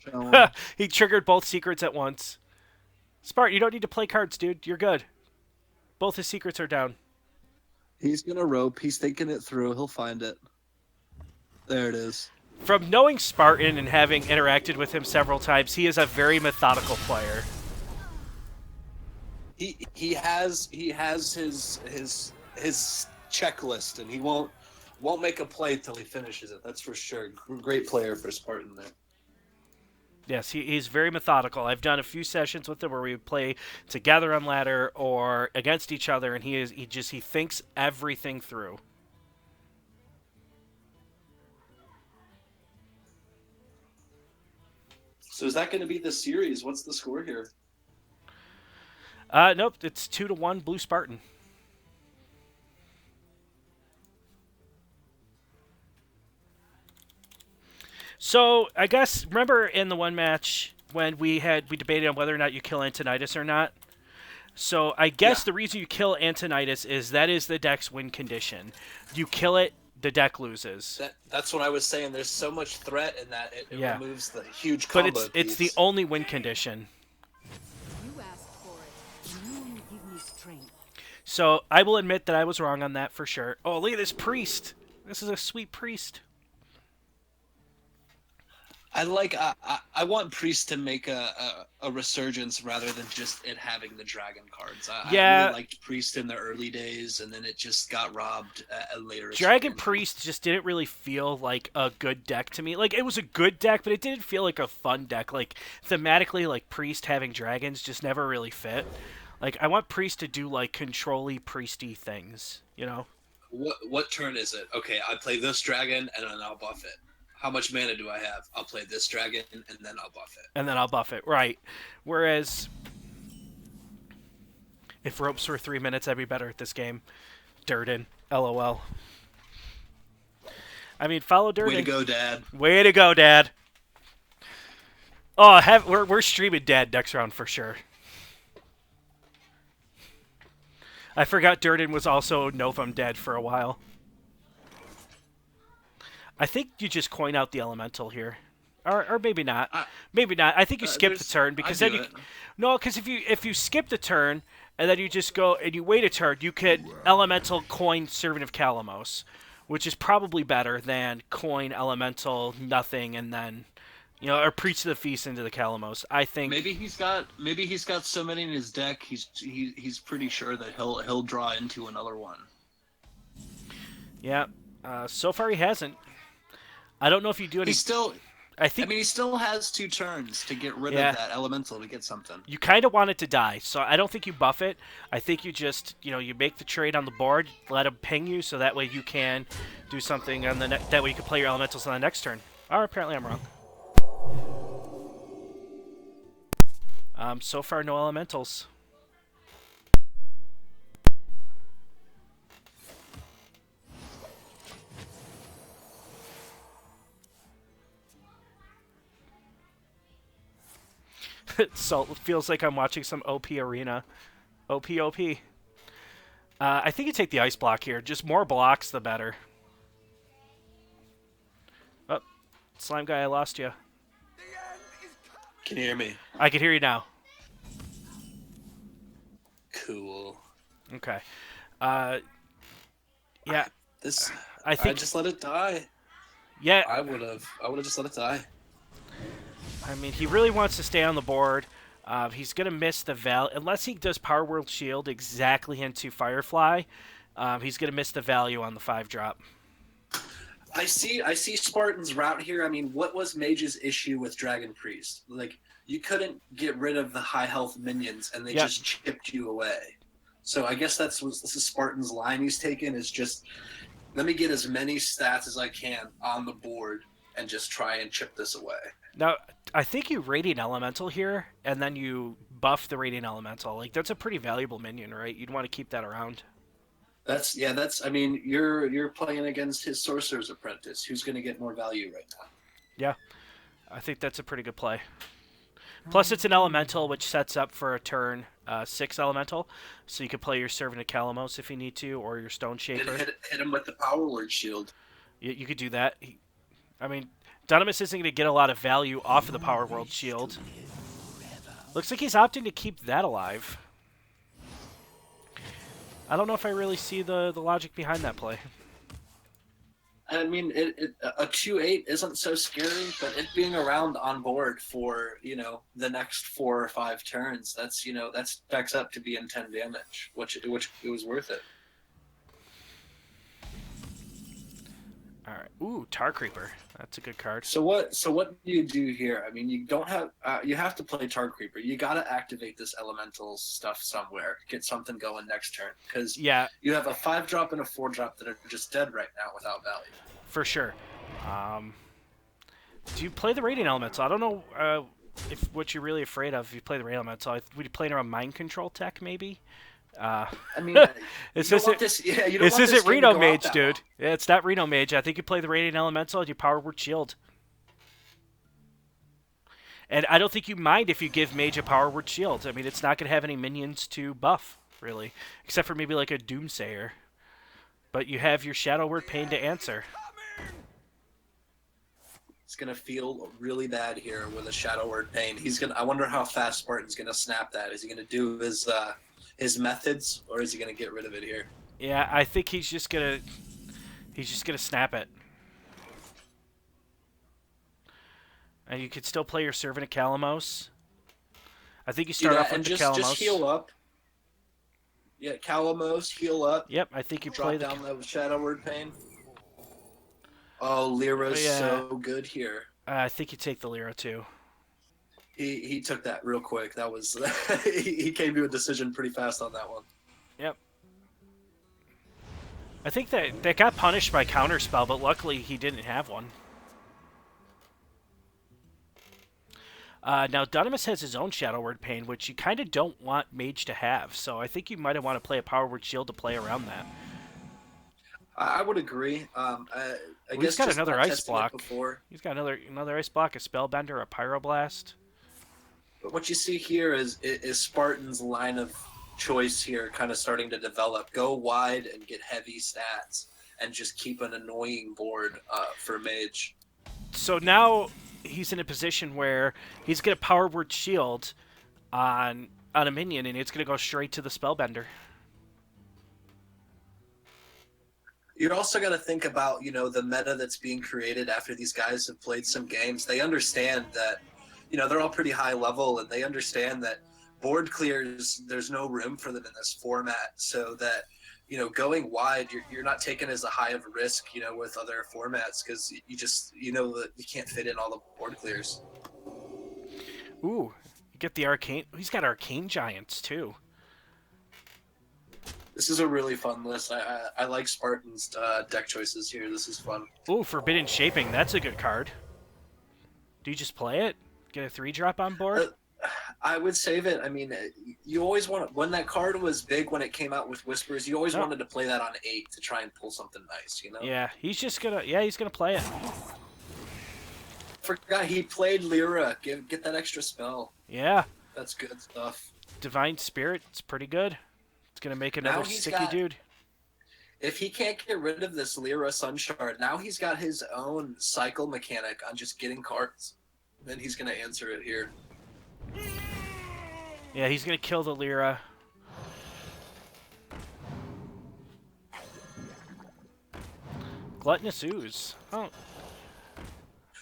Speaker 1: He triggered both secrets at once. Spart, you don't need to play cards, dude. You're good. Both his secrets are down.
Speaker 2: He's gonna rope. He's thinking it through. He'll find it. There it is.
Speaker 1: From knowing Spartan and having interacted with him several times, he is a very methodical player.
Speaker 4: He has his checklist, and he won't make a play till he finishes it. That's for sure. Great player for Spartan there.
Speaker 1: Yes, he's very methodical. I've done a few sessions with him where we play together on ladder or against each other, and he thinks everything through.
Speaker 4: So is that going to be the series? What's the score here?
Speaker 1: Nope, it's 2-1 Blue Spartan. So I guess remember in the one match when we debated on whether or not you kill Antonidas or not. So I guess the reason you kill Antonidas is that is the deck's win condition. You kill it, the deck loses.
Speaker 4: That's what I was saying. There's so much threat in that it removes the huge
Speaker 1: but
Speaker 4: combo
Speaker 1: it's the only win condition.
Speaker 5: You asked for it. You give me strength.
Speaker 1: So I will admit that I was wrong on that for sure. Oh, look at this priest. This is a sweet priest.
Speaker 2: I want Priest to make a resurgence rather than just it having the dragon cards. I really liked Priest in the early days, and then it just got robbed later.
Speaker 1: Dragon Priest just didn't really feel like a good deck to me. Like, it was a good deck, but it didn't feel like a fun deck. Like, thematically, like, Priest having dragons just never really fit. Like, I want Priest to do, like, control-y, priesty things, you know?
Speaker 4: What turn is it? Okay, I play this dragon, and then I'll buff it. How much mana do I have? I'll play this dragon, and then I'll buff it. Right.
Speaker 1: Whereas, if ropes were 3 minutes, I'd be better at this game. Durden. LOL. I mean, follow Durden.
Speaker 2: Way to go, Dad.
Speaker 1: Way to go, Dad. Oh, we're streaming Dad next round for sure. I forgot Durden was also Novum Dead for a while. I think you just coin out the elemental here, or maybe not. Maybe not. I think you skip the turn because then because if you skip the turn and then you just go and you wait a turn, you could elemental coin Servant of Kalamos, which is probably better than coin elemental nothing and then or preach the feast into the Kalamos. I think
Speaker 2: maybe he's got so many in his deck he's pretty sure that he'll draw into another one.
Speaker 1: Yeah. So far he hasn't. I don't know if you do any.
Speaker 2: He still has 2 turns to get rid of that elemental to get something.
Speaker 1: You kind of want it to die, so I don't think you buff it. I think you just, you make the trade on the board, let him ping you, so that way you can do something on that way you can play your elementals on the next turn. Or apparently I'm wrong. So far no elementals. So it feels like I'm watching some OP arena. OP. I think you take the ice block here. Just more blocks, the better. Oh, slime guy, I lost you.
Speaker 4: Can you hear me?
Speaker 1: I can hear you now.
Speaker 4: Cool.
Speaker 1: Okay. Yeah. I think.
Speaker 4: just let it die.
Speaker 1: Yeah,
Speaker 4: I would have just let it die.
Speaker 1: I mean, he really wants to stay on the board. He's going to miss the value. Unless he does Power World Shield exactly into Firefly, he's going to miss the value on the 5-drop.
Speaker 4: I see Spartan's route here. I mean, what was Mage's issue with Dragon Priest? Like, you couldn't get rid of the high health minions, and they just chipped you away. So I guess this is Spartan's line he's taken, is just, let me get as many stats as I can on the board and just try and chip this away.
Speaker 1: Now, I think you Radiant Elemental here, and then you buff the Radiant Elemental. Like, that's a pretty valuable minion, right? You'd want to keep that around.
Speaker 4: I mean, you're playing against his Sorcerer's Apprentice. Who's going to get more value right now?
Speaker 1: Yeah, I think that's a pretty good play. Plus, it's an Elemental, which sets up for a turn 6 Elemental, so you could play your Servant of Kalamos if you need to, or your Stone Shaper.
Speaker 4: Hit him with the Power Word Shield.
Speaker 1: You could do that. I mean, Dunamis isn't going to get a lot of value off of the Power World Shield. Looks like he's opting to keep that alive. I don't know if I really see the logic behind that play.
Speaker 4: I mean, a 2/8 isn't so scary, but it being around on board for, the next 4 or 5 turns, that's stacks up to be in 10 damage, which it was worth it.
Speaker 1: All right. Ooh, Tar Creeper. That's a good card.
Speaker 4: So what do you do here? I mean, you don't have you have to play Tar Creeper. You got to activate this elemental stuff somewhere. Get something going next turn, because you have a 5-drop and a 4-drop that are just dead right now without value.
Speaker 1: For sure. Do you play the Radiant Elemental? I don't know if what you're really afraid of if you play the Radiant Elemental. Would you play around Mind Control tech, maybe?
Speaker 4: I mean,
Speaker 1: this isn't Reno Mage, dude. Yeah, it's not Reno Mage. I think you play the Radiant Elemental and you Power Word Shield. And I don't think you mind if you give Mage a Power Word Shield. I mean, it's not going to have any minions to buff, really. Except for maybe like a Doomsayer. But you have your Shadow Word Pain to answer.
Speaker 4: It's going to feel really bad here with a Shadow Word Pain. I wonder how fast Spartan's going to snap that. Is he going to do his methods, or is he going to get rid of it here?
Speaker 1: Yeah, I think he's just gonna snap it. And you could still play your Servant of Kalamos. I think you start off with the Kalamos.
Speaker 4: Just heal up. Yeah, Kalamos, heal up.
Speaker 1: Yep, I think you play
Speaker 4: down the Shadow Word Pain. Oh, Lyra's so good here.
Speaker 1: I think you take the Lyra too.
Speaker 4: He took that real quick. That was he came to a decision pretty fast on that one.
Speaker 1: Yep. I think that got punished by Counterspell, but luckily he didn't have one. Now, Dunamis has his own Shadow Word Pain, which you kind of don't want Mage to have, so I think you might want to play a Power Word Shield to play around that.
Speaker 4: I would agree. I guess
Speaker 1: he's got another Ice Block. He's got another Ice Block, a Spellbender, a Pyroblast.
Speaker 4: But what you see here is Spartan's line of choice here kind of starting to develop. Go wide and get heavy stats, and just keep an annoying board for Mage.
Speaker 1: So now he's in a position where he's going to Power Word Shield on a minion, and it's going to go straight to the Spellbender.
Speaker 4: You're also got to think about, the meta that's being created after these guys have played some games. They understand that, they're all pretty high level, and they understand that board clears, there's no room for them in this format. So that, going wide, you're not taking as a high of a risk, with other formats, because you just, that you can't fit in all the board clears.
Speaker 1: Ooh, you get the Arcane. He's got Arcane Giants, too.
Speaker 4: This is a really fun list. I like Spartan's deck choices here. This is fun.
Speaker 1: Ooh, Forbidden Shaping. That's a good card. Do you just play it? Get a 3-drop on board?
Speaker 4: I would save it. I mean, you always want when that card was big when it came out with Whispers. You always wanted to play that on 8 to try and pull something nice.
Speaker 1: Yeah, he's gonna play it.
Speaker 4: Forgot he played Lyra. Get that extra spell.
Speaker 1: Yeah,
Speaker 4: that's good stuff.
Speaker 1: Divine Spirit. It's pretty good. It's gonna make another sticky dude.
Speaker 4: If he can't get rid of this Lyra Sunshard, now he's got his own cycle mechanic on just getting cards. Then he's gonna answer it here.
Speaker 1: Yeah, he's gonna kill the Lyra. Gluttonous Ooze. Oh,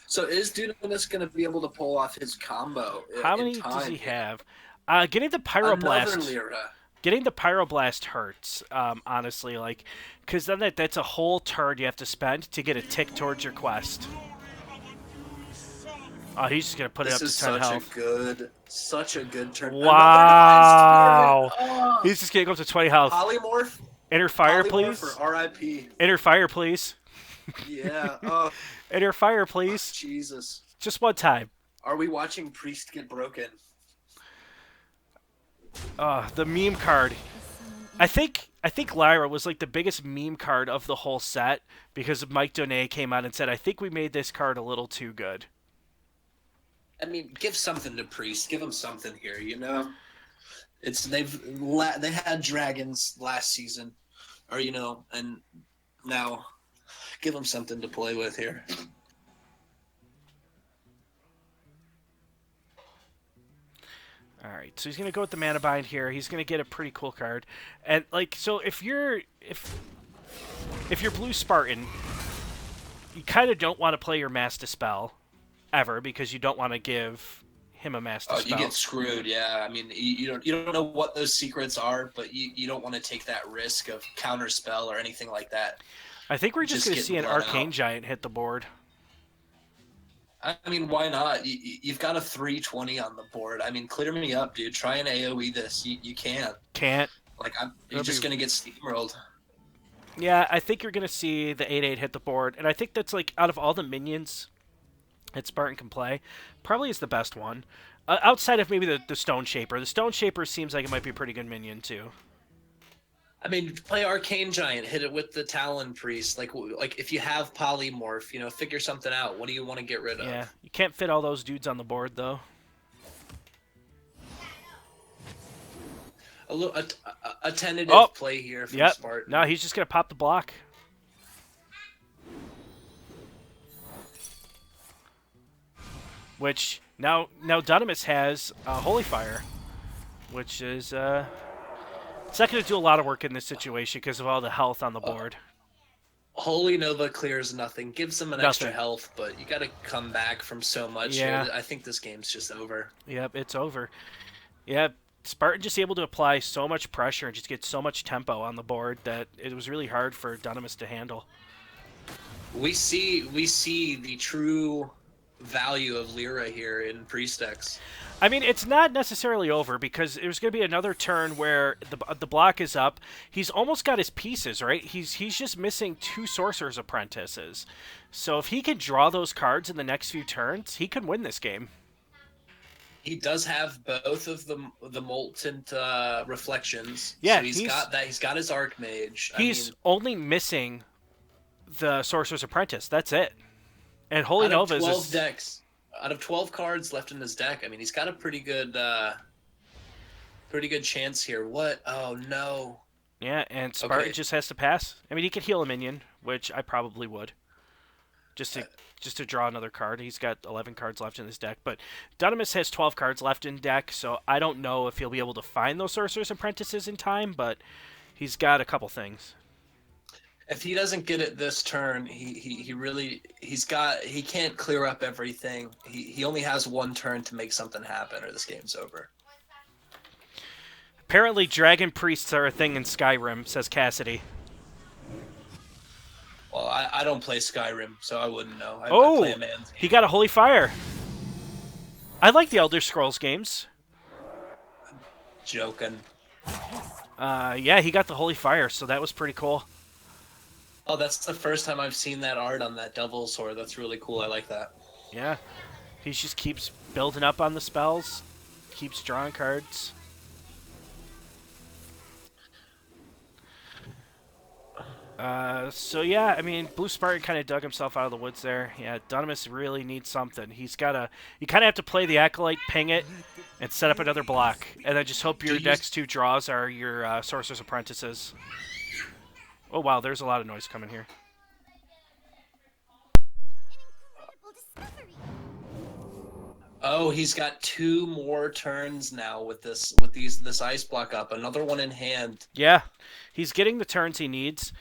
Speaker 4: So is Dunamis going to be able to pull off his combo
Speaker 1: how
Speaker 4: in
Speaker 1: many does
Speaker 4: time
Speaker 1: he
Speaker 4: here?
Speaker 1: have? Getting the
Speaker 4: Another
Speaker 1: Pyroblast.
Speaker 4: Lyra.
Speaker 1: Getting the Pyroblast hurts, honestly, like, because then that's a whole turn you have to spend to get a tick towards your quest. Oh, he's just gonna put it
Speaker 4: This
Speaker 1: up to
Speaker 4: is
Speaker 1: 10 health.
Speaker 4: such a good turn. Another Divine
Speaker 1: Wow!
Speaker 4: Spirit. Oh,
Speaker 1: He's just gonna go up to 20 health.
Speaker 4: Polymorph.
Speaker 1: Enter fire,
Speaker 4: Polymorph
Speaker 1: please.
Speaker 4: or RIP.
Speaker 1: Enter fire, please.
Speaker 4: Yeah. Oh,
Speaker 1: Enter fire, please.
Speaker 4: Jesus.
Speaker 1: Just one time.
Speaker 4: Are we watching Priest get broken?
Speaker 1: The meme card. I think Lyra was like the biggest meme card of the whole set because Mike Donay came out and said, "I think we made this card a little too good."
Speaker 4: I mean, give something to Priest. Give him something here, you know. They had dragons last season, or and now give him something to play with here.
Speaker 1: All right, so he's gonna go with the mana bind here. He's gonna get a pretty cool card, and like so if you're blue Spartan, you kind of don't want to play your Mass Dispel ever because you don't want to give him a Mass Dispel.
Speaker 4: Oh, you get screwed. Yeah, I mean you don't know what those secrets are, but you don't want to take that risk of counter spell or anything like that.
Speaker 1: I think we're just gonna see an Arcane Giant hit the board.
Speaker 4: I mean, why not? You've got a 320 on the board. I mean, clear me up, dude. Try and AoE this. You can't.
Speaker 1: Can't.
Speaker 4: Like, you're just going to get steamrolled.
Speaker 1: Yeah, I think you're going to see the 8/8 hit the board. And I think that's, like, out of all the minions that Spartan can play, probably is the best one. Outside of maybe the Stone Shaper. The Stone Shaper seems like it might be a pretty good minion, too.
Speaker 4: I mean, play Arcane Giant, hit it with the Talon Priest. Like if you have Polymorph, figure something out. What do you want to get rid of?
Speaker 1: Yeah, you can't fit all those dudes on the board, though.
Speaker 4: A tentative play here from Spartan.
Speaker 1: No, he's just going to pop the block. Which, now Dunamis has Holy Fire, which is... It's not going to do a lot of work in this situation because of all the health on the board.
Speaker 4: Holy Nova clears nothing. Gives them an extra health, but you got to come back from so much.
Speaker 1: Yeah.
Speaker 4: Here. I think this game's just over.
Speaker 1: Yep, it's over. Yeah, Spartan just able to apply so much pressure and just get so much tempo on the board that it was really hard for Dunamis to handle.
Speaker 4: We see the true value of Lyra here in Priest decks.
Speaker 1: I mean, it's not necessarily over because there's going to be another turn where the block is up. He's almost got his pieces, right? He's just missing 2 Sorcerer's Apprentices. So if he can draw those cards in the next few turns, he can win this game.
Speaker 4: He does have both of the Molten Reflections.
Speaker 1: Yeah,
Speaker 4: so he's got that. He's got his Archmage.
Speaker 1: He's only missing the Sorcerer's Apprentice. That's it. And Holy Nova is
Speaker 4: 12 decks. Out of 12 cards left in his deck, I mean, he's got a pretty good chance here. What? Oh, no.
Speaker 1: Yeah, and Spartan just has to pass. I mean, he could heal a minion, which I probably would. Just to draw another card. He's got 11 cards left in his deck. But Dunamis has 12 cards left in deck, so I don't know if he'll be able to find those Sorcerer's Apprentices in time, but he's got a couple things.
Speaker 4: If he doesn't get it this turn, he can't clear up everything. He only has one turn to make something happen, or this game's over.
Speaker 1: Apparently, Dragon Priests are a thing in Skyrim, says Cassidy.
Speaker 4: Well, I don't play Skyrim, so I wouldn't know. I play a man's game.
Speaker 1: He got a Holy Fire. I like the Elder Scrolls games.
Speaker 4: Joking.
Speaker 1: Yeah, he got the Holy Fire, so that was pretty cool.
Speaker 4: Oh, that's the first time I've seen that art on that Devil Sword. That's really cool. I like that.
Speaker 1: Yeah. He just keeps building up on the spells, keeps drawing cards. So yeah, I mean, Blue Spartan kind of dug himself out of the woods there. Yeah, Dunamis really needs something. You kind of have to play the Acolyte, ping it, and set up another block. And then just hope your next 2 draws are your Sorcerer's Apprentices. Oh wow, there's a lot of noise coming here.
Speaker 2: Oh, he's got 2 more turns now with this ice block up. Another one in hand.
Speaker 1: Yeah, he's getting the turns he needs.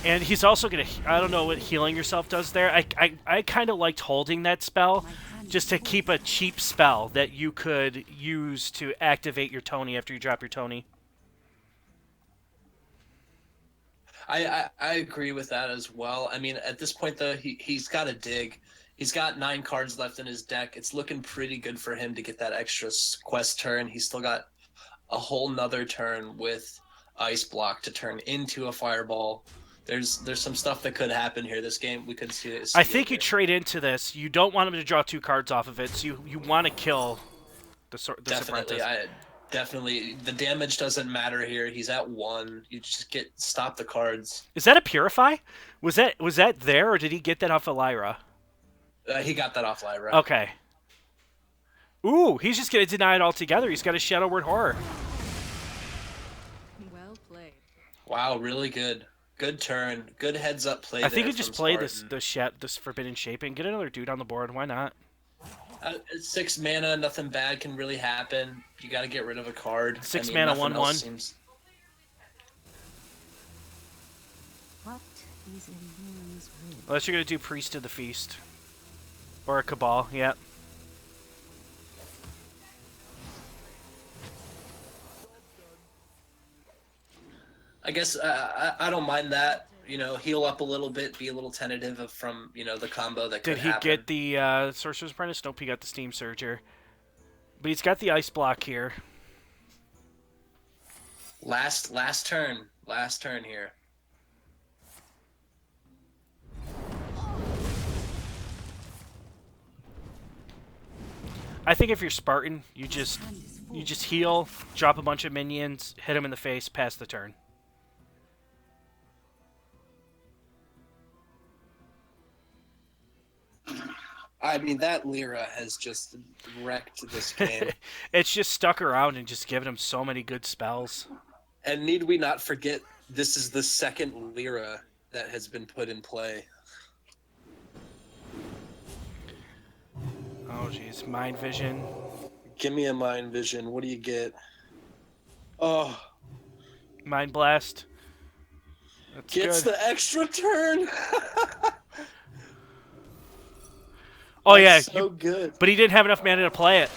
Speaker 1: And he's also going to, I don't know what healing yourself does there. I kind of liked holding that spell just to keep a cheap spell that you could use to activate your Tony after you drop your Tony.
Speaker 2: I agree with that as well. I mean, at this point, though, he's got to dig. He's got 9 cards left in his deck. It's looking pretty good for him to get that extra quest turn. He's still got a whole nother turn with Ice Block to turn into a Fireball. There's some stuff that could happen here. This game, we could see it.
Speaker 1: I think you trade into this. You don't want him to draw 2 cards off of it, so you want to kill the
Speaker 2: Definitely, definitely. The damage doesn't matter here. He's at 1. You just stop the cards.
Speaker 1: Is that a Purify? Was that there, or did he get that off of Lyra?
Speaker 2: He got that off Lyra.
Speaker 1: Okay. Ooh, he's just going to deny it altogether. He's got a Shadow Word Horror.
Speaker 5: Well played.
Speaker 2: Wow, really good. Good turn. Good heads up play.
Speaker 1: I think
Speaker 2: there
Speaker 1: he just
Speaker 2: from
Speaker 1: played
Speaker 2: Spartan.
Speaker 1: this Forbidden Shaping. Get another dude on the board. Why not?
Speaker 2: 6 mana, nothing bad can really happen. You got to get rid of a card.
Speaker 1: 6
Speaker 2: I mean,
Speaker 1: mana,
Speaker 2: nothing
Speaker 1: 1/1.
Speaker 2: else seems...
Speaker 5: What is in Moon's will?
Speaker 1: Unless you're going to do Priest of the Feast. Or a Cabal, yeah.
Speaker 2: I guess I don't mind that. You know, heal up a little bit, be a little tentative from, the combo that could
Speaker 1: Did he
Speaker 2: happen.
Speaker 1: get the Sorcerer's Apprentice? Nope, he got the Steam Surger. But he's got the Ice Block here.
Speaker 2: Last turn. Last turn here.
Speaker 1: I think if you're Spartan, you just heal, drop a bunch of minions, hit him in the face, pass the turn.
Speaker 2: I mean, that Lyra has just wrecked this game.
Speaker 1: It's just stuck around and just given him so many good spells.
Speaker 2: And need we not forget, this is the second Lyra that has been put in play.
Speaker 1: Oh, jeez. Mind Vision.
Speaker 2: Give me a Mind Vision. What do you get? Oh,
Speaker 1: Mind Blast. That's
Speaker 2: gets
Speaker 1: good.
Speaker 2: the extra turn.
Speaker 1: Oh, yeah.
Speaker 2: So good.
Speaker 1: But he didn't have enough mana to play it.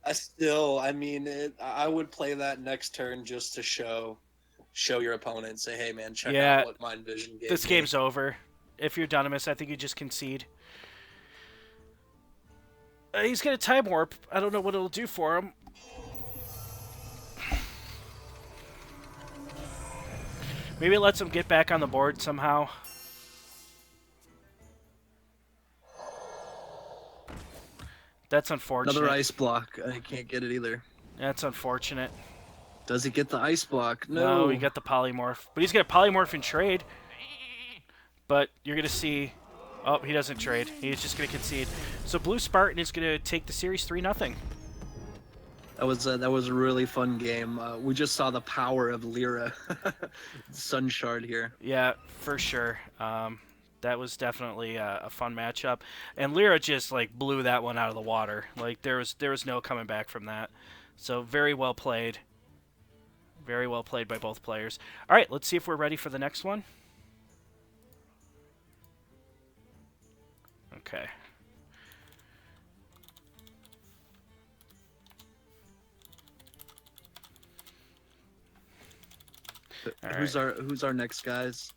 Speaker 2: I would play that next turn just to show your opponent. Say, hey, man, check
Speaker 1: Yeah,
Speaker 2: out what Mind Vision gave
Speaker 1: This
Speaker 2: me.
Speaker 1: game's over. If you're Dunamis, I think you just concede. He's going to Time Warp. I don't know what it'll do for him. Maybe it lets him get back on the board somehow. That's unfortunate.
Speaker 2: Another ice block. I can't get it either.
Speaker 1: That's unfortunate.
Speaker 2: Does he get the ice block?
Speaker 1: No, he got the Polymorph. But he's going to Polymorph and trade. But you're going to see... Oh, he doesn't trade. He's just going to concede. So Blue Spartan is going to take the series 3-0.
Speaker 2: That was a really fun game. We just saw the power of Lyra. Sun Shard here.
Speaker 1: Yeah, for sure. That was definitely a fun matchup. And Lyra just like blew that one out of the water. Like there was no coming back from that. So very well played. Very well played by both players. All right, let's see if we're ready for the next one. Okay. All
Speaker 2: Who's
Speaker 1: right.
Speaker 2: our next guys?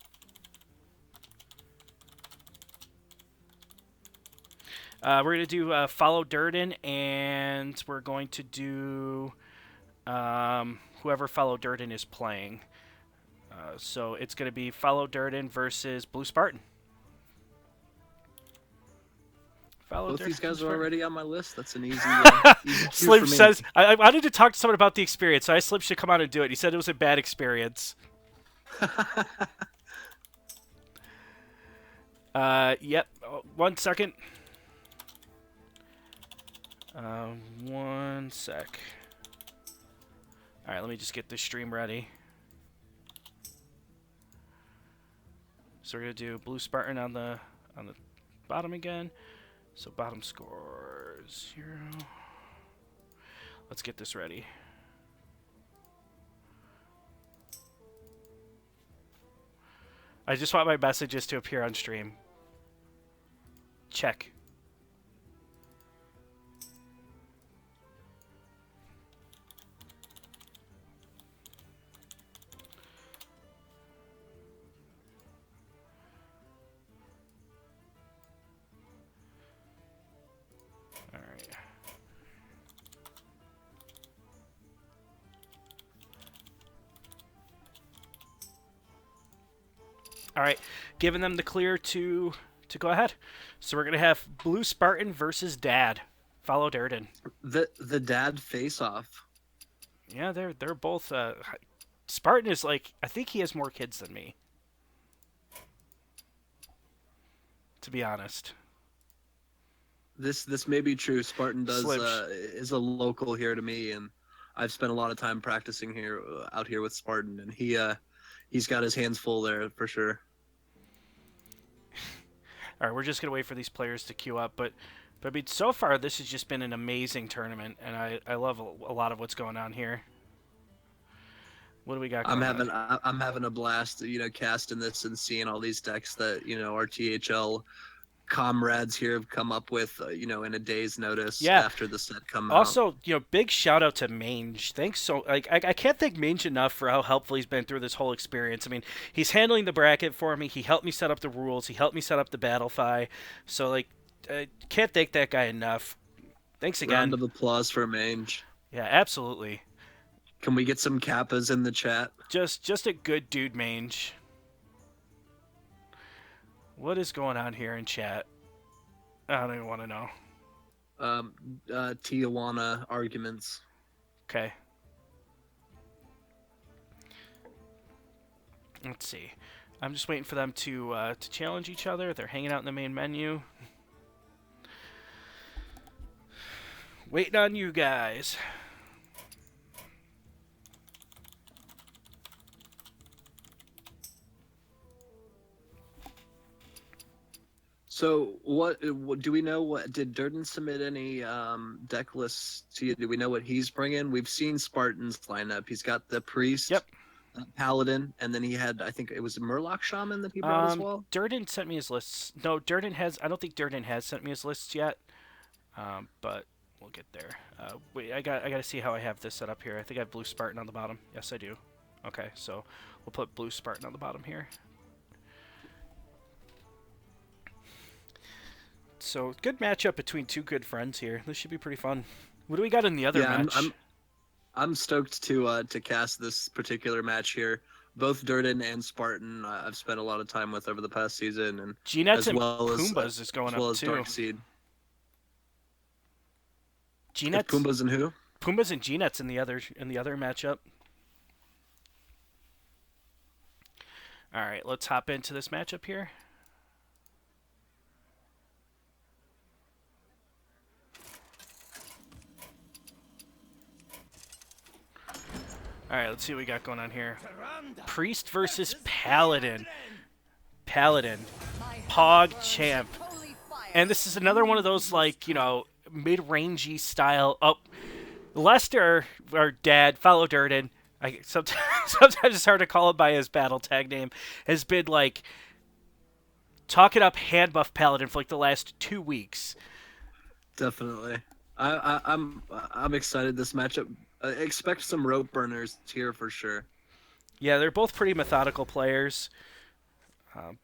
Speaker 1: We're going to do Follow Durden, and we're going to do whoever Follow Durden is playing. So it's going to be Follow Durden versus Blue Spartan.
Speaker 2: Both these guys are already on my list. That's an easy, easy cue
Speaker 1: Slim
Speaker 2: for me.
Speaker 1: says, I wanted to talk to someone about the experience, so I Slim should come on and do it. He said it was a bad experience. Yep. 1 second. 1 sec. All right, let me just get this stream ready. So we're gonna do Blue Spartan on the bottom again. So bottom score 0. Let's get this ready. I just want my messages to appear on stream. Check. All right. All right, giving them the clear to go ahead. So we're gonna have Blue Spartan versus Dad. Follow Durden.
Speaker 2: The dad face off.
Speaker 1: Yeah, they're both. Spartan is like, I think he has more kids than me. To be honest.
Speaker 2: This may be true. Spartan
Speaker 1: Slips.
Speaker 2: is a local here to me, and I've spent a lot of time practicing out here with Spartan, and he's got his hands full there for sure.
Speaker 1: All right, we're just gonna wait for these players to queue up, but I mean, so far this has just been an amazing tournament, and I love a lot of what's going on here. What do we got?
Speaker 2: I'm having a blast, casting this and seeing all these decks that our THL comrades here have come up with, in a day's notice after the set come out.
Speaker 1: Also, big shout out to Mange. Thanks so I can't thank Mange enough for how helpful he's been through this whole experience. I mean, he's handling the bracket for me. He helped me set up the rules. He helped me set up the Battlefy. So I can't thank that guy enough. Thanks again.
Speaker 2: Round of applause for Mange.
Speaker 1: Yeah, absolutely.
Speaker 2: Can we get some Kappas in the chat?
Speaker 1: Just a good dude, Mange. What is going on here in chat? I don't even want to know.
Speaker 2: Tijuana arguments.
Speaker 1: Okay. Let's see. I'm just waiting for them to challenge each other. They're hanging out in the main menu. Waiting on you guys.
Speaker 2: So what do we know? What did Durden submit any deck lists to you? Do we know what he's bringing? We've seen Spartan's lineup. He's got the priest,
Speaker 1: Yep,
Speaker 2: paladin, and then he had, I think it was a Murloc shaman that he brought as well.
Speaker 1: Durden sent me his lists. No, Durden has. I don't think Durden has sent me his lists yet. But we'll get there. Wait, I got to see how I have this set up here. I think I have Blue Spartan on the bottom. Yes, I do. Okay, so we'll put Blue Spartan on the bottom here. So, good matchup between two good friends here. This should be pretty fun. What do we got in the other match?
Speaker 2: I'm stoked to cast this particular match here. Both Durden and Spartan, I've spent a lot of time with over the past season, and
Speaker 1: G-Nets
Speaker 2: as
Speaker 1: and
Speaker 2: well
Speaker 1: Pumbas is going
Speaker 2: as well
Speaker 1: up
Speaker 2: as
Speaker 1: too.
Speaker 2: Darkseed.
Speaker 1: G-Nets,
Speaker 2: Pumbas and who?
Speaker 1: Pumbas and G-Nets in the other matchup. All right, let's hop into this matchup here. All right, let's see what we got going on here. Priest versus Paladin. Paladin. Pog champ. And this is another one of those, mid-rangey style. Oh, Lester, our dad, follow Durden. Sometimes it's hard to call him by his battle tag name. Has been, talking up hand buff Paladin for, the last 2 weeks.
Speaker 2: Definitely. I'm excited this matchup. Expect some rope burners here for sure.
Speaker 1: Yeah, they're both pretty methodical players.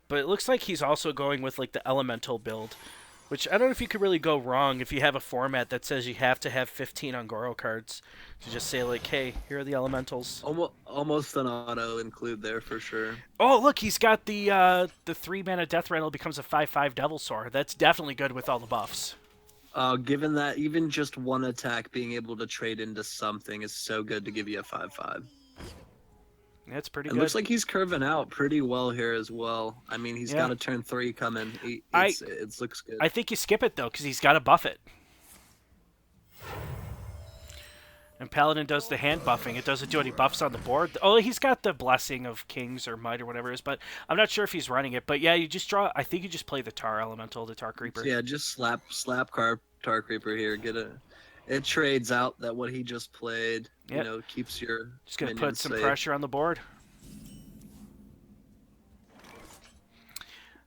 Speaker 1: But it looks like he's also going with the elemental build, which I don't know if you could really go wrong if you have a format that says you have to have 15 Ongoro cards to just say hey, here are the elementals.
Speaker 2: Almost an auto include there for sure.
Speaker 1: Oh, look, he's got the 3-mana Death Rattle becomes a 5/5 Devil Sword. That's definitely good with all the buffs.
Speaker 2: Given that even just one attack being able to trade into something is so good to give you a 5/5.
Speaker 1: That's pretty
Speaker 2: It
Speaker 1: good.
Speaker 2: looks like he's curving out pretty well here as well. I mean, he's got a turn 3 coming. It looks good.
Speaker 1: I think you skip it, though, because he's got to buff it. And Paladin does the hand buffing. It doesn't do any buffs on the board. Oh, he's got the Blessing of Kings or Might or whatever it is, but I'm not sure if he's running it. But yeah, you just draw. I think you just play the Tar Elemental, the Tar Creeper.
Speaker 2: Yeah, just slap Tar Creeper here. It trades out that what he just played.
Speaker 1: Yep.
Speaker 2: You know, keeps your
Speaker 1: Just gonna put
Speaker 2: minions
Speaker 1: some
Speaker 2: safe.
Speaker 1: pressure on the board.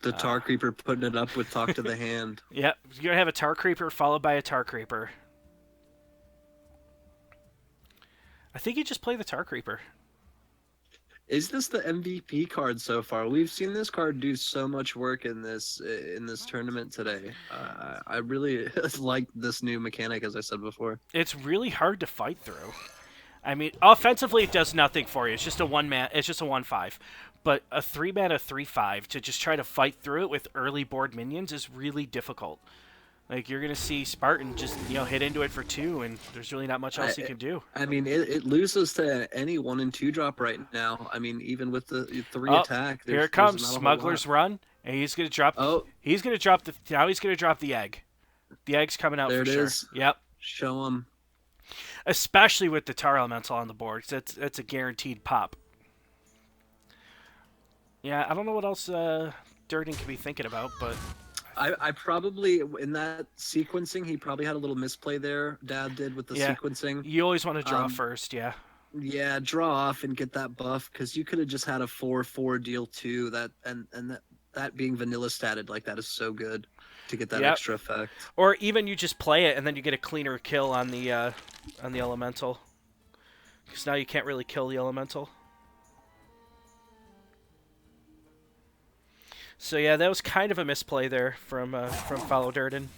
Speaker 2: The Tar Creeper putting it up with Talk to the Hand.
Speaker 1: Yep, you're gonna have a Tar Creeper followed by a Tar Creeper. I think you just play the Tar Creeper.
Speaker 2: Is this the MVP card so far? We've seen this card do so much work in this tournament today. I really like this new mechanic, as I said before.
Speaker 1: It's really hard to fight through. I mean, offensively, it does nothing for you. It's just a 1-man. It's just a 1/5. But a 3-mana 3/5 to just try to fight through it with early board minions is really difficult. Like, you're gonna see Spartan just hit into it for 2, and there's really not much else he can do.
Speaker 2: I mean, it loses to any 1 and 2 drop right now. I mean, even with the 3 attack.
Speaker 1: Here it comes, Smuggler's Run, and he's gonna drop.
Speaker 2: Oh,
Speaker 1: he's gonna drop the. Now he's gonna drop the egg. The egg's coming out
Speaker 2: there
Speaker 1: for
Speaker 2: it
Speaker 1: sure.
Speaker 2: is.
Speaker 1: Yep.
Speaker 2: Show him.
Speaker 1: Especially with the Tar Elemental on the board, 'cause that's a guaranteed pop. Yeah, I don't know what else Durden could be thinking about, but
Speaker 2: I probably, in that sequencing, he probably had a little misplay there. Dad did with the sequencing.
Speaker 1: You always want to draw first, yeah.
Speaker 2: Yeah, draw off and get that buff, because you could have just had a 4/4 deal too. That being vanilla statted like that is so good to get that extra effect.
Speaker 1: Or even you just play it and then you get a cleaner kill on the elemental, because now you can't really kill the elemental. So yeah, that was kind of a misplay there from Follow Durden.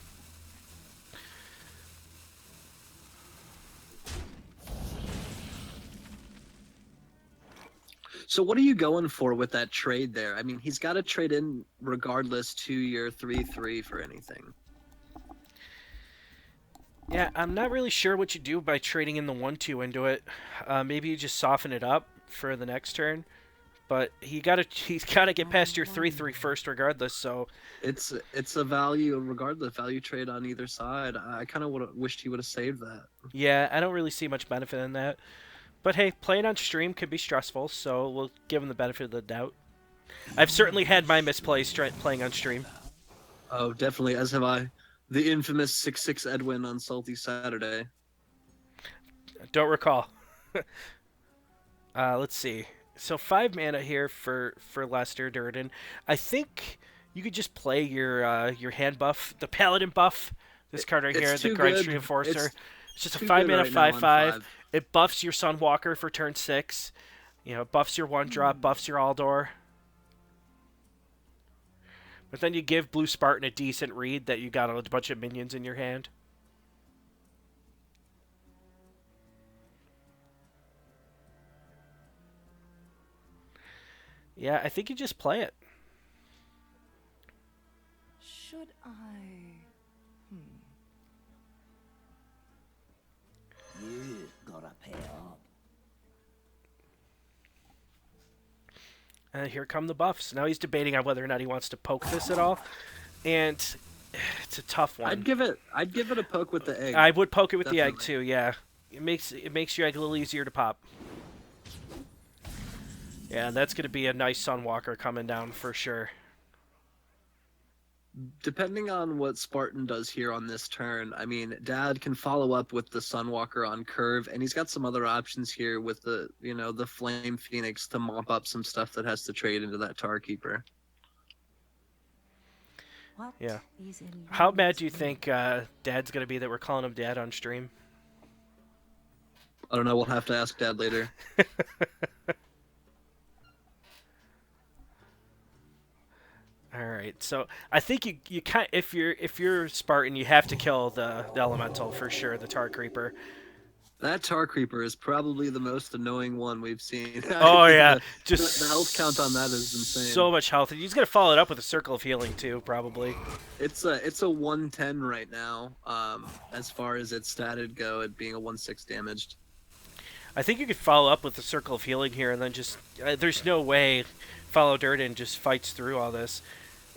Speaker 2: So what are you going for with that trade there? I mean, he's got to trade in regardless to your 3/3 for anything.
Speaker 1: Yeah, I'm not really sure what you do by trading in the 1/2 into it. Maybe you just soften it up for the next turn. But he's got to get past your 3/3 first, regardless. So
Speaker 2: it's a value trade on either side. I kind of wished he would have saved that.
Speaker 1: Yeah, I don't really see much benefit in that. But hey, playing on stream could be stressful, so we'll give him the benefit of the doubt. I've certainly had my misplays playing on stream.
Speaker 2: Oh, definitely, as have I. The infamous 6/6 Edwin on Salty Saturday.
Speaker 1: Don't recall. Let's see. So 5 mana here for Lester Durden. I think you could just play your hand buff, the Paladin buff. This card right here, the Grindstream Enforcer. It's just a 5 mana 5/5. It buffs your Sunwalker for turn 6. It buffs your 1-drop, buffs your Aldor. But then you give Blue Spartan a decent read that you got a bunch of minions in your hand. Yeah, I think you just play it.
Speaker 5: Should I?
Speaker 6: You gotta pay up.
Speaker 1: And here come the buffs. Now he's debating on whether or not he wants to poke this at all, and it's a tough one.
Speaker 2: I'd give it a poke with the egg.
Speaker 1: I would poke it with the egg
Speaker 2: Definitely.
Speaker 1: too. Yeah, it makes your egg a little easier to pop. Yeah, and that's gonna be a nice Sunwalker coming down for sure.
Speaker 2: Depending on what Spartan does here on this turn, I mean, Dad can follow up with the Sunwalker on curve, and he's got some other options here with the Flame Phoenix to mop up some stuff that has to trade into that Tar Keeper.
Speaker 5: What
Speaker 1: Yeah.
Speaker 5: is in
Speaker 1: How mad
Speaker 5: Ryan's
Speaker 1: do you
Speaker 5: way?
Speaker 1: think Dad's gonna be that we're calling him Dad on stream?
Speaker 2: I don't know. We'll have to ask Dad later.
Speaker 1: All right, so I think you kind if you're Spartan, you have to kill the elemental for sure, the Tar Creeper.
Speaker 2: That Tar Creeper is probably the most annoying one we've seen.
Speaker 1: Oh yeah,
Speaker 2: the
Speaker 1: just
Speaker 2: the health count on that is insane.
Speaker 1: so much health. And he's gonna follow it up with a Circle of Healing too, probably.
Speaker 2: It's a 110 right now. As far as its statted go, it being a 1/6 damaged.
Speaker 1: I think you could follow up with the Circle of Healing here, and then just there's no way Follow Durden just fights through all this.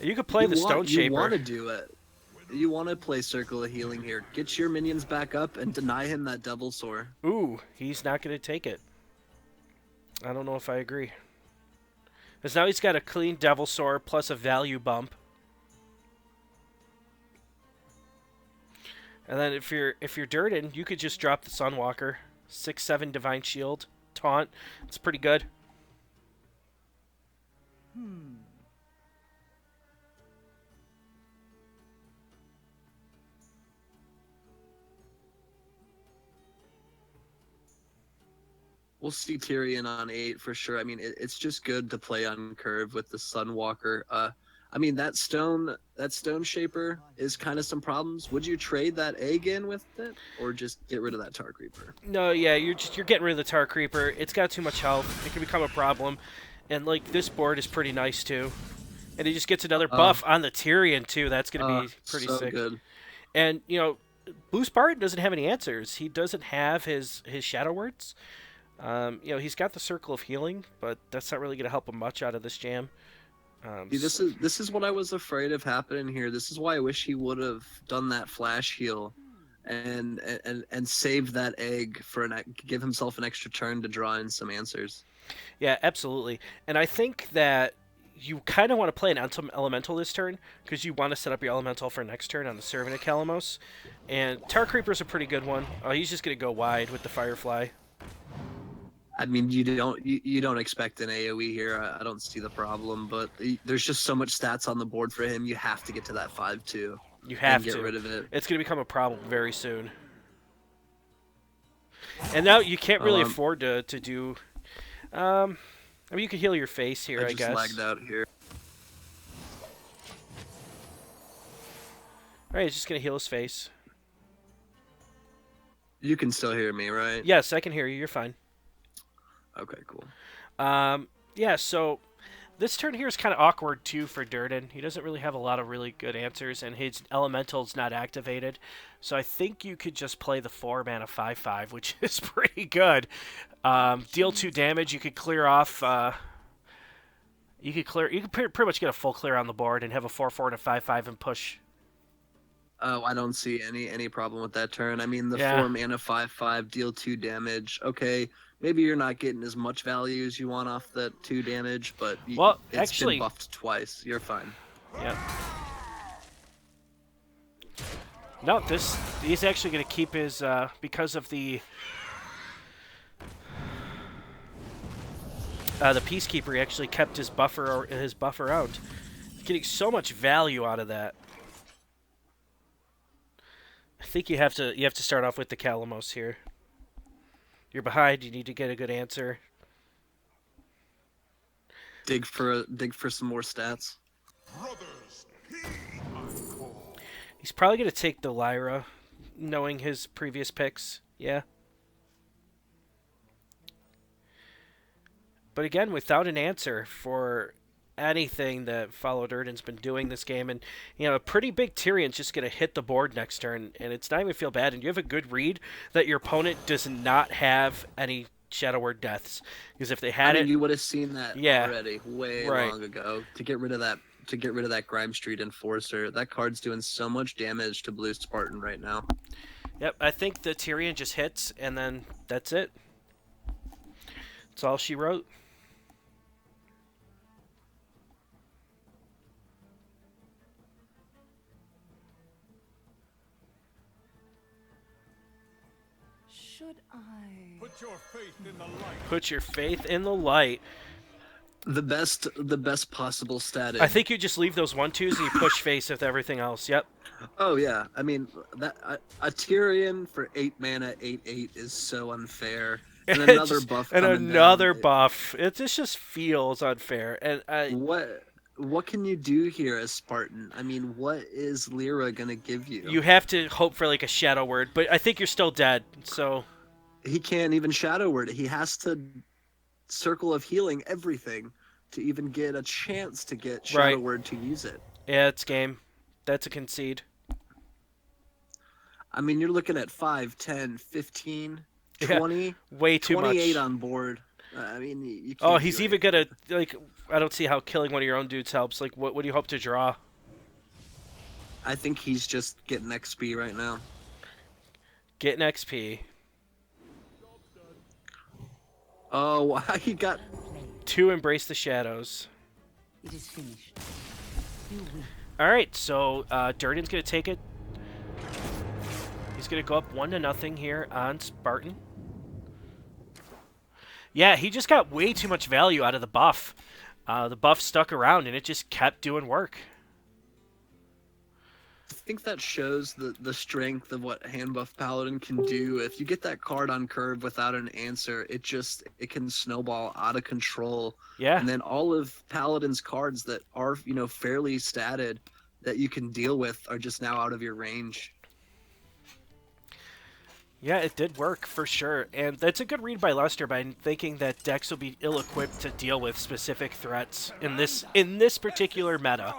Speaker 1: You could play the Stone
Speaker 2: You
Speaker 1: Shaper.
Speaker 2: want to do it. to play Circle of Healing here. Get your minions back up and deny him that Devil Sore.
Speaker 1: Ooh, he's not going to take it. I don't know if I agree. Because now he's got a clean Devil Sore plus a value bump. And then if you're Durden, you could just drop the Sunwalker. 6/7 Divine Shield. Taunt. It's pretty good.
Speaker 2: We'll see Tyrion on 8 for sure. I mean, it's just good to play on curve with the Sunwalker. I mean, that stone shaper is kind of some problems. Would you trade that egg in with it, or just get rid of that Tar Creeper?
Speaker 1: No, yeah, you're getting rid of the Tar Creeper. It's got too much health. It can become a problem. And like this board is pretty nice too. And he just gets another buff on the Tyrion too. That's gonna be pretty
Speaker 2: so
Speaker 1: sick.
Speaker 2: Good.
Speaker 1: And Blue Spartan doesn't have any answers. He doesn't have his Shadow Words. He's got the Circle of Healing, but that's not really going to help him much out of this jam.
Speaker 2: See, this is what I was afraid of happening here. This is why I wish he would have done that flash heal, and saved that egg for give himself an extra turn to draw in some answers.
Speaker 1: Yeah, absolutely. And I think that you kind of want to play an Elemental this turn because you want to set up your Elemental for next turn on the Servant of Kalamos. And Tar Creeper's a pretty good one. He's just going to go wide with the Firefly.
Speaker 2: I mean, you don't expect an AoE here. I don't see the problem, but there's just so much stats on the board for him. You have to get to that 5/2.
Speaker 1: You have to
Speaker 2: get rid of it.
Speaker 1: It's going to become a problem very soon. And now you can't really afford to do. I mean, you could heal your face here, I guess.
Speaker 2: I just lagged out here.
Speaker 1: All right, he's just going to heal his face.
Speaker 2: You can still hear me, right?
Speaker 1: Yes, I can hear you. You're fine.
Speaker 2: Okay, cool.
Speaker 1: Yeah, so this turn here is kind of awkward, too, for Durden. He doesn't really have a lot of really good answers, and his Elemental's not activated. So I think you could just play the 4-mana 5/5, which is pretty good. Deal 2 damage. You could clear off... You could pretty much get a full clear on the board and have a 4/4 and a 5/5 and push.
Speaker 2: Oh, I don't see any problem with that turn. I mean, the 4-mana 5/5, deal 2 damage. Okay, maybe you're not getting as much value as you want off that 2 damage, but it's been buffed twice. You're fine.
Speaker 1: Yeah. No, he's actually going to keep his because of the Peacekeeper. He actually kept his buffer out, getting so much value out of that. I think you have to start off with the Kalamos here. You're behind. You need to get a good answer.
Speaker 2: Dig for some more stats.
Speaker 1: He's probably going to take the Lyra, knowing his previous picks. Yeah. But again, without an answer for anything that Follow Durden's been doing this game, and a pretty big Tyrion's just going to hit the board next turn, and it's not even feel bad, and you have a good read that your opponent does not have any Shadow Word deaths, because if they had
Speaker 2: you would have seen that already long ago. To get rid of that Grime Street Enforcer, that card's doing so much damage to Blue Spartan right now.
Speaker 1: Yep, I think the Tyrion just hits, and then that's it. That's all she wrote.
Speaker 5: Should I?
Speaker 3: Put your faith in the light.
Speaker 1: Put your faith in the light.
Speaker 2: The best possible status.
Speaker 1: I think you just leave those 1/2s and you push face with everything else. Yep.
Speaker 2: Oh yeah, I mean a Tyrion for 8 mana 8/8 is so unfair. And another buff.
Speaker 1: And another buff. It just feels unfair. And
Speaker 2: what can you do here as Spartan? I mean, what is Lyra gonna give you?
Speaker 1: You have to hope for like a Shadow Word, but I think you're still dead. So
Speaker 2: he can't even Shadow Word. He has to Circle of Healing everything to even get a chance to get Shadow Word to use it.
Speaker 1: Yeah, it's game. That's a concede.
Speaker 2: I mean, you're looking at 5, 10, 15, 20,
Speaker 1: yeah, way too
Speaker 2: 28
Speaker 1: much.
Speaker 2: On board. I mean, you can't
Speaker 1: he's even gonna I don't see how killing one of your own dudes helps. Like, what do you hope to draw?
Speaker 2: I think he's just getting XP right now.
Speaker 1: Getting XP.
Speaker 2: Oh, wow, he got...
Speaker 1: To embrace the shadows.
Speaker 6: It is finished. You win.
Speaker 1: All right, so Durden's going to take it. He's going to go up 1-0 here on Spartan. Yeah, he just got way too much value out of the buff. The buff stuck around, and it just kept doing work.
Speaker 2: I think that shows the strength of what Hand Buff Paladin can do. If you get that card on curve without an answer, it can snowball out of control.
Speaker 1: Yeah.
Speaker 2: And then all of Paladin's cards that are, fairly statted that you can deal with are just now out of your range.
Speaker 1: Yeah, it did work for sure. And that's a good read by Lester by thinking that decks will be ill-equipped to deal with specific threats in this particular meta.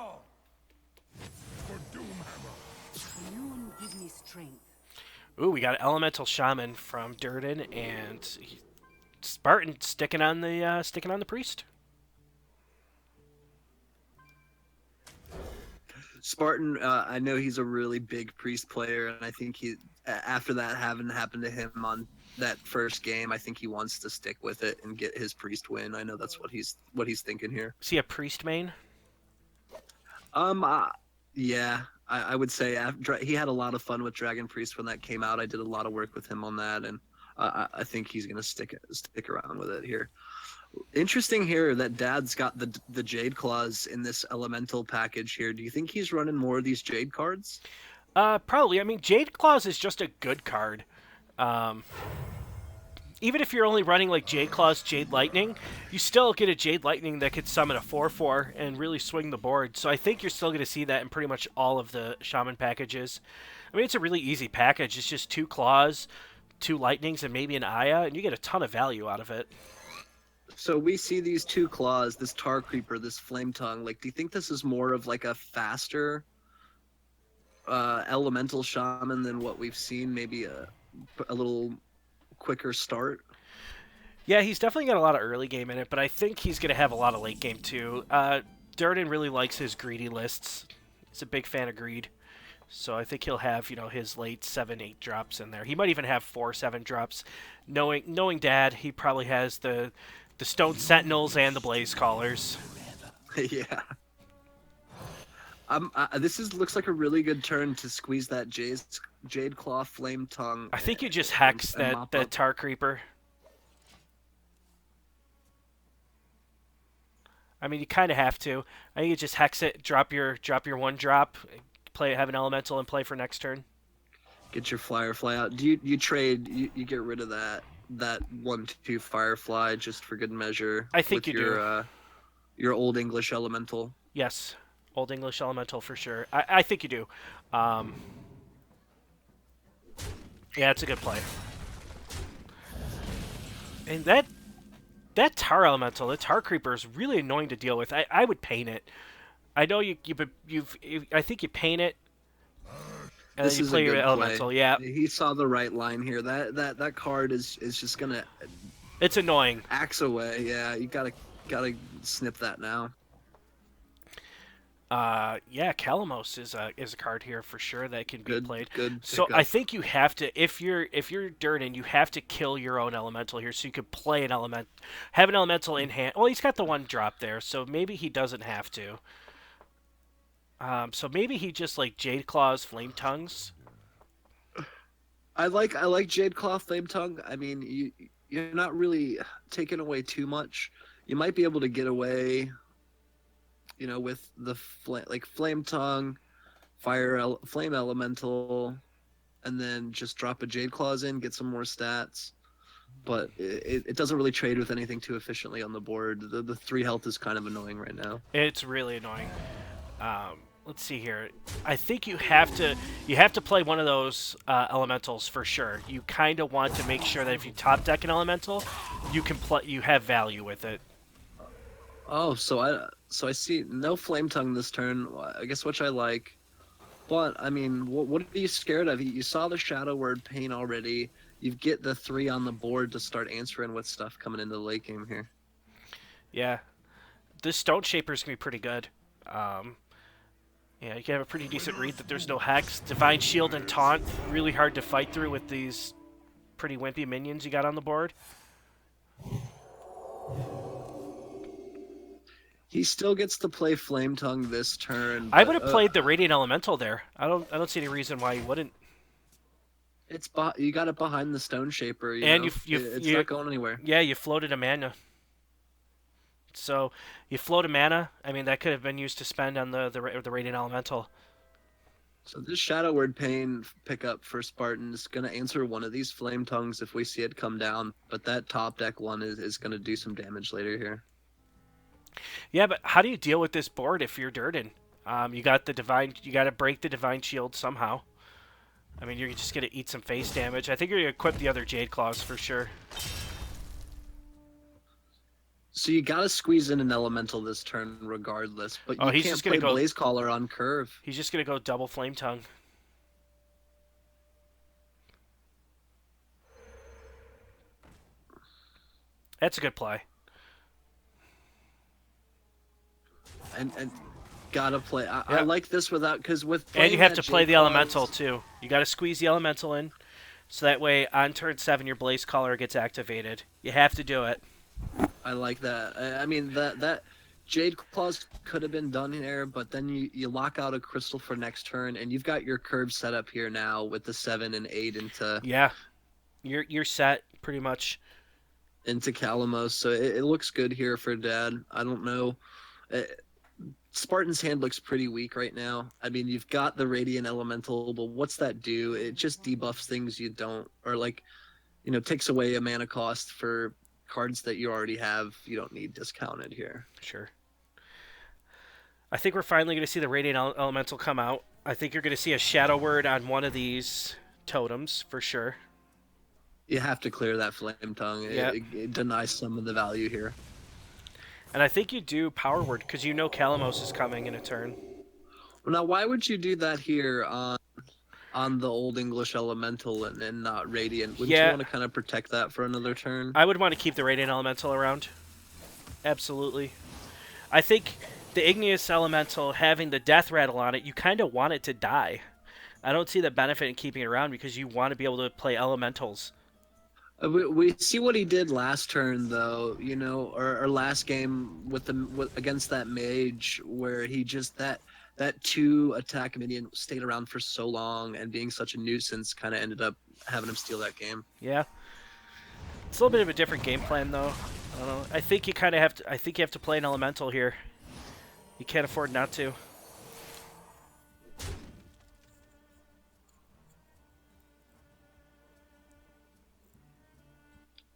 Speaker 6: Moon give me strength.
Speaker 1: Ooh, we got an Elemental Shaman from Durden, and Spartan sticking on the priest.
Speaker 2: Spartan, I know he's a really big priest player, and I think after that having happened to him on that first game, I think he wants to stick with it and get his priest win. I know that's what he's thinking here.
Speaker 1: Is he a priest main?
Speaker 2: Yeah, I would say he had a lot of fun with Dragon Priest when that came out. I did a lot of work with him on that, and I think he's gonna stick around with it here. Interesting here that Dad's got the Jade Claws in this Elemental package here. Do you think he's running more of these Jade cards?
Speaker 1: Probably. I mean, Jade Claws is just a good card. Even if you're only running like Jade Claws, Jade Lightning, you still get a Jade Lightning that could summon a 4/4 and really swing the board. So I think you're still going to see that in pretty much all of the Shaman packages. I mean, it's a really easy package. It's just 2 Claws, 2 Lightnings, and maybe an Aya, and you get a ton of value out of it.
Speaker 2: So we see these 2 Claws, this Tar Creeper, this Flame Tongue. Like, do you think this is more of like a faster Elemental Shaman than what we've seen? Maybe a little quicker start?
Speaker 1: Yeah, he's definitely got a lot of early game in it, but I think he's going to have a lot of late game too. Durden really likes his greedy lists. He's a big fan of greed. So I think he'll have, his late 7-8 drops in there. He might even have 4-7 drops. Knowing Dad, he probably has the Stone Sentinels and the Blaze Callers.
Speaker 2: Yeah. This looks like a really good turn to squeeze that Jade Claw Flame Tongue.
Speaker 1: I think you just hex that Tar Creeper. I mean, you kind of have to. I think you just hex it, drop your 1-drop, have an Elemental, and play for next turn.
Speaker 2: Get your Firefly out. Do you trade? You get rid of that 1/2 Firefly just for good measure?
Speaker 1: I think you
Speaker 2: do. Your Old English Elemental.
Speaker 1: Yes. Old English Elemental for sure. I think you do. Yeah, it's a good play. And that Tar Elemental, the Tar Creeper, is really annoying to deal with. I would paint it. I know I think you paint it. And
Speaker 2: This
Speaker 1: then you
Speaker 2: is
Speaker 1: play
Speaker 2: a
Speaker 1: your
Speaker 2: good
Speaker 1: Elemental.
Speaker 2: play.
Speaker 1: Yeah.
Speaker 2: He saw the right line here. That card is just gonna.
Speaker 1: It's annoying.
Speaker 2: Axe away. Yeah, you gotta snip that now.
Speaker 1: Yeah, Kalamos is a card here for sure that can be played.
Speaker 2: Good.
Speaker 1: So
Speaker 2: pickup.
Speaker 1: I think you have to, if you're Durden, you have to kill your own Elemental here, so you could play have an Elemental in hand. Well, he's got the 1-drop there, so maybe he doesn't have to. So maybe he just like Jade Claws, Flame Tongues.
Speaker 2: I like Jade Claw Flame Tongue. I mean, you're not really taking away too much. You might be able to get away, with the Flame Tongue, Flame Elemental, and then just drop a Jade Claws in, get some more stats. But it doesn't really trade with anything too efficiently on the board. The 3 health is kind of annoying right now.
Speaker 1: It's really annoying. Let's see here. I think you have to play one of those elementals for sure. You kind of want to make sure that if you top deck an elemental, you have value with it.
Speaker 2: Oh, so I see no Flame Tongue this turn. I guess, which I like. But I mean, what are you scared of? You saw the Shadow Word Pain already. You get the 3 on the board to start answering with stuff coming into the late game here.
Speaker 1: Yeah, this Stone Shaper's gonna be pretty good. Yeah, you can have a pretty decent read that there's no Hex. Divine Shield and Taunt, really hard to fight through with these pretty wimpy minions you got on the board.
Speaker 2: He still gets to play Flame Tongue this turn.
Speaker 1: I
Speaker 2: But,
Speaker 1: would have played the Radiant Elemental there. I don't see any reason why you wouldn't.
Speaker 2: you got it behind the Stone Shaper.
Speaker 1: And
Speaker 2: it's not going anywhere.
Speaker 1: Yeah, you floated a mana. So you float a mana. I mean, that could have been used to spend on the Radiant Elemental.
Speaker 2: So this Shadow Word Pain pickup for Spartan is going to answer one of these Flame Tongues if we see it come down. But that top deck one is going to do some damage later here.
Speaker 1: Yeah, but how do you deal with this board if you're Durden? You got the Divine. You got to break the Divine Shield somehow. I mean, you're just gonna eat some face damage. I think you're gonna equip the other Jade Claws for sure.
Speaker 2: So you got to squeeze in an Elemental this turn regardless. But you
Speaker 1: he's
Speaker 2: can't
Speaker 1: just gonna
Speaker 2: play
Speaker 1: go
Speaker 2: Blaze Caller on curve.
Speaker 1: He's just gonna go double Flame Tongue. That's a good play.
Speaker 2: And gotta play. I like this without, because with
Speaker 1: And you have
Speaker 2: that
Speaker 1: to play
Speaker 2: Jade
Speaker 1: the
Speaker 2: Claws-
Speaker 1: Elemental too. You got to squeeze the Elemental in, so that way on turn 7 your Blaze Caller gets activated. You have to do it.
Speaker 2: I like that. I mean that Jade Claws could have been done here, but then you lock out a Crystal for next turn, and you've got your curve set up here now with the 7 and 8
Speaker 1: Yeah, you're set pretty much.
Speaker 2: into Calamos, so it looks good here for Dad. I don't know. Spartan's hand looks pretty weak right now. I mean, you've got the Radiant Elemental, but what's that do? It just debuffs things you don't, or takes away a mana cost for cards that you already have. You don't need discounted here.
Speaker 1: Sure. I think we're finally going to see the Radiant Elemental come out. I think you're going to see a Shadow Word on one of these totems for sure.
Speaker 2: You have to clear that Flame Tongue.
Speaker 1: Yeah.
Speaker 2: It denies some of the value here.
Speaker 1: And I think you do Power Word because you know Calamos is coming in a turn.
Speaker 2: Well, now, why would you do that here on the Old English Elemental and not Radiant? Wouldn't you want to kind of protect that for another turn?
Speaker 1: I would want to keep the Radiant Elemental around. Absolutely. I think the Igneous Elemental having the Death Rattle on it, you kind of want it to die. I don't see the benefit in keeping it around because you want to be able to play Elementals.
Speaker 2: We see what he did last turn, though, or last game against that mage, where he just that 2 attack minion stayed around for so long, and being such a nuisance kind of ended up having him steal that game.
Speaker 1: Yeah, it's a little bit of a different game plan, though. I don't know. I think you kind of have to. I think you have to play an elemental here. You can't afford not to.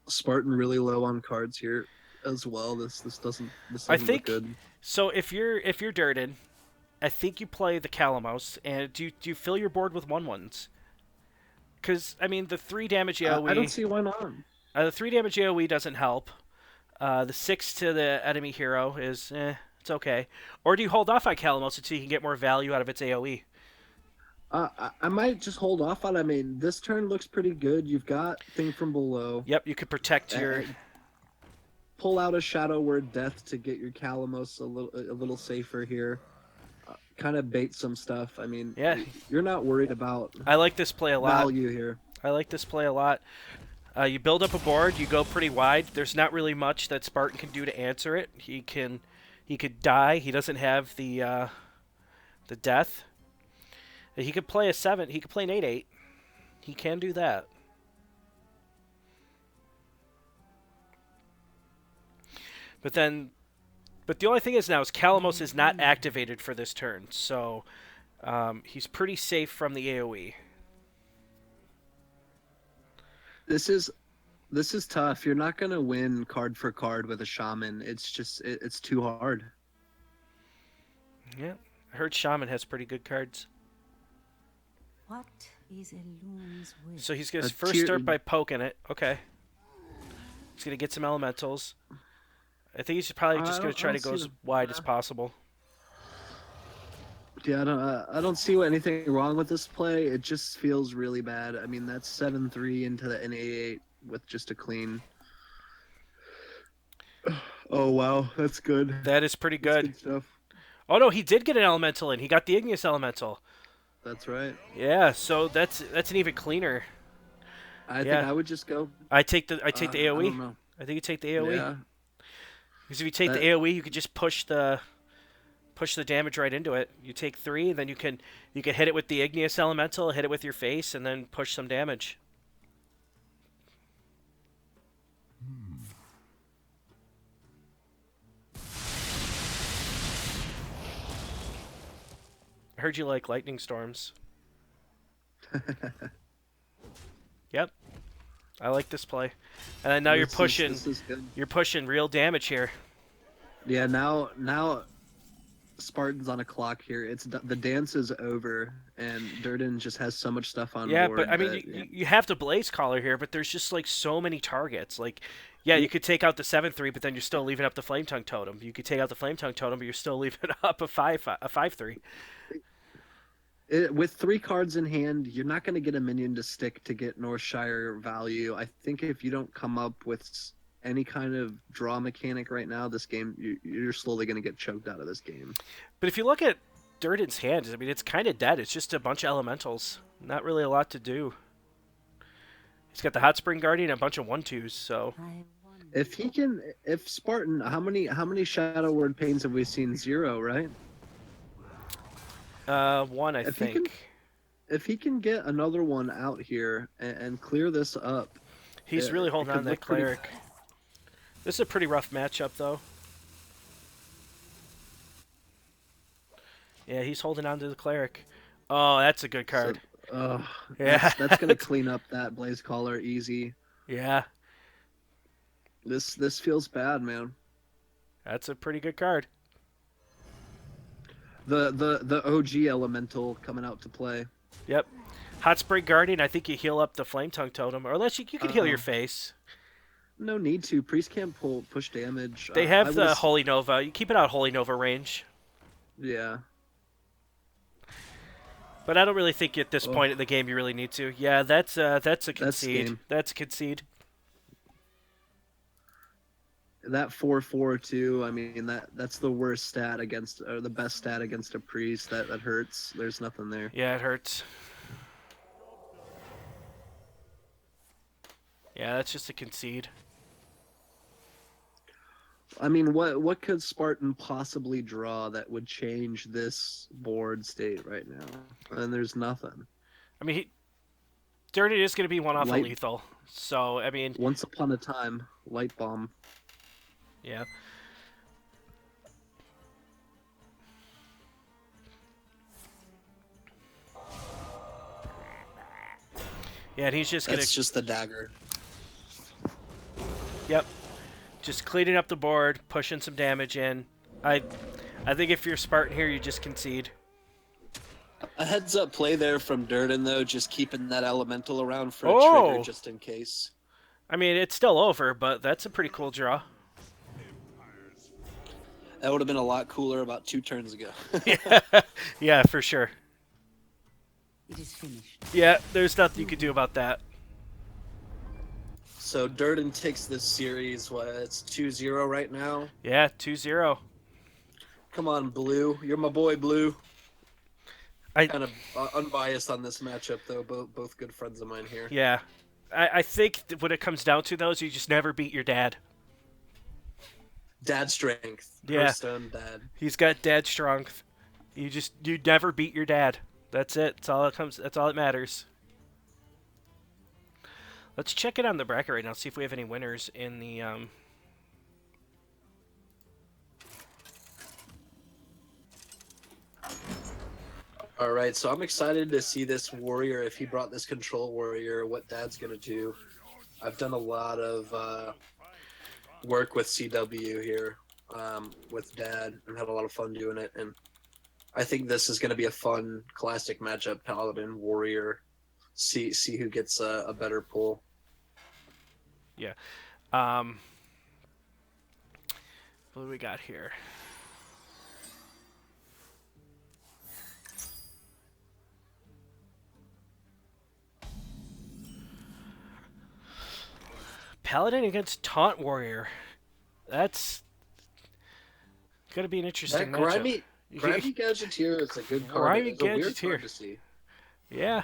Speaker 2: Spartan really low on cards here as well. This doesn't look good.
Speaker 1: So if you're Durden, I think you play the Calamos, and do you fill your board with 1/1s? Because I mean the 3 damage AoE.
Speaker 2: I don't see why not.
Speaker 1: The 3 damage AoE doesn't help. The 6 to the enemy hero is it's okay. Or do you hold off on Calamos until you can get more value out of its AoE?
Speaker 2: I might just hold off on. I mean, this turn looks pretty good. You've got Thing from Below.
Speaker 1: Yep, you could protect your.
Speaker 2: Pull out a Shadow Word Death to get your Calamos a little safer here. Kind of bait some stuff. I mean,
Speaker 1: yeah,
Speaker 2: you're not worried about.
Speaker 1: I like this play a lot.
Speaker 2: Value here.
Speaker 1: I like this play a lot. You build up a board. You go pretty wide. There's not really much that Spartan can do to answer it. He could die. He doesn't have the death. He could play a 7. He could play an 8/8. He can do that. But the only thing is now is Calamos is not activated for this turn, so he's pretty safe from the AoE.
Speaker 2: This is tough. You're not gonna win card for card with a shaman. It's too hard.
Speaker 1: Yeah, I heard Shaman has pretty good cards.
Speaker 6: What is a loon's will?
Speaker 1: So he's gonna first start by poking it. Okay. He's gonna get some elementals. I think he's probably just gonna try to go as wide as possible.
Speaker 2: Yeah, I don't see anything wrong with this play. It just feels really bad. I mean, that's 7-3 into the NA8 with just a clean. Oh wow, that's good.
Speaker 1: That is pretty good.
Speaker 2: That's good stuff.
Speaker 1: Oh no, he did get an elemental in. He got the igneous elemental.
Speaker 2: That's right.
Speaker 1: Yeah, so that's an even cleaner.
Speaker 2: I think
Speaker 1: Yeah.
Speaker 2: I would just go.
Speaker 1: I take the
Speaker 2: I
Speaker 1: AoE.
Speaker 2: don't know.
Speaker 1: I think you take the AoE.
Speaker 2: Yeah.
Speaker 1: Because if you take the
Speaker 2: That,
Speaker 1: AoE, you could just push the damage right into it. You take 3, and then you can hit it with the igneous elemental, hit it with your face, and then push some damage. I heard you like lightning storms. Yep. I like this play. And then now
Speaker 2: this is good.
Speaker 1: you're pushing real damage here.
Speaker 2: Yeah. Now Spartan's on a clock here. The dance is over, and Durden just has so much stuff on
Speaker 1: Yeah,
Speaker 2: board.
Speaker 1: but I mean,
Speaker 2: that,
Speaker 1: you have the Blaze Caller here, but there's just like so many targets. Like, yeah, you could take out the 7/3, but then you're still leaving up the Flame Tongue Totem. You could take out the Flame Tongue Totem, but you're still leaving up a 5/3.
Speaker 2: With 3 cards in hand, you're not going to get a minion to stick to get Northshire value. I think if you don't come up with any kind of draw mechanic right now, this game, you're slowly going to get choked out of this game.
Speaker 1: But if you look at Durden's hand, I mean, it's kind of dead. It's just a bunch of elementals. Not really a lot to do. He's got the Hot Spring Guardian and a bunch of 1/2s, so...
Speaker 2: If Spartan, how many Shadow Word Pains have we seen? 0, right?
Speaker 1: 1, I think.
Speaker 2: If he can get another one out here and clear this up,
Speaker 1: He's really holding on to that
Speaker 2: look pretty-
Speaker 1: Cleric. This is a pretty rough matchup, though. Yeah, he's holding on to the Cleric. Oh, that's a good card. Yeah.
Speaker 2: that's gonna clean up that Blaze Caller easy.
Speaker 1: Yeah,
Speaker 2: This feels bad, man.
Speaker 1: that's a pretty good card.
Speaker 2: The OG Elemental coming out to play.
Speaker 1: Yep. Hot Spring Guardian, I think you heal up the Flame Tongue Totem, or unless you can heal your face.
Speaker 2: No need to. Priest can't push damage.
Speaker 1: They have the Holy Nova. You keep it out of Holy Nova range.
Speaker 2: Yeah.
Speaker 1: But I don't really think at this point in the game you really need to. Yeah, that's a concede.
Speaker 2: game.
Speaker 1: That's a concede.
Speaker 2: That 4/4 too. I mean that's the worst stat against, or the best stat against a priest. That hurts. There's nothing there.
Speaker 1: Yeah, it hurts. Yeah, that's just a concede.
Speaker 2: I mean, what could Spartan possibly draw that would change this board state right now? And there's nothing.
Speaker 1: I mean, Dirty is going to be one off of
Speaker 2: Light-
Speaker 1: lethal. So, I mean,
Speaker 2: Once upon a time, Light Bomb.
Speaker 1: yeah. Yeah, and he's just going
Speaker 4: That's
Speaker 1: to...
Speaker 4: just the dagger.
Speaker 1: Yep. Just cleaning up the board, pushing some damage in. I think if you're Spartan here, you just concede.
Speaker 4: A heads up play there from Durden, though, just keeping that elemental around for a
Speaker 1: Oh!
Speaker 4: trigger just in case.
Speaker 1: I mean, it's still over, but that's a pretty cool draw.
Speaker 4: That would have been a lot cooler about 2 turns ago.
Speaker 1: Yeah, for sure.
Speaker 6: It is finished.
Speaker 1: Yeah, there's nothing you could do about that.
Speaker 4: So Durden takes this series, it's 2-0 right now.
Speaker 1: Yeah, 2-0.
Speaker 4: Come on, Blue. You're my boy, Blue.
Speaker 1: I-
Speaker 4: Kind of unbiased on this matchup, though. Both good friends of mine here.
Speaker 1: Yeah. I think what it comes down to, though, is you just never beat your dad.
Speaker 4: Dad strength.
Speaker 1: Yeah.
Speaker 4: Hearthstone dad.
Speaker 1: He's got dad strength. You never beat your dad. That's it. That's all that matters. Let's check it on the bracket right now, see if we have any winners in the
Speaker 4: All right, so I'm excited to see this warrior. If he brought this control warrior, what Dad's gonna do. I've done a lot of work with CW here with Dad, and had a lot of fun doing it. And I think this is gonna be a fun classic matchup: Paladin warrior. See who gets a better pull.
Speaker 1: Yeah. What do we got here? Paladin against Taunt Warrior. That's gonna be an interesting
Speaker 4: That
Speaker 1: matchup.
Speaker 4: grimy, Grimy Gadgeteer is a good card.
Speaker 1: Grimy
Speaker 4: It's a weird
Speaker 1: Gadgeteer.
Speaker 4: card to see.
Speaker 1: Yeah.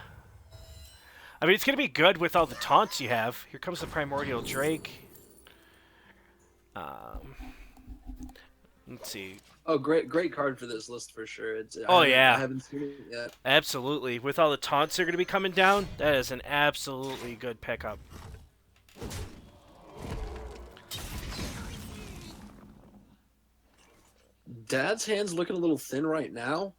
Speaker 1: I mean, it's going to be good with all the taunts you have. Here comes the Primordial Drake. Let's see.
Speaker 4: Oh, great card for this list for sure. I haven't seen it yet.
Speaker 1: Absolutely. With all the taunts that are going to be coming down, that is an absolutely good pickup.
Speaker 4: Dad's hand's looking a little thin right now.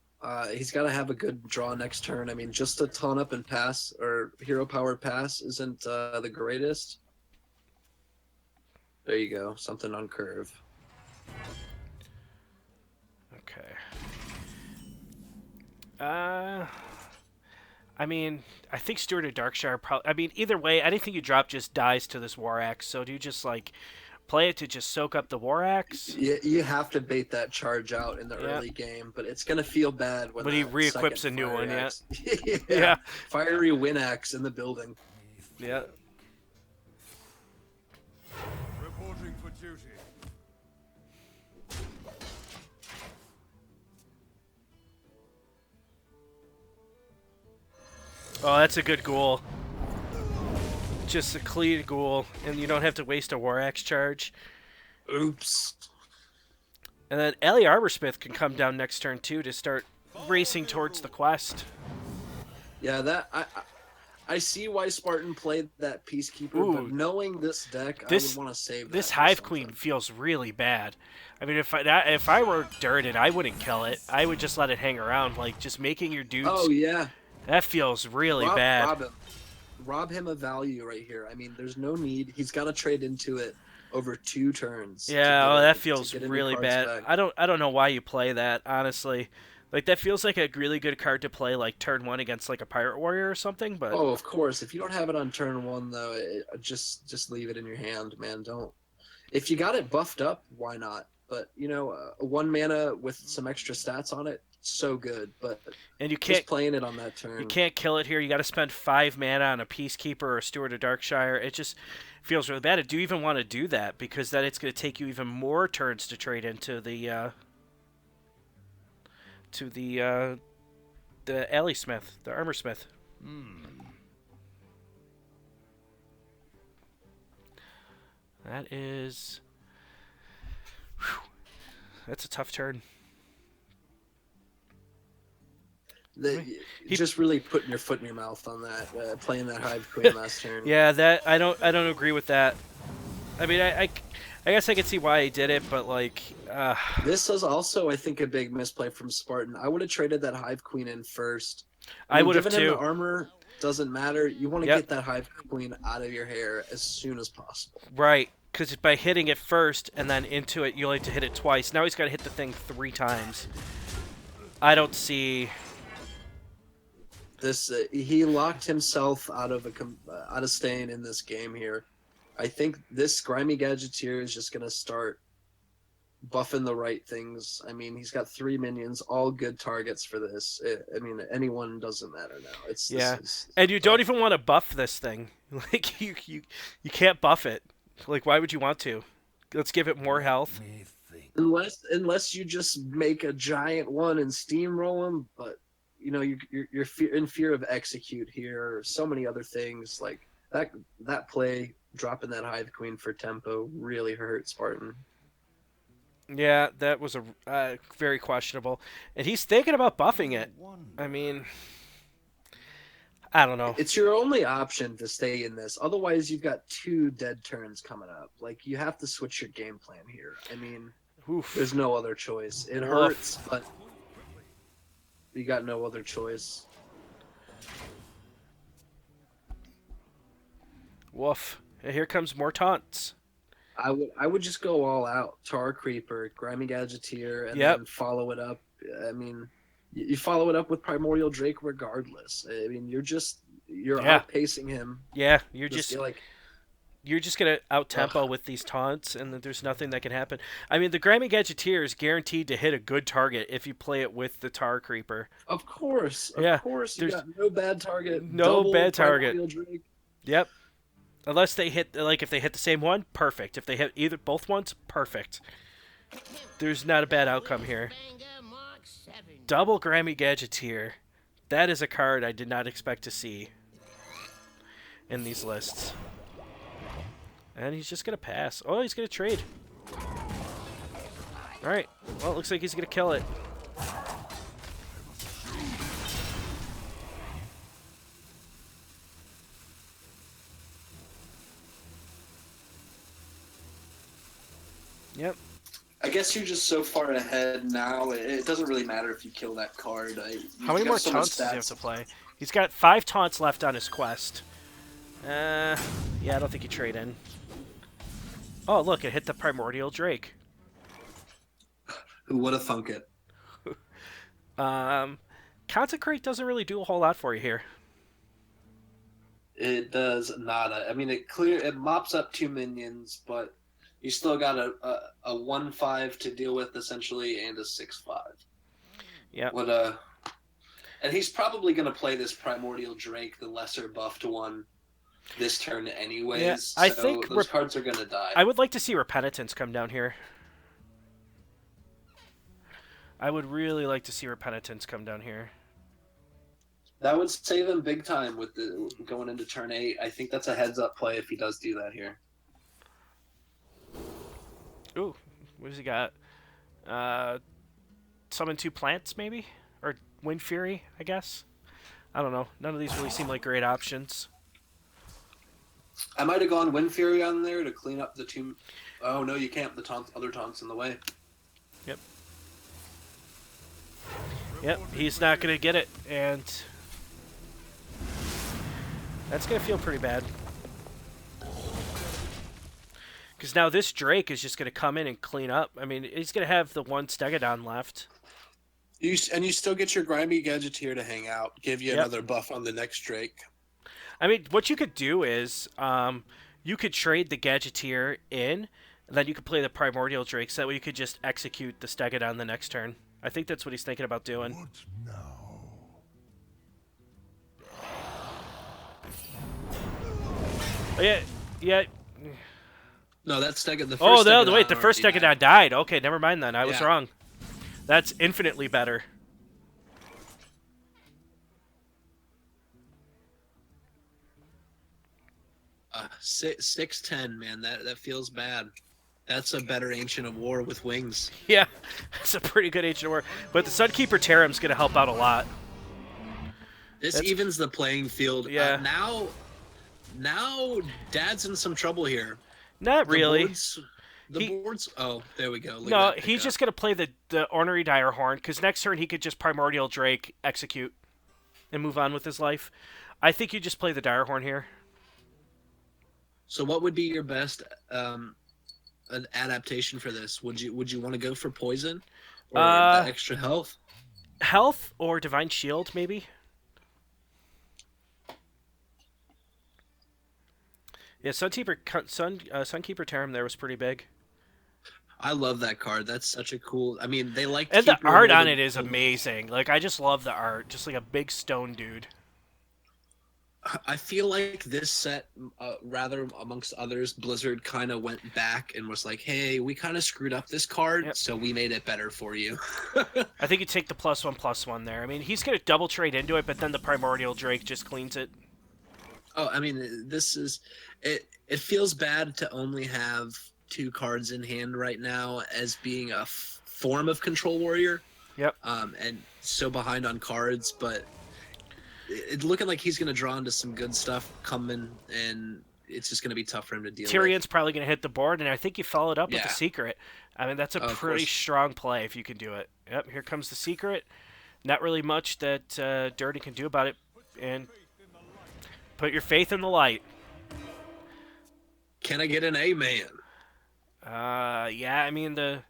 Speaker 4: He's got to have a good draw next turn. I mean, just a taunt up and pass or hero power pass isn't the greatest. There you go. Something on curve.
Speaker 1: Okay. I mean, I think Steward of Darkshire probably... I mean, either way, anything you drop just dies to this War Axe. So do you just, like, play it to just soak up the War Axe?
Speaker 4: You have to bait that charge out in the early game, but it's going to feel bad when
Speaker 1: he re-equips a new one,
Speaker 4: yeah. Fiery Wind Axe in the building.
Speaker 1: Yeah.
Speaker 3: Reporting for duty.
Speaker 1: Oh, that's a good ghoul. Just a clean ghoul, and you don't have to waste a War Axe charge.
Speaker 4: Oops.
Speaker 1: And then Ellie Armorsmith can come down next turn, too, to start racing towards the quest.
Speaker 4: Yeah, I see why Spartan played that Peacekeeper, but knowing this deck, I would want to save that.
Speaker 1: This Hive Queen feels really bad. I mean, if I were Durden, I wouldn't kill it. I would just let it hang around, like, just making your dudes...
Speaker 4: Oh, yeah.
Speaker 1: That feels really bad.
Speaker 4: Rob him of value right here. I mean, there's no need. He's got to trade into it over 2 turns.
Speaker 1: Yeah, that feels really bad.
Speaker 4: Back.
Speaker 1: I don't know why you play that, honestly. Like, that feels like a really good card to play, like, turn 1 against, like, a Pirate Warrior or something, but...
Speaker 4: Oh, of course. If you don't have it on turn 1, though, just leave it in your hand, man. Don't... If you got it buffed up, why not? But, you know, 1 mana with some extra stats on it, so good, but
Speaker 1: and you can't
Speaker 4: just playing it on that turn.
Speaker 1: You can't kill it here. You got to spend 5 mana on a Peacekeeper or a Steward of Darkshire. It just feels really bad. Do you even want to do that? Because then it's going to take you even more turns to trade into the Alley Smith, the Armor Smith. That is... Whew. That's a tough turn.
Speaker 4: Just really putting your foot in your mouth on that, playing that Hive Queen last turn.
Speaker 1: Yeah, that I don't agree with that. I mean, I guess I can see why he did it, but like,
Speaker 4: this is also, I think, a big misplay from Spartan. I would have traded that Hive Queen in first.
Speaker 1: I would have
Speaker 4: too.
Speaker 1: too.
Speaker 4: Him the armor doesn't matter. You want to get that Hive Queen out of your hair as soon as possible.
Speaker 1: Right, because by hitting it first and then into it, you only have to hit it twice. Now he's got to hit the thing 3 times. I don't see.
Speaker 4: This he locked himself out of staying in this game here. I think this Grimy Gadgeteer is just gonna start buffing the right things. I mean, he's got 3 minions, all good targets for this. I mean, anyone doesn't matter now.
Speaker 1: And you don't even want to buff this thing. Like you can't buff it. Like, why would you want to? Let's give it more health.
Speaker 4: Unless you just make a giant one and steamroll him, but. You know, you're in fear of execute here. So many other things like that play, dropping that Hive Queen for tempo really hurt Spartan.
Speaker 1: Yeah, that was a very questionable. And he's thinking about buffing it. I mean, I don't know.
Speaker 4: It's your only option to stay in this. Otherwise, you've got 2 dead turns coming up. Like, you have to switch your game plan here. I mean, there's no other choice. It hurts, but... You got no other choice.
Speaker 1: Woof. And here comes more taunts.
Speaker 4: I would just go all out. Tar Creeper, Grimy Gadgeteer, and then follow it up. I mean, you follow it up with Primordial Drake regardless. I mean, you're outpacing him.
Speaker 1: Yeah, you're just
Speaker 4: like...
Speaker 1: You're just going to out-tempo with these taunts, and there's nothing that can happen. I mean, the Grimy Gadgeteer is guaranteed to hit a good target if you play it with the Tar Creeper.
Speaker 4: Of course. Of course. You got no bad target.
Speaker 1: No bad target.
Speaker 4: Drake.
Speaker 1: Yep. Unless they hit, like, if they hit the same one, perfect. If they hit both ones, perfect. There's not a bad outcome here. Double Grammy Gadgeteer. That is a card I did not expect to see in these lists. And he's just going to pass. Oh, he's going to trade. Alright. Well, it looks like he's going to kill it. Yep.
Speaker 4: I guess you're just so far ahead now. It doesn't really matter if you kill that card.
Speaker 1: How many more taunts does he have to play? He's got 5 taunts left on his quest. Yeah, I don't think you trade in. Oh, look, it hit the Primordial Drake.
Speaker 4: Who would have thunk it?
Speaker 1: Consecrate doesn't really do a whole lot for you here.
Speaker 4: It does nada. I mean, it mops up 2 minions, but you still got a 1/5 to deal with essentially, and a 6/5.
Speaker 1: Yeah.
Speaker 4: And he's probably going to play this Primordial Drake, the lesser buffed one, this turn anyways.
Speaker 1: Yeah, I
Speaker 4: so
Speaker 1: think
Speaker 4: those cards are going to die.
Speaker 1: I would like to see Repenitance come down here. I would really like to see Repenitance come down here.
Speaker 4: That would save him big time with the going into turn 8. I think that's a heads-up play if he does do that here.
Speaker 1: Ooh, what does he got? Summon 2 plants, maybe? Or Wind Fury, I guess? I don't know. None of these really seem like great options.
Speaker 4: I might have gone Wind Fury on there to clean up the 2... Oh, no, you can't. The other taunts in the way.
Speaker 1: Yep. Yep, he's not going to get it, and that's going to feel pretty bad. Because now this Drake is just going to come in and clean up. I mean, he's going to have the 1 Stegodon left.
Speaker 2: You still get your Grimy Gadgeteer to hang out, give you another buff on the next Drake.
Speaker 1: I mean, what you could do is you could trade the Gadgeteer in, and then you could play the Primordial Drake, so that way you could just execute the Stegodon the next turn. I think that's what he's thinking about doing.
Speaker 3: What now?
Speaker 1: Oh, yeah.
Speaker 2: No, that's the first.
Speaker 1: Oh, no,
Speaker 2: Stegodon
Speaker 1: wait, the first
Speaker 2: already
Speaker 1: Stegodon died. Okay, never mind then. I was
Speaker 2: Yeah.
Speaker 1: wrong. That's infinitely better.
Speaker 2: died. 6/10, man. That feels bad. That's a better Ancient of War with wings.
Speaker 1: Yeah, it's a pretty good Ancient of War. But the Sunkeeper Taram's going to help out a lot.
Speaker 2: This evens the playing field.
Speaker 1: Yeah.
Speaker 2: Now, Dad's in some trouble here.
Speaker 1: Not really.
Speaker 2: The boards. Oh, there we go. Look
Speaker 1: No,
Speaker 2: at that
Speaker 1: he's
Speaker 2: pickup.
Speaker 1: just going to play the Ornery Direhorn, because next turn he could just Primordial Drake, execute, and move on with his life. I think you just play the Direhorn here.
Speaker 2: So, what would be your best an adaptation for this? Would you want to go for poison or the extra health?
Speaker 1: Health or Divine Shield, maybe? Yeah, Sunkeeper Taram there was pretty big.
Speaker 2: I love that card. That's such a cool. I mean, they like.
Speaker 1: And the
Speaker 2: Keeper
Speaker 1: art
Speaker 2: more
Speaker 1: on
Speaker 2: than-
Speaker 1: it is amazing. Like, I just love the art. Just like a big stone dude.
Speaker 2: I feel like this set, rather amongst others, Blizzard kind of went back and was like, "Hey, we kind of screwed up this card, so we made it better for you."
Speaker 1: I think you take the +1/+1 there. I mean, he's going to double trade into it, but then the Primordial Drake just cleans it.
Speaker 2: Oh, I mean, this is it. It feels bad to only have 2 cards in hand right now as being a form of Control Warrior.
Speaker 1: Yep.
Speaker 2: And so behind on cards, but it's looking like he's going to draw into some good stuff coming, and it's just going to be tough for him to deal with.
Speaker 1: Tyrion's probably going to hit the board, and I think you followed up with
Speaker 2: Yeah.
Speaker 1: the Secret. I mean, that's a pretty strong play if you can do it. Yep, here comes the Secret. Not really much that Dirty can do about it. And put your faith in the light.
Speaker 2: Can I get an amen?
Speaker 1: Yeah, I mean, the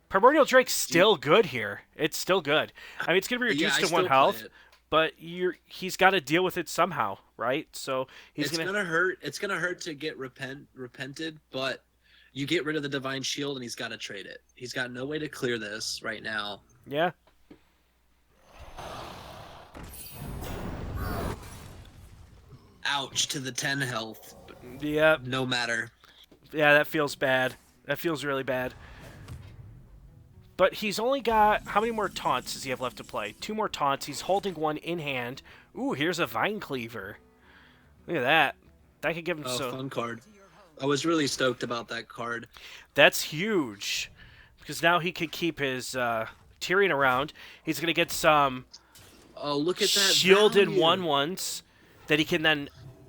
Speaker 1: Primordial Drake's still good here. It's still good. I mean, it's going to be reduced
Speaker 2: I
Speaker 1: to 1
Speaker 2: still play
Speaker 1: health,
Speaker 2: it.
Speaker 1: but he's got to deal with it somehow, right? So
Speaker 2: It's gonna hurt. It's gonna hurt to get repented, but you get rid of the Divine Shield, and he's got to trade it. He's got no way to clear this right now.
Speaker 1: Yeah.
Speaker 2: Ouch to the 10 health.
Speaker 1: Yeah.
Speaker 2: No matter.
Speaker 1: Yeah, that feels bad. That feels really bad. But he's only got... How many more taunts does he have left to play? 2 more taunts. He's holding one in hand. Ooh, here's a Vine Cleaver. Look at that. That could give him
Speaker 2: Fun card. I was really stoked about that card.
Speaker 1: That's huge. Because now he could keep his Tyrion around. He's going to get some
Speaker 2: Oh, look at that
Speaker 1: shielded
Speaker 2: value.
Speaker 1: 1/1s that he can then...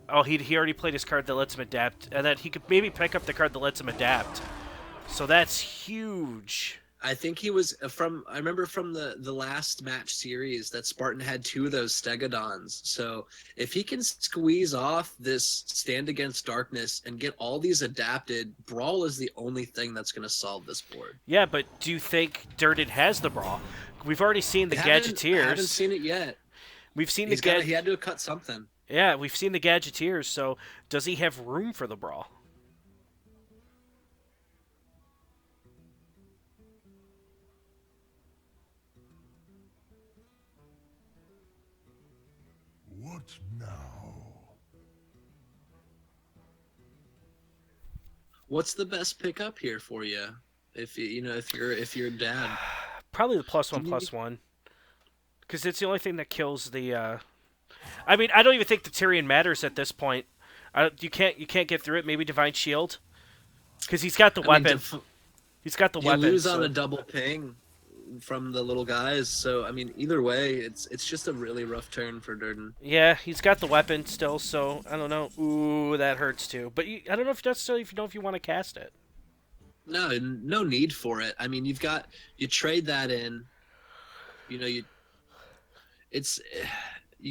Speaker 1: Oh, he already played his card that lets him adapt. And that he could maybe pick up the card that lets him adapt. So that's huge.
Speaker 2: I think he was I remember from the last match series that Spartan had 2 of those Stegodons. So if he can squeeze off this Stand Against Darkness and get all these adapted, Brawl is the only thing that's going to solve this board.
Speaker 1: Yeah, but do you think Durden has the Brawl? We've already seen the
Speaker 2: I
Speaker 1: Gadgeteers.
Speaker 2: haven't seen it yet.
Speaker 1: We've seen
Speaker 2: He had to have cut something.
Speaker 1: Yeah, we've seen the Gadgeteers, so does he have room for the Brawl?
Speaker 3: What now?
Speaker 2: What's the best pickup here for you? If if you're dad.
Speaker 1: Probably the +1/+1. Because it's the only thing that kills the... I mean, I don't even think the Tyrion matters at this point. You can't get through it. Maybe Divine Shield. Because he's got the weapon. He's got the weapon.
Speaker 2: You lose on a double ping from the little guys, so I mean, either way, it's just a really rough turn for Durden.
Speaker 1: Yeah, he's got the weapon still, so I don't know. Ooh, that hurts too. But I don't know if you want to cast it.
Speaker 2: No need for it. I mean, you trade that in. You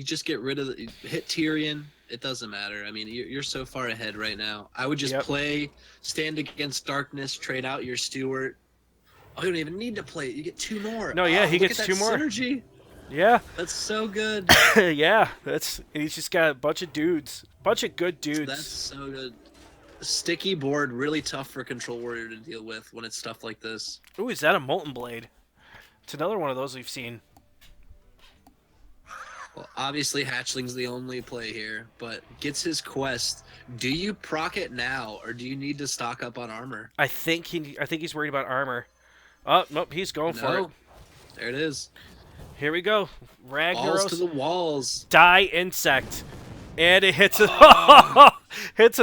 Speaker 2: just get rid of hit Tyrion. It doesn't matter. I mean, you're so far ahead right now. I would just play Stand Against Darkness, trade out your Stewart. Oh, you don't even need to play it. You get 2 more.
Speaker 1: No, yeah, he gets 2 more.
Speaker 2: Synergy.
Speaker 1: Yeah.
Speaker 2: That's so good.
Speaker 1: Yeah, he's just got a bunch of good dudes.
Speaker 2: That's so good. Sticky board, really tough for Control Warrior to deal with when it's stuff like this.
Speaker 1: Ooh, is that a Molten Blade? It's another one of those we've seen.
Speaker 2: Well, obviously Hatchling's the only play here, but gets his quest. Do you proc it now, or do you need to stock up on armor?
Speaker 1: I think he's worried about armor. Oh, nope, he's going for it.
Speaker 2: There it is.
Speaker 1: Here we go. Ragnaros.
Speaker 2: Balls to the walls.
Speaker 1: Die Insect. And it hits hits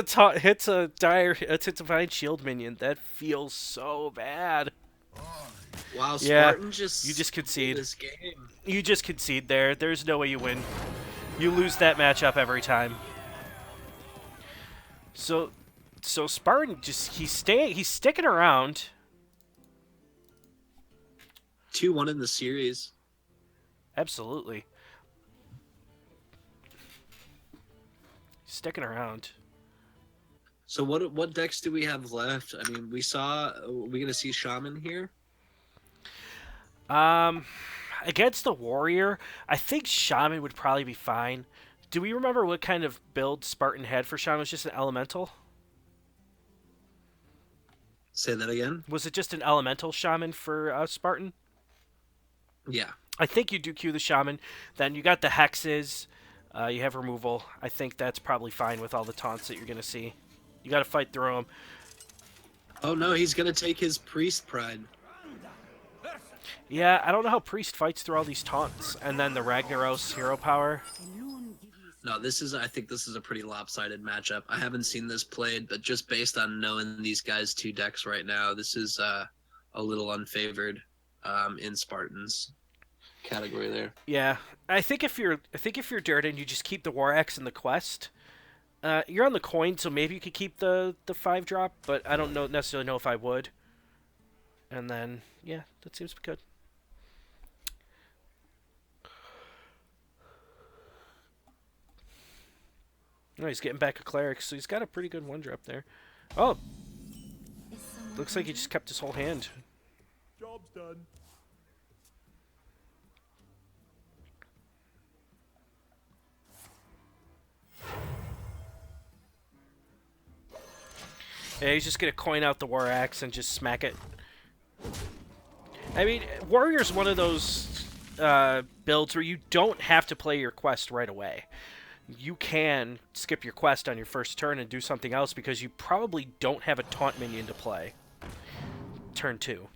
Speaker 1: a Divine Shield minion. That feels so bad.
Speaker 2: Wow, Spartan you
Speaker 1: just concede.
Speaker 2: This game.
Speaker 1: You just concede there. There's no way you win. You lose that matchup every time. So Spartan he's sticking around.
Speaker 2: 2-1 in the series.
Speaker 1: Absolutely. Sticking around.
Speaker 2: So what decks do we have left? I mean, are we gonna see Shaman here?
Speaker 1: Against the Warrior, I think Shaman would probably be fine. Do we remember what kind of build Spartan had for Shaman? Was it just an elemental?
Speaker 2: Say that again.
Speaker 1: Was it just an elemental Shaman for Spartan?
Speaker 2: Yeah.
Speaker 1: I think you do queue the Shaman. Then you got the Hexes. You have removal. I think that's probably fine with all the taunts that you're going to see. You got to fight through them.
Speaker 2: Oh no, he's going to take his Priest Pride.
Speaker 1: Yeah, I don't know how Priest fights through all these taunts. And then the Ragnaros hero power.
Speaker 2: No, I think this is a pretty lopsided matchup. I haven't seen this played, but just based on knowing these guys' 2 decks right now, this is a little unfavored in Spartan's category there.
Speaker 1: Yeah, I think if you're Durden, you just keep the War Axe and the quest. You're on the coin, so maybe you could keep the 5-drop, but I don't necessarily know if I would. And then yeah, that seems good. No, he's getting back a cleric, so he's got a pretty good 1-drop there. Oh, looks like he just kept his whole hand.
Speaker 3: Job's done.
Speaker 1: Yeah, he's just gonna coin out the War Axe and just smack it. I mean, Warrior's one of those builds where you don't have to play your quest right away. You can skip your quest on your first turn and do something else because you probably don't have a taunt minion to play. Turn 2.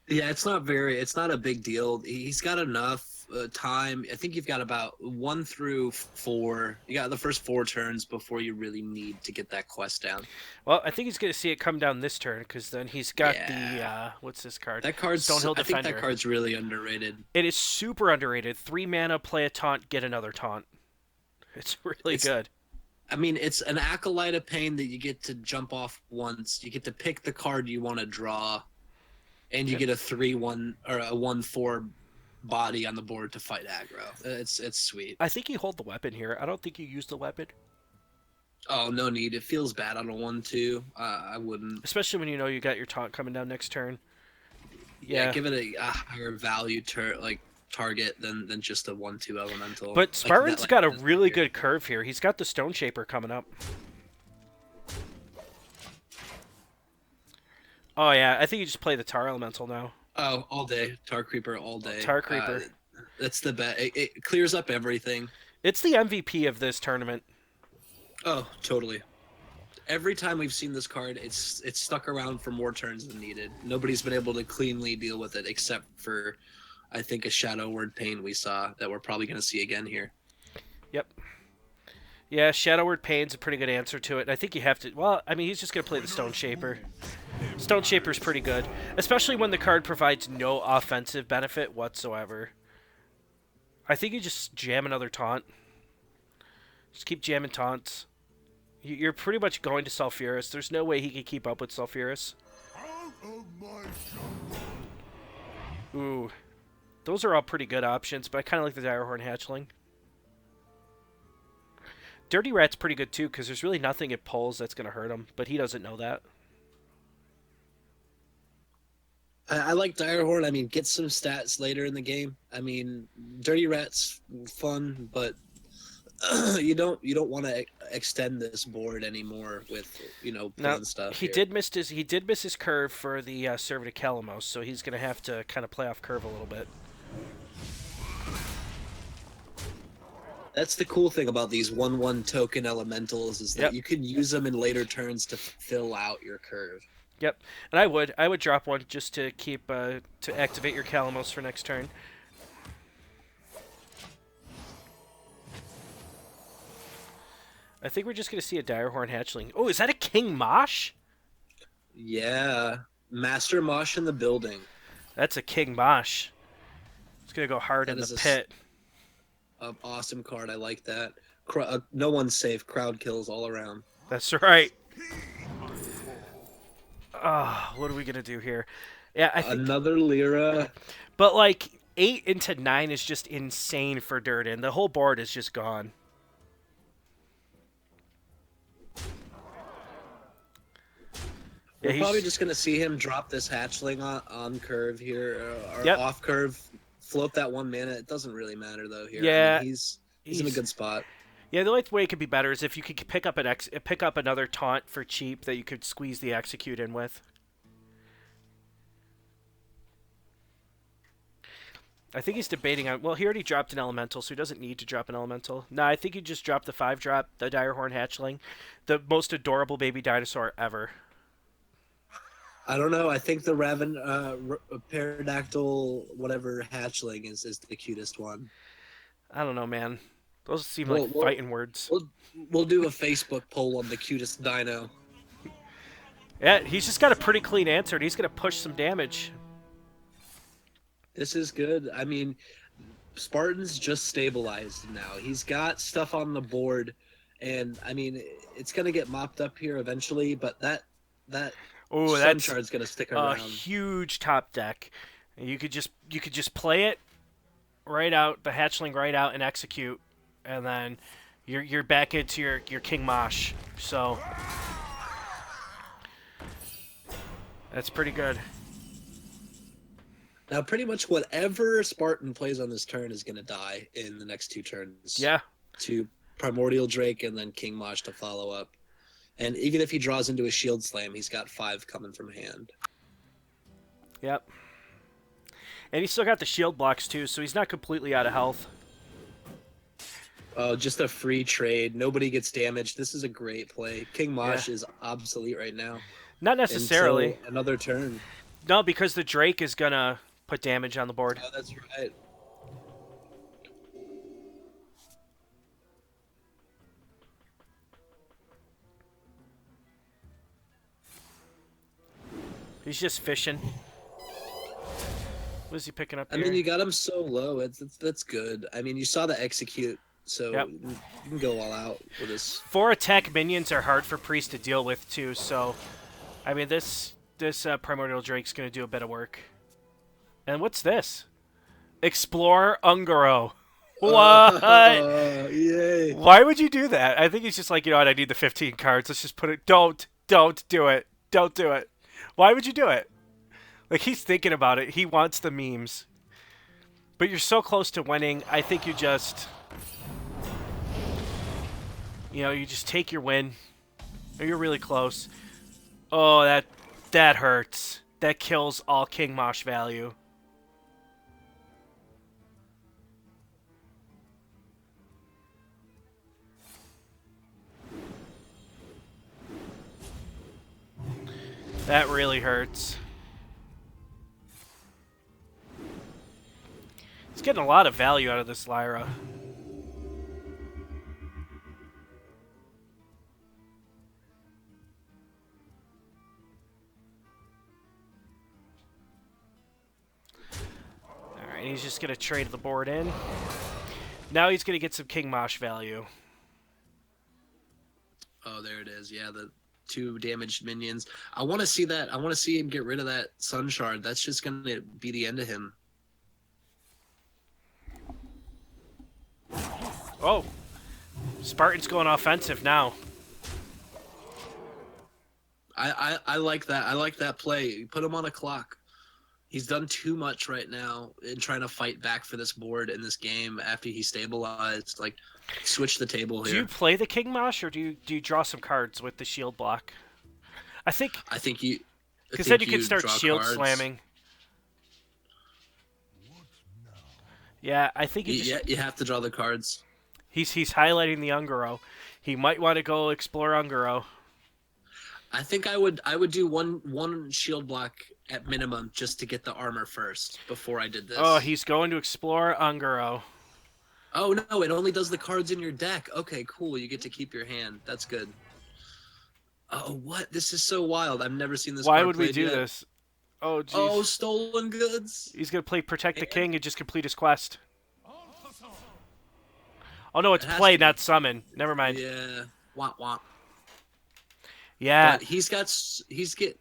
Speaker 2: Yeah, it's not a big deal. He's got enough time. I think you've got about 1 through 4. You got the first 4 turns before you really need to get that quest down.
Speaker 1: Well, I think he's going to see it come down this turn because then he's got the
Speaker 2: Yeah.
Speaker 1: what's this card?
Speaker 2: That card's,
Speaker 1: Stonehill
Speaker 2: I think that
Speaker 1: Defender.
Speaker 2: card's really underrated.
Speaker 1: It is super underrated. 3 mana, play a taunt, get another taunt. It's really good.
Speaker 2: I mean, it's an Acolyte of Pain that you get to jump off once. You get to pick the card you want to draw, and you get a 3/1 or a 1/4 body on the board to fight aggro. It's sweet.
Speaker 1: I think you hold the weapon here. I don't think you use the weapon.
Speaker 2: Oh, no need. It feels bad on a 1/2. I wouldn't.
Speaker 1: Especially when you know you got your taunt coming down next turn.
Speaker 2: Yeah, give it a higher value target than just a 1/2 elemental.
Speaker 1: But Spartan's got a really
Speaker 2: here.
Speaker 1: good curve here. He's got the Stone Shaper coming up. Oh yeah, I think you just play the Tar Elemental now.
Speaker 2: Oh, all day. Tar Creeper all day.
Speaker 1: Tar Creeper.
Speaker 2: That's the bet. It clears up everything.
Speaker 1: It's the MVP of this tournament.
Speaker 2: Oh, totally. Every time we've seen this card, it's stuck around for more turns than needed. Nobody's been able to cleanly deal with it except for, I think, a Shadow Word Pain we saw that we're probably going to see again here.
Speaker 1: Yep. Yeah, Shadow Word Pain's a pretty good answer to it. I think you have to... Well, I mean, he's just going to play the Stone Shaper. Stone Shaper's pretty good, especially when the card provides no offensive benefit whatsoever. I think you just jam another taunt. Just keep jamming taunts. You're pretty much going to Sulfuras. There's no way he can keep up with Sulfuras.
Speaker 3: Out of my sight.
Speaker 1: Ooh. Those are all pretty good options, but I kind of like the Direhorn Hatchling. Dirty Rat's pretty good too, because there's really nothing it pulls that's going to hurt him, but he doesn't know that.
Speaker 2: I like Direhorn. I mean, get some stats later in the game. I mean, Dirty Rat's fun, but you don't want to extend this board anymore with pulling stuff.
Speaker 1: He did miss his curve for the Servant of Kalamos, so he's going to have to kind of play off curve a little bit.
Speaker 2: That's the cool thing about these 1/1 token elementals is that
Speaker 1: Yep.
Speaker 2: you can use them in later turns to fill out your curve.
Speaker 1: Yep, and I would drop one just to keep to activate your Kalamos for next turn. I think we're just going to see a Direhorn Hatchling. Oh, is that a King Mosh?
Speaker 2: Yeah, Master Mosh in the building.
Speaker 1: That's a King Mosh. It's going to go hard
Speaker 2: That
Speaker 1: in the
Speaker 2: is
Speaker 1: pit.
Speaker 2: An awesome card. I like that. No one's safe. Crowd kills all around.
Speaker 1: That's right. Oh, what are we going to do here? Yeah, I think...
Speaker 2: Another Lyra.
Speaker 1: But, like, 8 into 9 is just insane for Durden. The whole board is just gone.
Speaker 2: We're probably just going to see him drop this hatchling on curve here, or
Speaker 1: Yep.
Speaker 2: off curve, float that 1 mana. It doesn't really matter, though, here.
Speaker 1: Yeah,
Speaker 2: I mean, he's in a good spot.
Speaker 1: Yeah, the only way it could be better is if you could pick up another taunt for cheap that you could squeeze the execute in with. I think he's debating on... Well, he already dropped an elemental, so he doesn't need to drop an elemental. No, I think he just dropped the 5-drop, the Direhorn Hatchling. The most adorable baby dinosaur ever.
Speaker 2: I don't know. I think the Pterodactyl whatever hatchling is the cutest one.
Speaker 1: I don't know, man. Those seem like fighting words.
Speaker 2: We'll do a Facebook poll on the cutest dino.
Speaker 1: Yeah, he's just got a pretty clean answer, and he's going to push some damage.
Speaker 2: This is good. I mean, Spartan's just stabilized now. He's got stuff on the board, and I mean, it's going to get mopped up here eventually, but that Sunshard's going to stick around.
Speaker 1: A huge top deck. You could just play it right out, the hatchling right out, and execute, and then you're back into your King Mosh. So that's pretty good.
Speaker 2: Now, pretty much whatever Spartan plays on this turn is going to die in the next 2 turns.
Speaker 1: Yeah.
Speaker 2: To Primordial Drake and then King Mosh to follow up. And even if he draws into a Shield Slam, he's got 5 coming from hand.
Speaker 1: Yep. And he's still got the shield blocks too, so he's not completely out of health.
Speaker 2: Oh, just a free trade. Nobody gets damaged. This is a great play. King Mosh is obsolete right now.
Speaker 1: Not necessarily.
Speaker 2: Until another turn.
Speaker 1: No, because the Drake is gonna put damage on the board.
Speaker 2: Oh, that's right.
Speaker 1: He's just fishing. What is he picking up
Speaker 2: I
Speaker 1: here?
Speaker 2: mean, you got him so low. That's good. I mean, you saw the execute, so
Speaker 1: Yep.
Speaker 2: you can go all out with this.
Speaker 1: 4 attack minions are hard for Priest to deal with too, so I mean this Primordial Drake's gonna do a bit of work. And what's this? Explore Ungaro. What?
Speaker 2: Yay!
Speaker 1: Why would you do that? I think he's just like, you know what, I need the 15 cards. Let's just put it. Don't do it. Don't do it. Why would you do it? Like, he's thinking about it. He wants the memes. But you're so close to winning. I think you just, you just take your win. Or you're really close. Oh, that hurts. That kills all King Mosh value. That really hurts. He's getting a lot of value out of this Lyra. Alright, he's just going to trade the board in. Now he's going to get some King Mosh value.
Speaker 2: Oh, there it is. Yeah, the 2 damaged minions. I want to see that. I want to see him get rid of that Sun Shard. That's just going to be the end of him.
Speaker 1: Oh, Spartan's going offensive now.
Speaker 2: I like that. I like that play. Put him on a clock. He's done too much right now in trying to fight back for this board in this game after he stabilized. Like, switch the table here.
Speaker 1: Do you play the King Mosh, or do you draw some cards with the shield block? I think
Speaker 2: you...
Speaker 1: because then you can start
Speaker 2: draw
Speaker 1: shield
Speaker 2: cards.
Speaker 1: slamming. Yeah, I think
Speaker 2: You have to draw the cards.
Speaker 1: He's highlighting the Ungaro. He might want to go explore Ungaro.
Speaker 2: I think I would do one shield block at minimum just to get the armor first before I did this.
Speaker 1: Oh, he's going to explore Ungaro.
Speaker 2: Oh no, it only does the cards in your deck. Okay, cool. You get to keep your hand. That's good. Oh, what? This is so wild. I've never seen this.
Speaker 1: Why
Speaker 2: card
Speaker 1: would we
Speaker 2: played
Speaker 1: do
Speaker 2: yet.
Speaker 1: this? Oh, jeez.
Speaker 2: Oh, stolen goods.
Speaker 1: He's going to play Protect the King and just complete his quest. Oh, no, it's
Speaker 2: It has
Speaker 1: play,
Speaker 2: to be.
Speaker 1: not summon. Never mind.
Speaker 2: Yeah. Womp womp.
Speaker 1: Yeah.
Speaker 2: But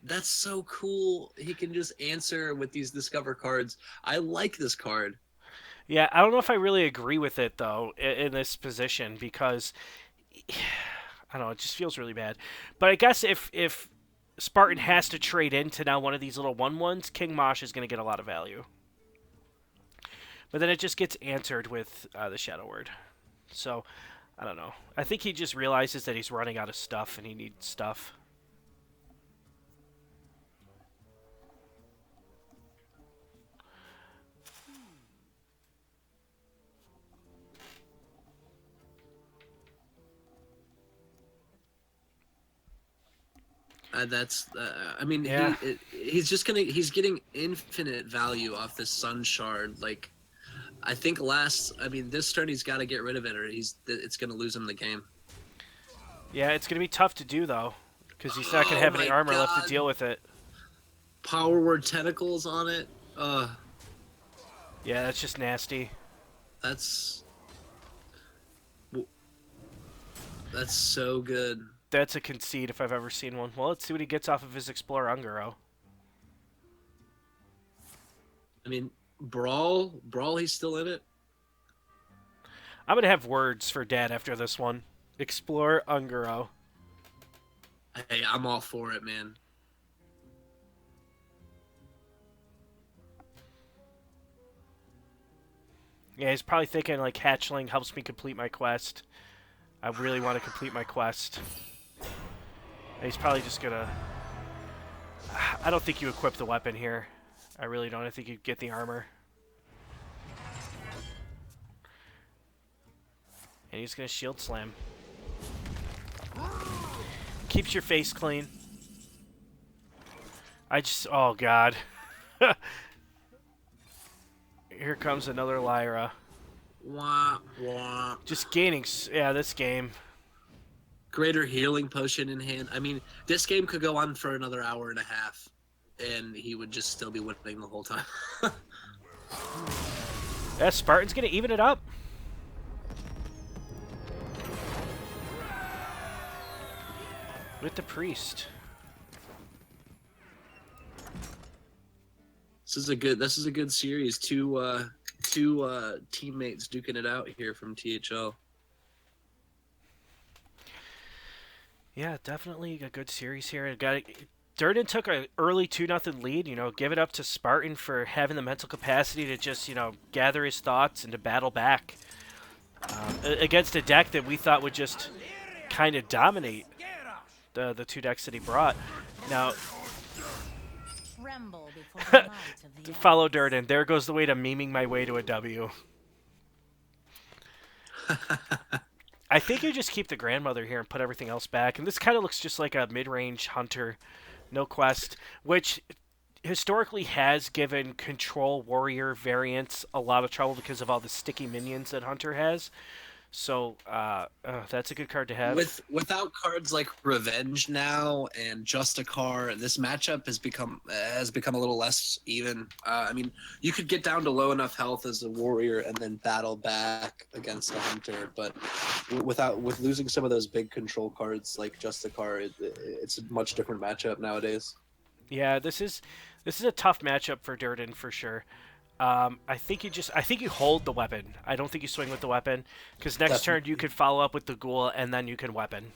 Speaker 2: that's so cool. He can just answer with these discover cards. I like this card.
Speaker 1: Yeah, I don't know if I really agree with it, though, in this position, because, I don't know, it just feels really bad. But I guess if Spartan has to trade into now one of these little 1/1s, King Mosh is going to get a lot of value. But then it just gets answered with the Shadow Word. So, I don't know. I think he just realizes that he's running out of stuff and he needs stuff.
Speaker 2: I mean,
Speaker 1: Yeah.
Speaker 2: he's getting infinite value off this Sun Shard. Like, I think this turn he's got to get rid of it, or it's gonna lose him the game.
Speaker 1: Yeah, it's going to be tough to do, though, because he's not going to have any
Speaker 2: my
Speaker 1: armor left
Speaker 2: God.
Speaker 1: to deal with it.
Speaker 2: Power Word Tentacles on it.
Speaker 1: Yeah, that's just nasty.
Speaker 2: That's so good.
Speaker 1: That's a concede if I've ever seen one. Well, let's see what he gets off of his Explore Ungaro.
Speaker 2: I mean, Brawl, he's still in it.
Speaker 1: I'm going to have words for Dad after this one. Explore Ungaro.
Speaker 2: Hey, I'm all for it, man.
Speaker 1: Yeah, he's probably thinking, like, Hatchling helps me complete my quest. I really want to complete my quest. And he's probably just going to... I don't think you equip the weapon here. I really don't. I think you get the armor. And he's going to Shield Slam. Keeps your face clean. Oh god. Here comes another Lyra.
Speaker 2: Wah, wah.
Speaker 1: Just gaining. Yeah, this game.
Speaker 2: Greater healing potion in hand. I mean, this game could go on for another hour and a half, and he would just still be winning the whole time.
Speaker 1: Yeah, Spartan's gonna even it up. With the priest.
Speaker 2: This is a good series. Two teammates duking it out here from THL.
Speaker 1: Yeah, definitely a good series here. Durden took an early 2-0 lead. Give it up to Spartan for having the mental capacity to just gather his thoughts and to battle back against a deck that we thought would just kind of dominate the two decks that he brought. Now,
Speaker 5: Tremble before the might of the
Speaker 1: follow Durden. There goes the way to memeing my way to a W. I think you just keep the grandmother here and put everything else back. And this kind of looks just like a mid-range hunter, no quest, which historically has given control warrior variants a lot of trouble because of all the sticky minions that hunter has. So that's a good card to have.
Speaker 2: Without cards like Revenge now and Justicar, this matchup has become a little less even. I mean, you could get down to low enough health as a warrior and then battle back against a hunter, but with losing some of those big control cards like Justicar, it's a much different matchup nowadays.
Speaker 1: Yeah, this is a tough matchup for Durden for sure. I think you hold the weapon. I don't think you swing with the weapon because next turn you could follow up with the ghoul and then you can weapon.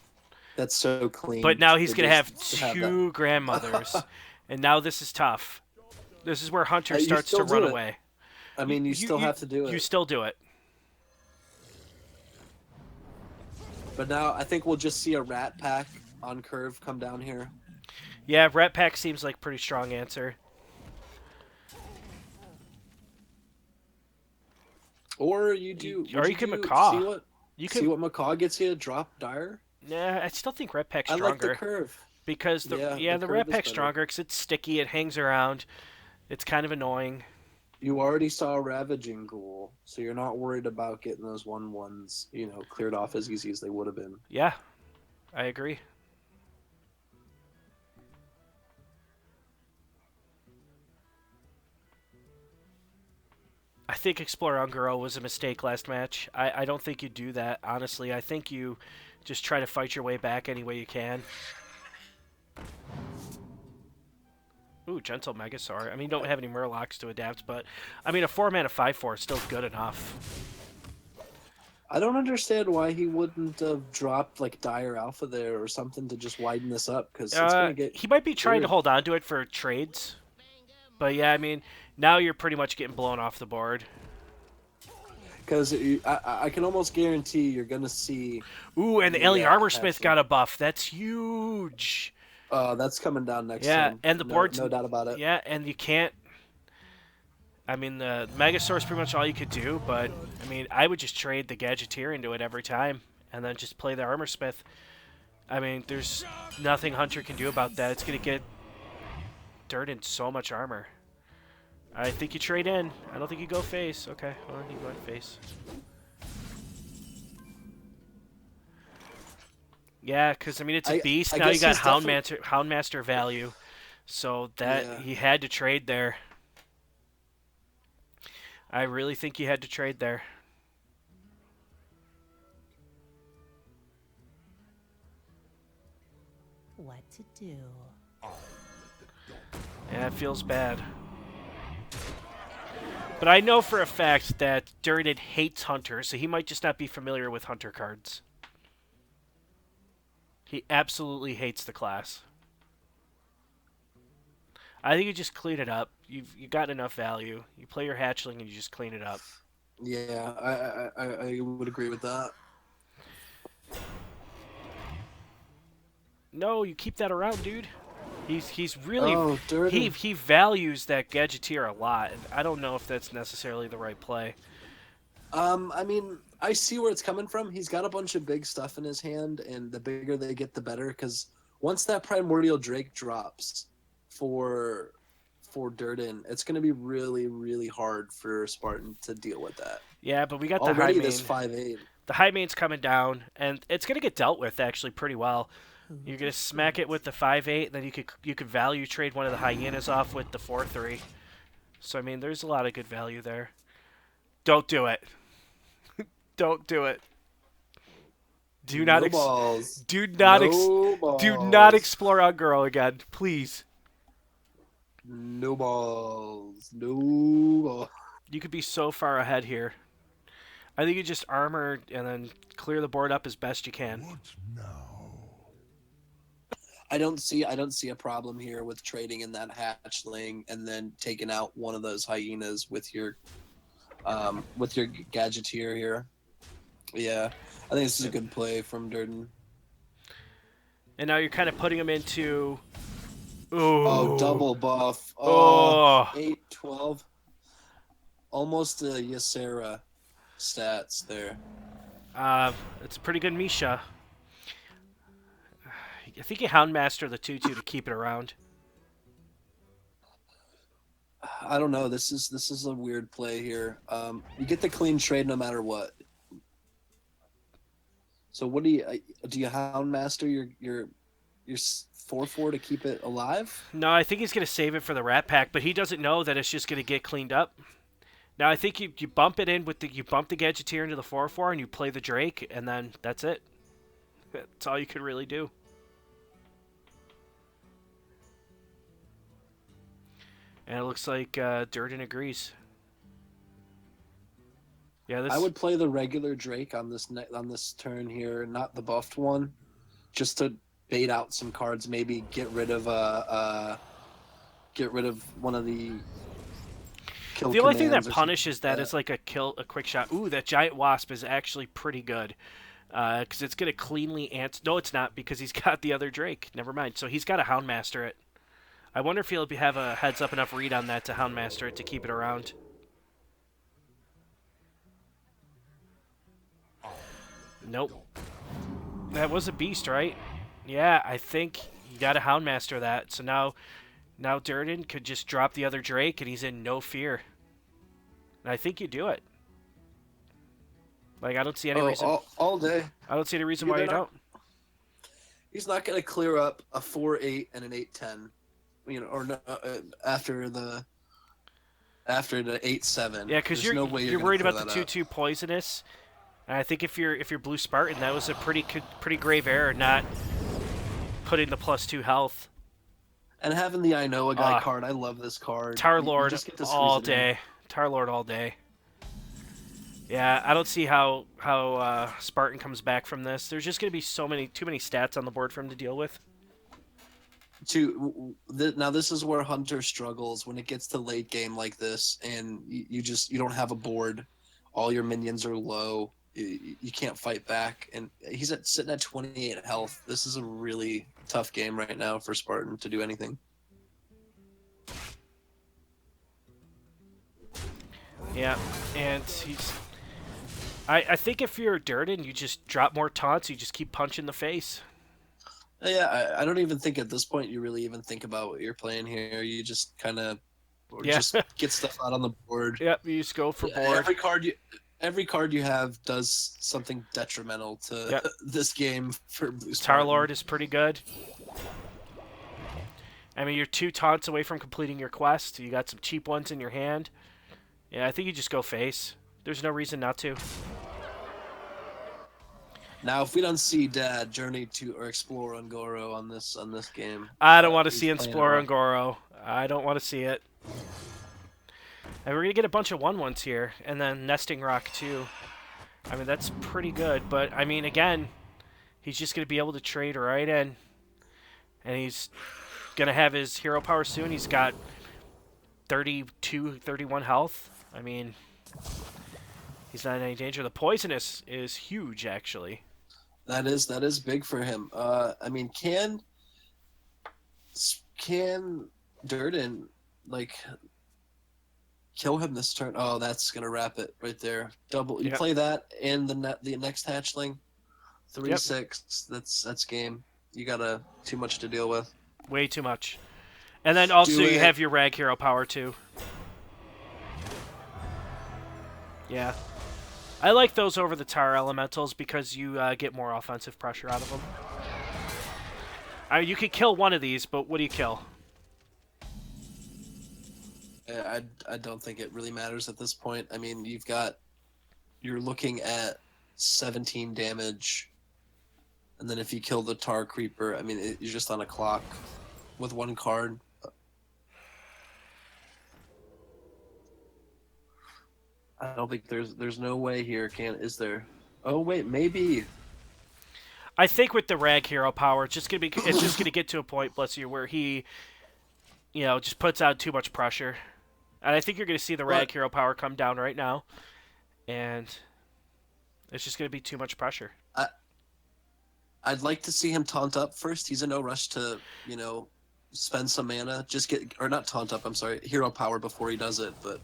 Speaker 2: That's so clean.
Speaker 1: But now he's gonna have two grandmothers, and now this is tough. This is where Hunter starts to run away.
Speaker 2: I mean, you still have to do it.
Speaker 1: You still do it.
Speaker 2: But now I think we'll just see a Rat Pack on curve come down here.
Speaker 1: Yeah, Rat Pack seems like a pretty strong answer.
Speaker 2: Or you do.
Speaker 1: Or you can Macaw.
Speaker 2: See what Macaw gets you. Drop Dire.
Speaker 1: Yeah, I still think Red Pack's stronger.
Speaker 2: I like the curve.
Speaker 1: Because the Red Pack's stronger because it's sticky. It hangs around. It's kind of annoying.
Speaker 2: You already saw a Ravaging Ghoul, so you're not worried about getting those 1/1s, cleared off as easy as they would have been.
Speaker 1: Yeah, I agree. I think Explore Ungaro was a mistake last match. I don't think you do that, honestly. I think you just try to fight your way back any way you can. Ooh, Gentle Megasaur. I mean, don't have any Murlocs to adapt, but I mean, a 4-mana 5/4 is still good enough.
Speaker 2: I don't understand why he wouldn't have dropped like Dire Alpha there or something to just widen this up, because it's gonna get.
Speaker 1: He might be trying
Speaker 2: weird.
Speaker 1: to hold on to it for trades, but yeah, I mean, now you're pretty much getting blown off the board.
Speaker 2: Because I can almost guarantee you're gonna see.
Speaker 1: Ooh, and the Alien Armor Smith got a buff. That's huge.
Speaker 2: That's coming down next.
Speaker 1: Yeah,
Speaker 2: turn.
Speaker 1: and the board's
Speaker 2: no doubt about it.
Speaker 1: Yeah, and you can't. I mean, the Megasaur is pretty much all you could do, but I mean, I would just trade the Gadgeteer into it every time, and then just play the Armor Smith. I mean, there's nothing Hunter can do about that. It's gonna get Durden so much armor. I think you trade in. I don't think you go face. Okay, well, you went face. Yeah, because I mean it's a beast. Now you got Houndmaster value, so that he had to trade there. I really think he had to trade there.
Speaker 6: What to do?
Speaker 1: Yeah, it feels bad. But I know for a fact that Durden hates Hunter, so he might just not be familiar with Hunter cards. He absolutely hates the class. I think you just clean it up. You got enough value. You play your hatchling and you just clean it up.
Speaker 2: Yeah, I would agree with that.
Speaker 1: No, you keep that around, dude. He's really
Speaker 2: Durden.
Speaker 1: he values that Gadgeteer a lot. And I don't know if that's necessarily the right play.
Speaker 2: I mean, I see where it's coming from. He's got a bunch of big stuff in his hand, and the bigger they get, the better. Because once that Primordial Drake drops, for Durden, it's going to be really, really hard for Spartan to deal with that.
Speaker 1: Yeah, but we got the high
Speaker 2: Already
Speaker 1: main.
Speaker 2: this 5-8.
Speaker 1: The high main's coming down, and it's gonna get dealt with actually pretty well. You're gonna smack it with the 5-8, then you could value trade one of the hyenas off with the 4-3. So I mean, there's a lot of good value there. Don't do it. Don't do it. Do not
Speaker 2: No balls.
Speaker 1: do not
Speaker 2: No balls.
Speaker 1: do not explore on girl again, please.
Speaker 2: No balls. No balls.
Speaker 1: You could be so far ahead here. I think you just armor and then clear the board up as best you can.
Speaker 3: What now?
Speaker 2: I don't see a problem here with trading in that hatchling and then taking out one of those hyenas with your gadgeteer here. Yeah, I think this is a good play from Durden.
Speaker 1: And now you're kind of putting him into.
Speaker 2: Oh, double buff.
Speaker 1: Oh.
Speaker 2: 8-12. Almost a Ysera stats there.
Speaker 1: It's a pretty good Misha. I think you Houndmaster the 2/2 to keep it around.
Speaker 2: I don't know. This is a weird play here. You get the clean trade no matter what. So what do you Houndmaster your 4/4 to keep it alive?
Speaker 1: No, I think he's going to save it for the Rat Pack, but he doesn't know that it's just going to get cleaned up. Now I think you bump it in with you bump the Gadgeteer into the 4/4 and you play the Drake, and then that's it. That's all you could really do. And it looks like Durden agrees. Yeah,
Speaker 2: I would play the regular Drake on this turn here, not the buffed one, just to bait out some cards. Maybe get rid of one of the. Kill
Speaker 1: the only thing that
Speaker 2: commands or
Speaker 1: punishes
Speaker 2: something
Speaker 1: that is like a quick shot. Ooh, that giant wasp is actually pretty good. Because it's going to cleanly answer. No, it's not, because he's got the other Drake. Never mind. So he's got to Houndmaster it. I wonder if he'll have a heads up enough read on that to Houndmaster it to keep it around. Nope. That was a beast, right? Yeah, I think you got to Houndmaster that. So now Durden could just drop the other Drake and he's in no fear. And I think you do it. Like, I don't see any reason.
Speaker 2: All day.
Speaker 1: I don't see any reason why you don't.
Speaker 2: He's not going to clear up a 4-8 and an 8-10. You know, or after the 8-7.
Speaker 1: Yeah, because you're worried about the 2/2 poisonous. And I think if you're Blue Spartan, that was a pretty grave error not putting the +2 health.
Speaker 2: And having the I know a guy card, I love this card.
Speaker 1: Tar Lord all day. Tar Lord all day. Yeah, I don't see how Spartan comes back from this. There's just going to be too many stats on the board for him to deal with.
Speaker 2: Now this is where Hunter struggles when it gets to late game like this, and you don't have a board. All your minions are low. You can't fight back, and he's sitting at 28 health. This is a really tough game right now for Spartan to do anything.
Speaker 1: Yeah, and I think if you're Durden, you just drop more taunts. You just keep punching the face.
Speaker 2: Yeah, I don't even think at this point you really even think about what you're playing here. You just kind of just get stuff out on the board.
Speaker 1: Yep, you just go for board.
Speaker 2: Every card you have does something detrimental to this game for Blue Spartan.
Speaker 1: Tar Lord is pretty good. I mean, you're 2 taunts away from completing your quest. You got some cheap ones in your hand. Yeah, I think you just go face. There's no reason not to.
Speaker 2: Now, if we don't see Dad journey to or explore Ungoro on this game,
Speaker 1: I don't want to see explore Ungoro. I don't want to see it. And we're gonna get a bunch of 1/1s here, and then nesting rock too. I mean, that's pretty good. But I mean, again, he's just gonna be able to trade right in, and he's gonna have his hero power soon. He's got 32, 31 health. I mean, he's not in any danger. The poisonous is huge, actually.
Speaker 2: That is big for him. I mean, can Durden kill him this turn? Oh, that's gonna wrap it right there. Double. You play that and the next hatchling, 3/6. That's game. You got too much to deal with.
Speaker 1: Way too much. And then also
Speaker 2: Do
Speaker 1: you
Speaker 2: it.
Speaker 1: have your Rag Hero power too. Yeah. I like those over the Tar Elementals because you get more offensive pressure out of them. I mean, you could kill one of these, but what do you kill?
Speaker 2: I don't think it really matters at this point. I mean, you're looking at 17 damage, and then if you kill the Tar Creeper, I mean, you're just on a clock with one card. I don't think there's no way here. Is there? Oh wait, maybe.
Speaker 1: I think with the Rag Hero power, it's just gonna get to a point, bless you, where he, just puts out too much pressure, and I think you're gonna see the Rag
Speaker 2: But
Speaker 1: Hero power come down right now, and it's just gonna be too much pressure.
Speaker 2: I'd like to see him taunt up first. He's in no rush to, spend some mana. Or not taunt up. I'm sorry, hero power before he does it, but.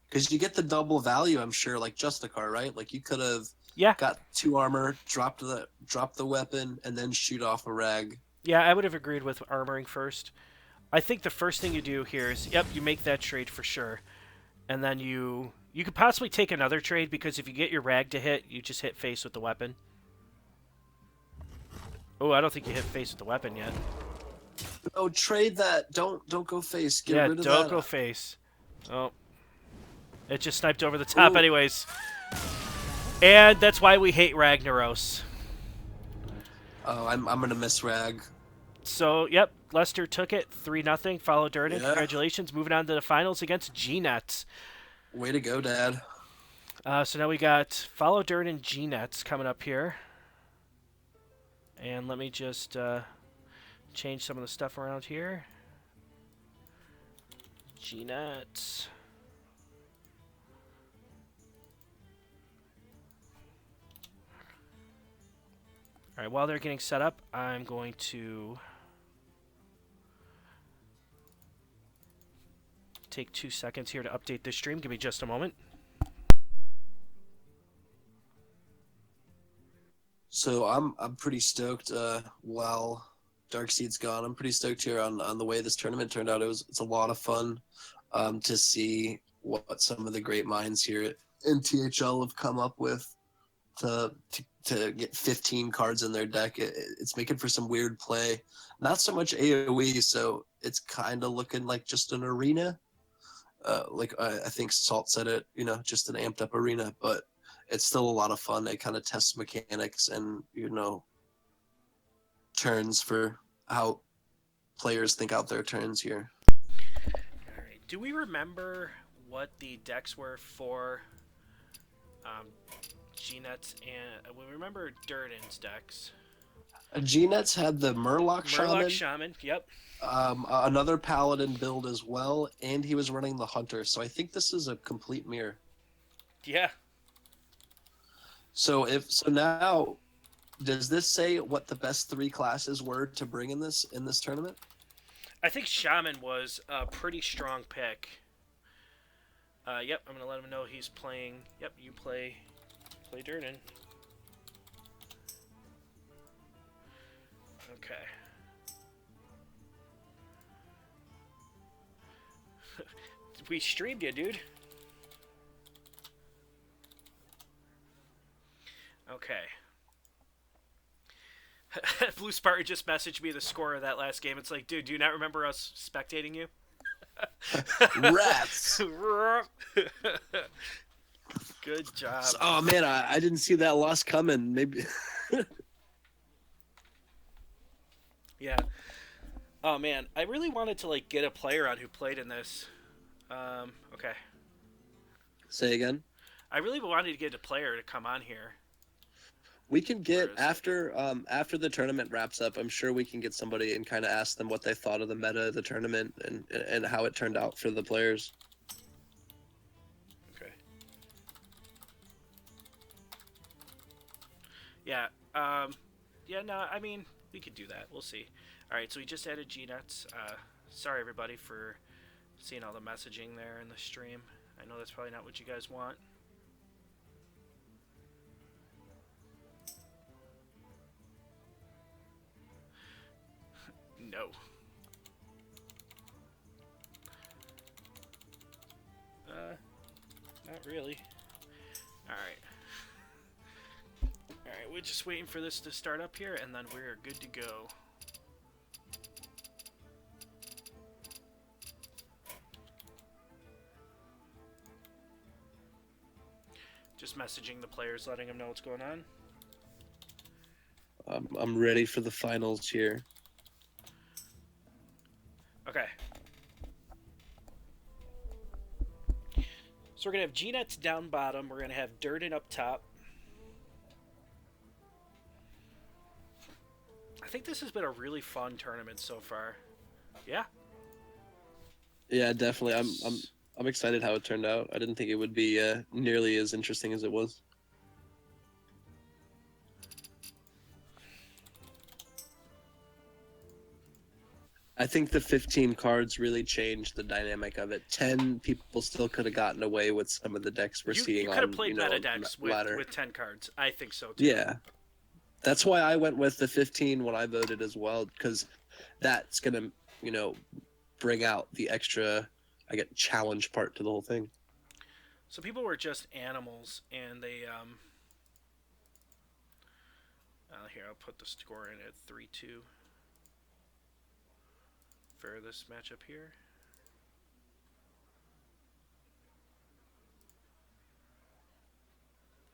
Speaker 2: Because you get the double value, I'm sure, like Justicar, right? Like you could have
Speaker 1: Yeah.
Speaker 2: got 2 armor, drop the weapon, and then shoot off a rag.
Speaker 1: Yeah, I would have agreed with armoring first. I think the first thing you do here is, you make that trade for sure, and then you could possibly take another trade because if you get your rag to hit, you just hit face with the weapon. Oh, I don't think you hit face with the weapon yet.
Speaker 2: Oh, trade that. Don't go face. Get rid of
Speaker 1: don't
Speaker 2: that.
Speaker 1: go face. Oh. It just sniped over the top anyways. And that's why we hate Ragnaros.
Speaker 2: Oh, I'm gonna miss rag.
Speaker 1: So, Leicester took it 3-0. Follow Durden. Yeah. Congratulations. Moving on to the finals against G-Nets.
Speaker 2: Way to go, Dad.
Speaker 1: So now we got Follow Durden G-Nets coming up here. And let me just change some of the stuff around here. G-Nets. All right, while they're getting set up, I'm going to take 2 seconds here to update this stream. Give me just a moment.
Speaker 2: So I'm pretty stoked. While Darkseid's gone, I'm pretty stoked here on the way this tournament turned out. It's a lot of fun to see what some of the great minds here in THL have come up with to get 15 cards in their deck. It's making for some weird play. Not so much AoE, so it's kind of looking like just an arena. I think Salt said it, just an amped up arena, but it's still a lot of fun. It kind of tests mechanics and, turns for how players think out their turns here.
Speaker 1: All right. Do we remember what the decks were for G-Nets? And we remember Durden's decks.
Speaker 2: G-Nets had the Murloc
Speaker 1: Shaman, yep.
Speaker 2: Another Paladin build as well, and he was running the Hunter. So I think this is a complete mirror.
Speaker 1: Yeah.
Speaker 2: So now, does this say what the best 3 classes were to bring in this tournament?
Speaker 1: I think Shaman was a pretty strong pick. Yep, I'm gonna let him know he's playing. Yep, you play Durden. Okay. We streamed you, dude. Okay. Blue Spartan just messaged me the score of that last game. It's like, dude, do you not remember us spectating you?
Speaker 2: Rats.
Speaker 1: Good job.
Speaker 2: Oh man, I didn't see that loss coming. Maybe.
Speaker 1: Yeah. Oh man, I really wanted to get a player on who played in this. Okay.
Speaker 2: Say again.
Speaker 1: I really wanted to get a player to come on here.
Speaker 2: We can get after the tournament wraps up. I'm sure we can get somebody and kind of ask them what they thought of the meta of the tournament and how it turned out for the players.
Speaker 1: Okay. Yeah. Yeah. No. I mean, we could do that. We'll see. All right. So we just added G-Nuts. Sorry everybody for seeing all the messaging there in the stream. I know that's probably not what you guys want. No. Not really. Alright. Alright, we're just waiting for this to start up here, and then we're good to go. Just messaging the players, letting them know what's going on.
Speaker 2: I'm ready for the finals here.
Speaker 1: Okay. So we're going to have G-Nets down bottom. We're going to have Durden up top. I think this has been a really fun tournament so far. Yeah.
Speaker 2: Yeah, definitely. I'm excited how it turned out. I didn't think it would be nearly as interesting as it was. I think the 15 cards really changed the dynamic of it. 10 people still could have gotten away with some of the decks we're seeing
Speaker 1: You
Speaker 2: on,
Speaker 1: could have played meta
Speaker 2: on
Speaker 1: decks
Speaker 2: ladder.
Speaker 1: with 10 cards. I think so, too.
Speaker 2: Yeah. That's why I went with the 15 when I voted as well, because that's going to, bring out the extra, challenge part to the whole thing.
Speaker 1: So people were just animals, and they, here, I'll put the score in at 3-2 for this matchup here.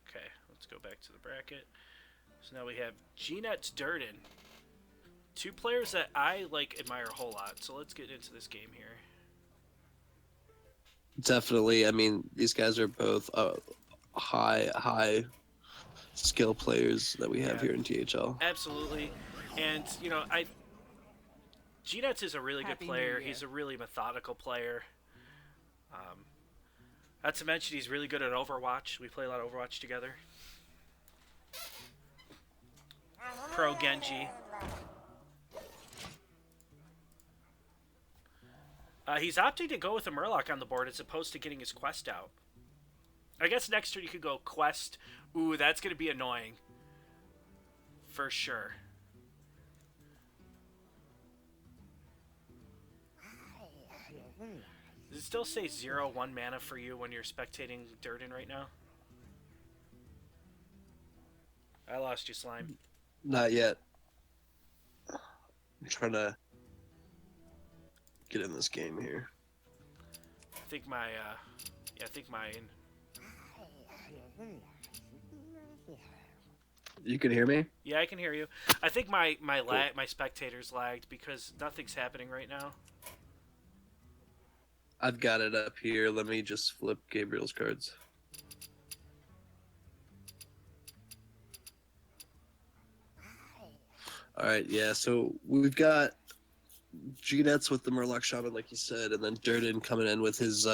Speaker 1: Okay, let's go back to the bracket. So now we have G-Nets Durden. Two players that I, admire a whole lot. So let's get into this game here.
Speaker 2: Definitely. I mean, these guys are both high skill players that we have here in THL.
Speaker 1: Absolutely. And, G-Nets is a really good player. He's a really methodical player. Not to mention, he's really good at Overwatch. We play a lot of Overwatch together. Pro Genji. He's opting to go with a Murloc on the board as opposed to getting his quest out. I guess next turn you could go quest. Ooh, that's going to be annoying. For sure. Does it still say 0-1 mana for you when you're spectating Durden right now? I lost you, Slime.
Speaker 2: Not yet. I'm trying to get in this game here.
Speaker 1: I think my, I think mine.
Speaker 2: You can hear me?
Speaker 1: Yeah, I can hear you. I think my spectators lagged because nothing's happening right now.
Speaker 2: I've got it up here. Let me just flip Gabriel's cards. All right, yeah. So we've got G-Nets with the Murloc Shaman, like you said, and then Durden coming in with his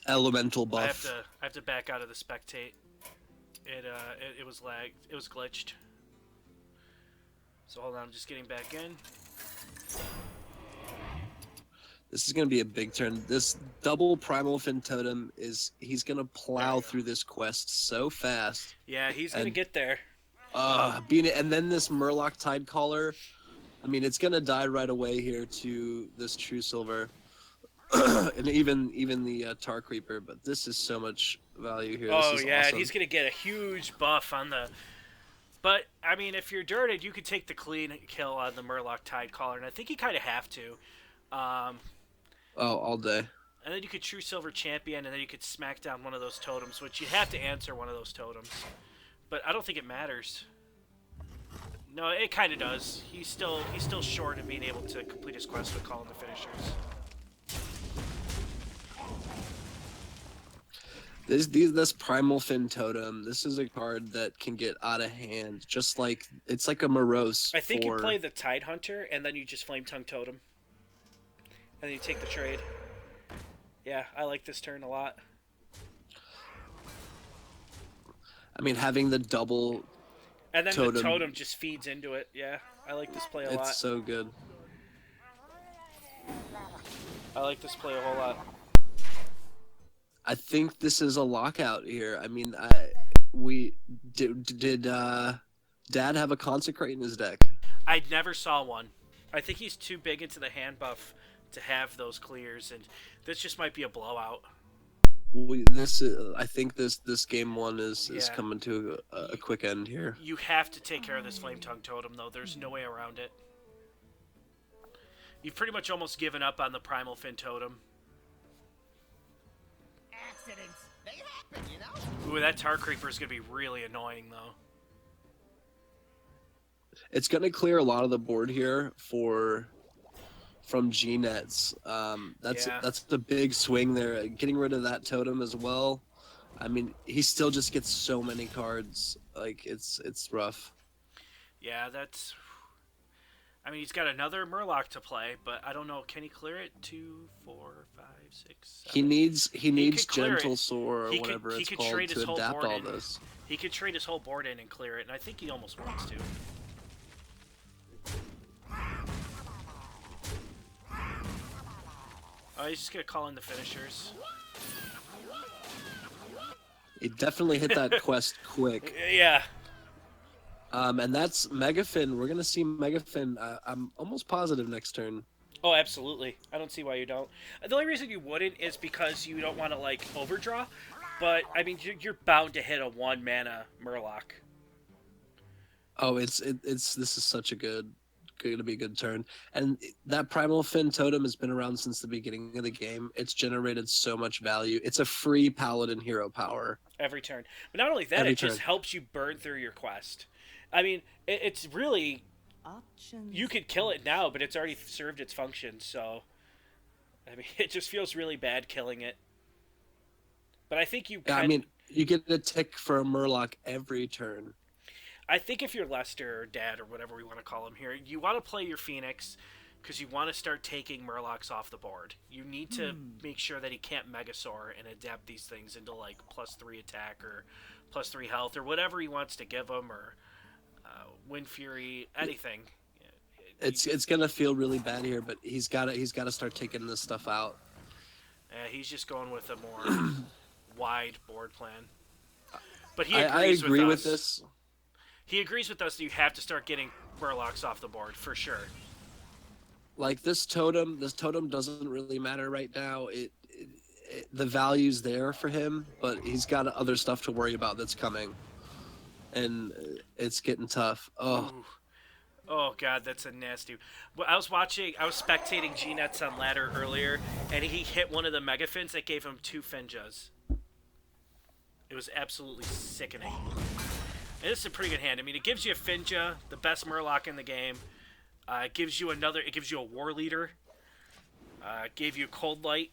Speaker 2: elemental buff.
Speaker 1: I have to back out of the spectate. It was lagged. It was glitched. So hold on, I'm just getting back in.
Speaker 2: This is going to be a big turn. This double Primal Fin Totem he's going to plow through this quest so fast.
Speaker 1: Yeah, he's going to get there.
Speaker 2: And then this Murloc Tidecaller, I mean, it's going to die right away here to this True Silver. And even the Tar Creeper, but this is so much value here.
Speaker 1: Oh,
Speaker 2: this is
Speaker 1: yeah,
Speaker 2: awesome.
Speaker 1: he's going to get a huge buff on the... But, I mean, if you're Durden, you could take the clean kill on the Murloc Tidecaller, and I think you kind of have to.
Speaker 2: All day.
Speaker 1: And then you could True Silver Champion, and then you could smack down one of those totems, which you have to answer one of those totems. But I don't think it matters. No, it kind of does. He's still short of being able to complete his quest with calling the finishers.
Speaker 2: This Primal Fin Totem, this is a card that can get out of hand, just like it's like a Morose.
Speaker 1: I think you play the Tide Hunter, and then you just Flame Tongue Totem. And then you take the trade. Yeah, I like this turn a lot.
Speaker 2: I mean, having the double
Speaker 1: and then
Speaker 2: totem,
Speaker 1: the totem just feeds into it. Yeah, I like this play a lot.
Speaker 2: It's so good.
Speaker 1: I like this play a whole lot.
Speaker 2: I think this is a lockout here. I mean, did Dad have a Consecrate in his deck?
Speaker 1: I never saw one. I think he's too big into the hand buff to have those clears, and this just might be a blowout.
Speaker 2: I think this game one is
Speaker 1: Yeah.
Speaker 2: coming to a quick end here.
Speaker 1: You have to take care of this Flame Tongue Totem, though. There's no way around it. You've pretty much almost given up on the Primal Fin Totem.
Speaker 3: Accidents. They happen, you know?
Speaker 1: Ooh, that Tar Creeper is going to be really annoying, though.
Speaker 2: It's gonna clear a lot of the board here from G-Nets.
Speaker 1: Yeah.
Speaker 2: That's the big swing there. Getting rid of that totem as well. I mean, he still just gets so many cards. Like it's rough.
Speaker 1: Yeah, that's... I mean, he's got another Murloc to play, but I don't know. Can he clear it? 2, 4, 5, 6, 7?
Speaker 2: He needs
Speaker 1: could clear
Speaker 2: Gentle
Speaker 1: it.
Speaker 2: Soar or
Speaker 1: He could-
Speaker 2: whatever
Speaker 1: he
Speaker 2: it's
Speaker 1: could
Speaker 2: called
Speaker 1: trade his
Speaker 2: to
Speaker 1: whole
Speaker 2: adapt
Speaker 1: board
Speaker 2: all
Speaker 1: in.
Speaker 2: this.
Speaker 1: He could trade his whole board in and clear it, and I think he almost wants to. Oh, he's just going to call in the finishers.
Speaker 2: He definitely hit that quest quick.
Speaker 1: Yeah.
Speaker 2: And that's Megafin. We're gonna see Megafin. I'm almost positive next turn.
Speaker 1: Oh, absolutely. I don't see why you don't. The only reason you wouldn't is because you don't want to, like, overdraw. But, I mean, you're bound to hit a 1-mana Murloc.
Speaker 2: Oh, this is such a gonna be a good turn. And that Primal Fin totem has been around since the beginning of the game. It's generated so much value. It's a free Paladin hero power.
Speaker 1: Every turn. But not only that,
Speaker 2: Every
Speaker 1: it just
Speaker 2: turn.
Speaker 1: helps you burn through your quest. I mean, it's really...
Speaker 6: Options.
Speaker 1: You could kill it now, but it's already served its function, so... I mean, it just feels really bad killing it. But I think you
Speaker 2: Yeah,
Speaker 1: can...
Speaker 2: I mean, you get a tick for a Murloc every turn.
Speaker 1: I think if you're Lester or Dad or whatever we want to call him here, you want to play your Phoenix because you want to start taking Murlocs off the board. You need to make sure that he can't Megasaur and adapt these things into like +3 attack or +3 health or whatever he wants to give them, or Wind Fury, anything.
Speaker 2: It's gonna feel really bad here, but he's gotta start taking this stuff out.
Speaker 1: He's just going with a more wide board plan. But he
Speaker 2: I
Speaker 1: agrees
Speaker 2: agree with
Speaker 1: us.
Speaker 2: this.
Speaker 1: He agrees with us that you have to start getting Murlocs off the board for sure.
Speaker 2: Like this totem doesn't really matter right now. The value's there for him, but he's got other stuff to worry about that's coming, and it's getting tough. Oh,
Speaker 1: Ooh. Oh god, that's a nasty. Well, I was spectating G-Nets on ladder earlier, and he hit one of the Megafins that gave him 2 Finjas. It was absolutely sickening. And this is a pretty good hand. I mean, it gives you a Finja, the best Murloc in the game. It gives you a War Leader. It gave you Cold Light,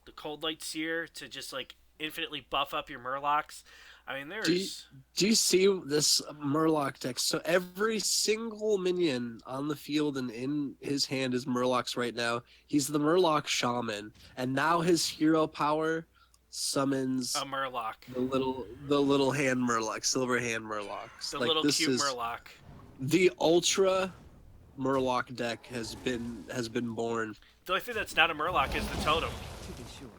Speaker 1: the Cold Light Seer to just like infinitely buff up your Murlocs. I mean,
Speaker 2: do you see this Murloc deck? So every single minion on the field and in his hand is Murlocs right now. He's the Murloc Shaman, and now his hero power summons
Speaker 1: a Murloc.
Speaker 2: the little hand Murloc, silver hand Murlocs.
Speaker 1: The
Speaker 2: like,
Speaker 1: little
Speaker 2: this
Speaker 1: cute
Speaker 2: is,
Speaker 1: Murloc.
Speaker 2: The Ultra Murloc deck has been born.
Speaker 1: The only thing that's not a Murloc is the totem.
Speaker 6: To be sure.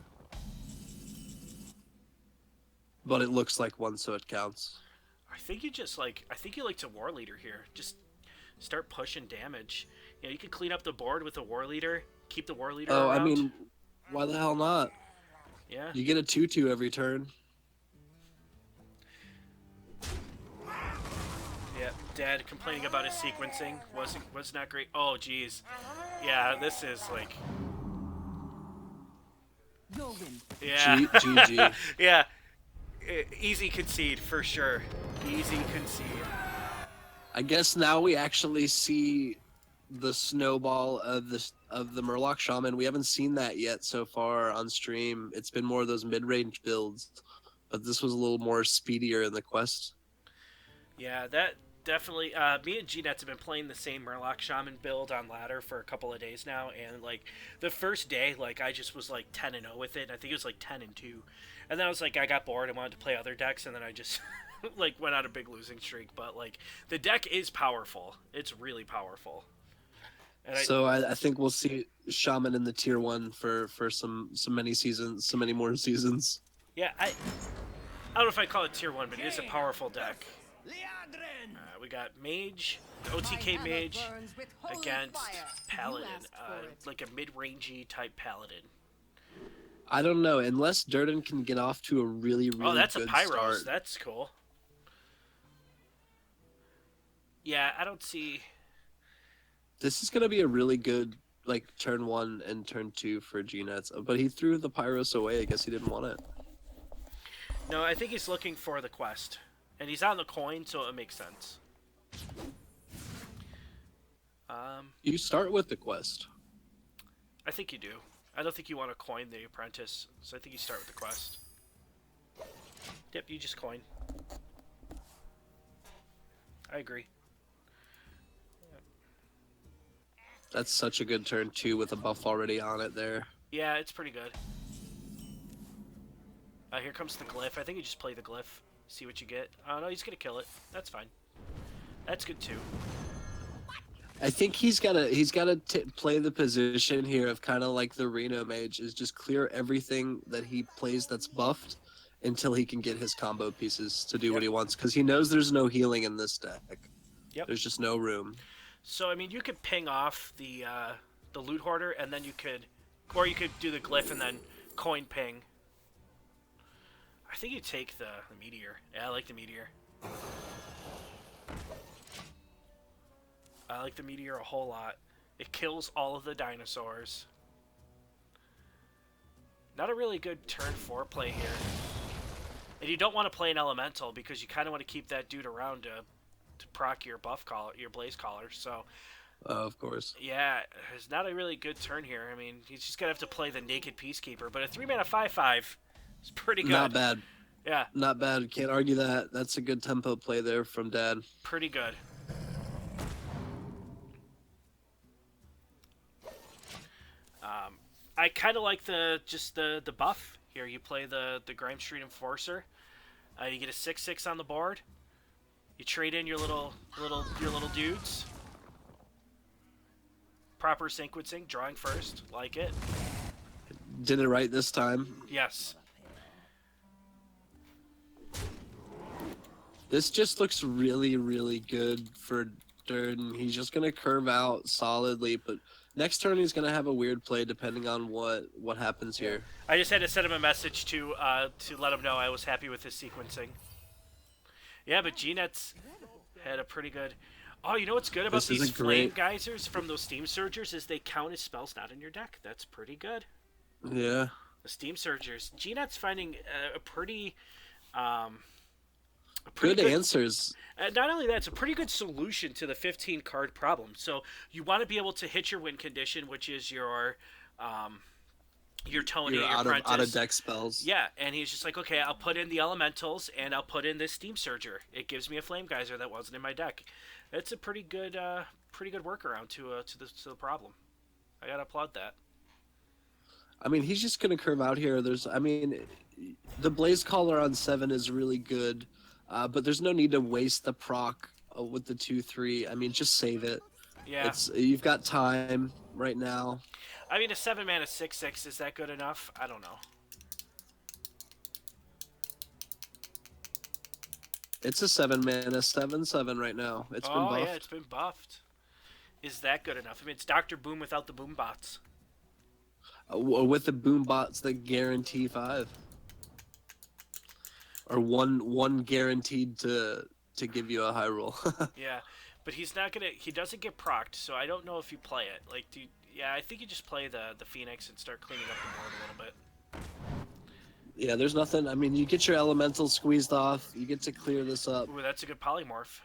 Speaker 2: But it looks like one, so it counts.
Speaker 1: I think you like to War Leader here. Just start pushing damage. You know, you could clean up the board with a War Leader. Keep the War Leader around.
Speaker 2: I mean, why the hell not?
Speaker 1: Yeah.
Speaker 2: You get a 2/2 every turn.
Speaker 1: Yeah. Dad complaining about his sequencing was not great. Oh, jeez. Yeah, this is like.
Speaker 6: Your win.
Speaker 1: Yeah.
Speaker 2: GG.
Speaker 1: Yeah. Easy concede for sure. Easy concede.
Speaker 2: I guess now we actually see the snowball of the Murloc Shaman. We haven't seen that yet so far on stream. It's been more of those mid-range builds, but this was a little more speedier in the quest.
Speaker 1: Yeah, that definitely. Me and G-Nets have been playing the same Murloc Shaman build on ladder for a couple of days now, and like the first day, like I just was like 10-0 with it. And I think it was like 10-2, and then I was like, I got bored and wanted to play other decks, and then I just like went on a big losing streak. But like the deck is powerful. It's really powerful. And
Speaker 2: So I think we'll see Shaman in the tier 1 for some many seasons, so many more seasons.
Speaker 1: Yeah, I don't know if I call it tier 1, but it is a powerful deck. We got Mage, OTK Mage against Paladin, like a mid-rangey type Paladin.
Speaker 2: I don't know. Unless Durden can get off to a really, really
Speaker 1: Oh, that's a
Speaker 2: good
Speaker 1: Pyros.
Speaker 2: start.
Speaker 1: That's cool. Yeah, I don't see.
Speaker 2: This is going to be a really good, like, turn 1 and turn 2 for G-Nets. But he threw the Pyros away. I guess he didn't want it.
Speaker 1: No, I think he's looking for the quest. And he's on the coin, so it makes sense.
Speaker 2: You start with the quest.
Speaker 1: I think you do. I don't think you want to coin the apprentice, so I think you start with the quest. Yep, you just coin. I agree.
Speaker 2: That's such a good turn 2 with a buff already on it there.
Speaker 1: Yeah, it's pretty good. Here comes the glyph. I think you just play the glyph. See what you get. Oh, no, he's going to kill it. That's fine. That's good, too.
Speaker 2: I think he's gotta play the position here of kind of like the Reno mage, is just clear everything that he plays that's buffed until he can get his combo pieces to do what he wants, because he knows there's no healing in this deck.
Speaker 1: Yep.
Speaker 2: There's just no room.
Speaker 1: So, I mean, you could ping off the loot hoarder, and then you could... Or you could do the glyph and then coin ping. I think you take the meteor. Yeah, I like the meteor. I like the meteor a whole lot. It kills all of the dinosaurs. Not a really good turn 4 play here. And you don't want to play an elemental because you kind of want to keep that dude around to proc your buff collar, your blaze collar. So,
Speaker 2: Of course.
Speaker 1: yeah, it's not a really good turn here. I mean, he's just gonna have to play the naked peacekeeper, but a 3-mana 5/5 is pretty good.
Speaker 2: Not bad.
Speaker 1: Yeah,
Speaker 2: Not bad. Can't argue that. That's a good tempo play there from Dad.
Speaker 1: pretty good. I kind of like the buff here. You play the Grime Street Enforcer. You get a 6/6 on the board. You trade in your little dudes. Proper sequencing, drawing first, like it.
Speaker 2: Did it right this time.
Speaker 1: Yes.
Speaker 2: This just looks really, really good for Durden. He's just gonna curve out solidly, but next turn he's gonna have a weird play depending on what happens here.
Speaker 1: I just had to send him a message to let him know I was happy with his sequencing. Yeah, but G-Nets had a pretty good... Oh, you know what's good about
Speaker 2: This is
Speaker 1: these
Speaker 2: a
Speaker 1: flame
Speaker 2: great-
Speaker 1: geysers from those Steam Surgers is they count as spells not in your deck. That's pretty good.
Speaker 2: Yeah.
Speaker 1: The Steam Surgers. G-Net's finding a pretty
Speaker 2: Good answers.
Speaker 1: not only that, it's a pretty good solution to the 15 card problem. So you want to be able to hit your win condition, which is your Tony,
Speaker 2: You're
Speaker 1: your
Speaker 2: out
Speaker 1: Apprentice.
Speaker 2: of deck spells.
Speaker 1: Yeah, and he's just like, okay, I'll put in the elementals and I'll put in this Steam Surger. It gives me a Flame Geyser that wasn't in my deck. It's a pretty good workaround to the problem. I gotta applaud that.
Speaker 2: I mean, he's just gonna curve out here. The Blaze Caller on 7 is really good, but there's no need to waste the proc with the 2/3. I mean, just save it.
Speaker 1: Yeah.
Speaker 2: You've got time right now.
Speaker 1: I mean, a 7-mana 6/6, is that good enough? I don't know.
Speaker 2: It's a 7-mana 7/7 right now. It's been buffed.
Speaker 1: Yeah, it's been buffed. Is that good enough? I mean, it's Dr. Boom without the boom bots.
Speaker 2: With the boom bots that guarantee 5, or one guaranteed to give you a high roll.
Speaker 1: Yeah, but he's not gonna. He doesn't get procced, so I don't know if you play it. Like, yeah, I think you just play the Phoenix and start cleaning up the board a little bit.
Speaker 2: Yeah, there's nothing. I mean, you get your elemental squeezed off. You get to clear this up.
Speaker 1: Ooh, that's a good polymorph.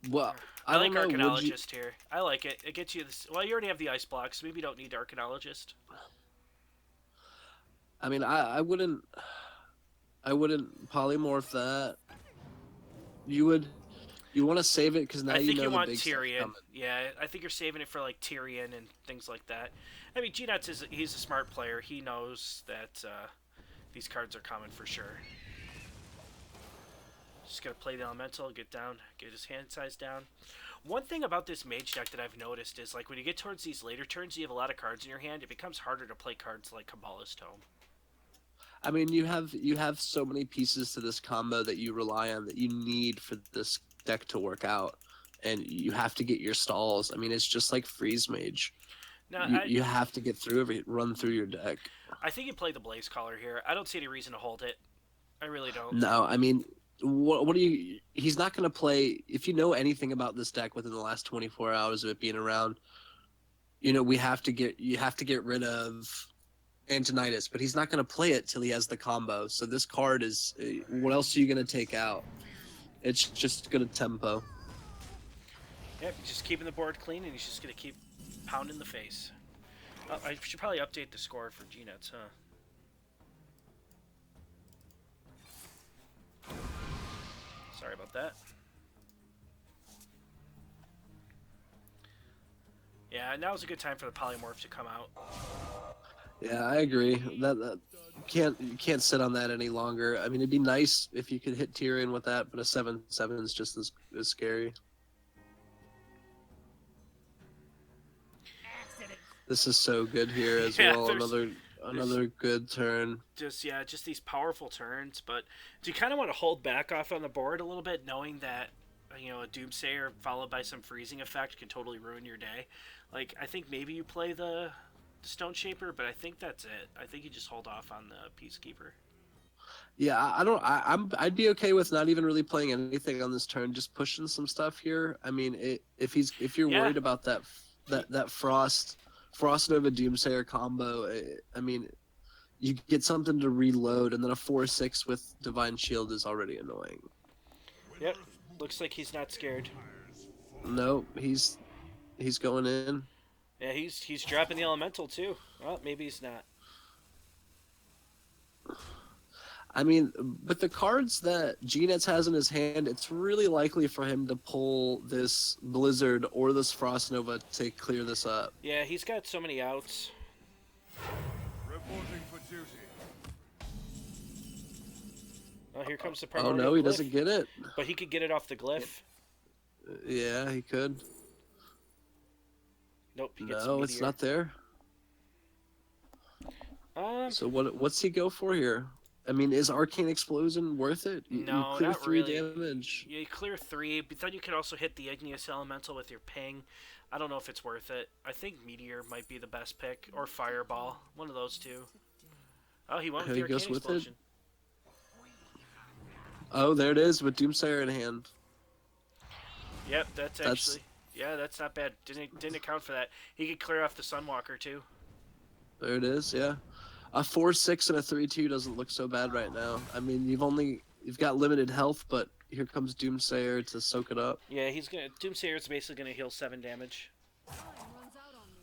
Speaker 2: Well,
Speaker 1: I
Speaker 2: I
Speaker 1: like
Speaker 2: don't know. Would you-
Speaker 1: Arcanologist here. I like it. It gets you this. Well, you already have the ice block, so maybe you don't need Arcanologist.
Speaker 2: I mean, I wouldn't polymorph that. You want to save it because now
Speaker 1: I
Speaker 2: you
Speaker 1: think
Speaker 2: know
Speaker 1: you
Speaker 2: the
Speaker 1: want
Speaker 2: big stuff
Speaker 1: Tyrion.
Speaker 2: coming.
Speaker 1: Yeah, I think you're saving it for like Tyrion and things like that. I mean, G-Nuts he's a smart player. He knows that these cards are coming for sure. Just gotta play the elemental, get his hand size down. One thing about this mage deck that I've noticed is like when you get towards these later turns, you have a lot of cards in your hand. It becomes harder to play cards like Kabbalah's Tome.
Speaker 2: I mean, you have so many pieces to this combo that you rely on that you need for this deck to work out. and you have to get your stalls. I mean, it's just like Freeze Mage.
Speaker 1: No,
Speaker 2: You have to get through run through your deck.
Speaker 1: I think you play the Blaze Caller here. I don't see any reason to hold it. I really don't.
Speaker 2: No, I mean, what do you? He's not going to play. If you know anything about this deck within the last 24 hours of it being around, you know you have to get rid of Antonidas, but he's not going to play it till he has the combo. So this card is. What else are you going to take out? It's just going to tempo.
Speaker 1: Yep, he's just keeping the board clean, and he's just gonna keep pounding the face. Oh, I should probably update the score for G-Nets, huh? Sorry about that. Yeah, now's a good time for the polymorph to come out.
Speaker 2: Yeah, I agree. That you can't sit on that any longer. I mean, it'd be nice if you could hit Tyrion with that, but a 7/7 is just as scary. This is so good here as
Speaker 1: Yeah,
Speaker 2: well.
Speaker 1: there's-
Speaker 2: Another good turn.
Speaker 1: Just these powerful turns, but do you kind of want to hold back off on the board a little bit, knowing that a Doomsayer followed by some freezing effect can totally ruin your day? Like, I think maybe you play the Stone Shaper, but I think that's it. I think you just hold off on the Peacekeeper.
Speaker 2: Yeah, I'd be okay with not even really playing anything on this turn, just pushing some stuff here. I mean, if you're worried about that Frost Nova Doomsayer combo, I mean, you get something to reload, and then a 4/6 with Divine Shield is already annoying.
Speaker 1: Yep, looks like he's not scared.
Speaker 2: No, he's going in.
Speaker 1: Yeah, he's dropping the Elemental too. Well, maybe he's not.
Speaker 2: I mean, with the cards that G-Nets has in his hand, it's really likely for him to pull this Blizzard or this Frost Nova to clear this up.
Speaker 1: Yeah, he's got so many outs.
Speaker 7: Reporting for duty.
Speaker 1: Oh, here comes the
Speaker 2: Oh
Speaker 1: primordial
Speaker 2: no, he
Speaker 1: glyph.
Speaker 2: doesn't get it.
Speaker 1: But he could get it off the glyph.
Speaker 2: Yeah, he could.
Speaker 1: Nope, he gets
Speaker 2: No,
Speaker 1: the
Speaker 2: it's
Speaker 1: meteor.
Speaker 2: not there. So what's he go for here? I mean, is Arcane Explosion worth it?
Speaker 1: No,
Speaker 2: you clear
Speaker 1: not
Speaker 2: 3
Speaker 1: really.
Speaker 2: damage.
Speaker 1: Yeah, you clear 3, but then you can also hit the Igneous Elemental with your ping. I don't know if it's worth it. I think Meteor might be the best pick, or Fireball. One of those two. Oh, he went with
Speaker 2: He
Speaker 1: the
Speaker 2: goes
Speaker 1: Arcane
Speaker 2: with it?
Speaker 1: Explosion.
Speaker 2: Oh, there it is with Doomsayer in hand.
Speaker 1: Yep, that's actually... Yeah, that's not bad. Didn't account for that. He could clear off the Sunwalker, too.
Speaker 2: There it is, yeah. A 4/6 and a 3/2 doesn't look so bad right now. I mean, you've got limited health, but here comes Doomsayer to soak it up.
Speaker 1: Yeah, Doomsayer's basically gonna heal 7 damage.
Speaker 5: Time runs out on me.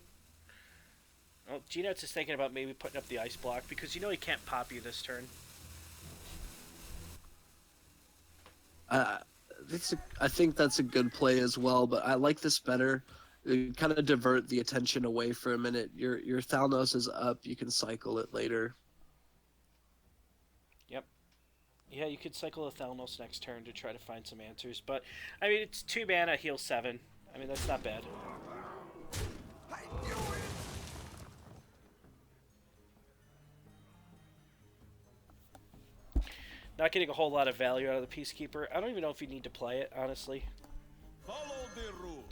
Speaker 1: Oh, G-Nuts is thinking about maybe putting up the Ice Block, because you know he can't pop you this turn.
Speaker 2: I think that's a good play as well, but I like this better. Kind of divert the attention away for a minute. Your Thalnos is up. You can cycle it later.
Speaker 1: Yep. Yeah, you could cycle the Thalnos next turn to try to find some answers, but I mean, it's 2 mana, heal 7. I mean, that's not bad. Not getting a whole lot of value out of the Peacekeeper. I don't even know if you need to play it, honestly.
Speaker 7: Follow the rule.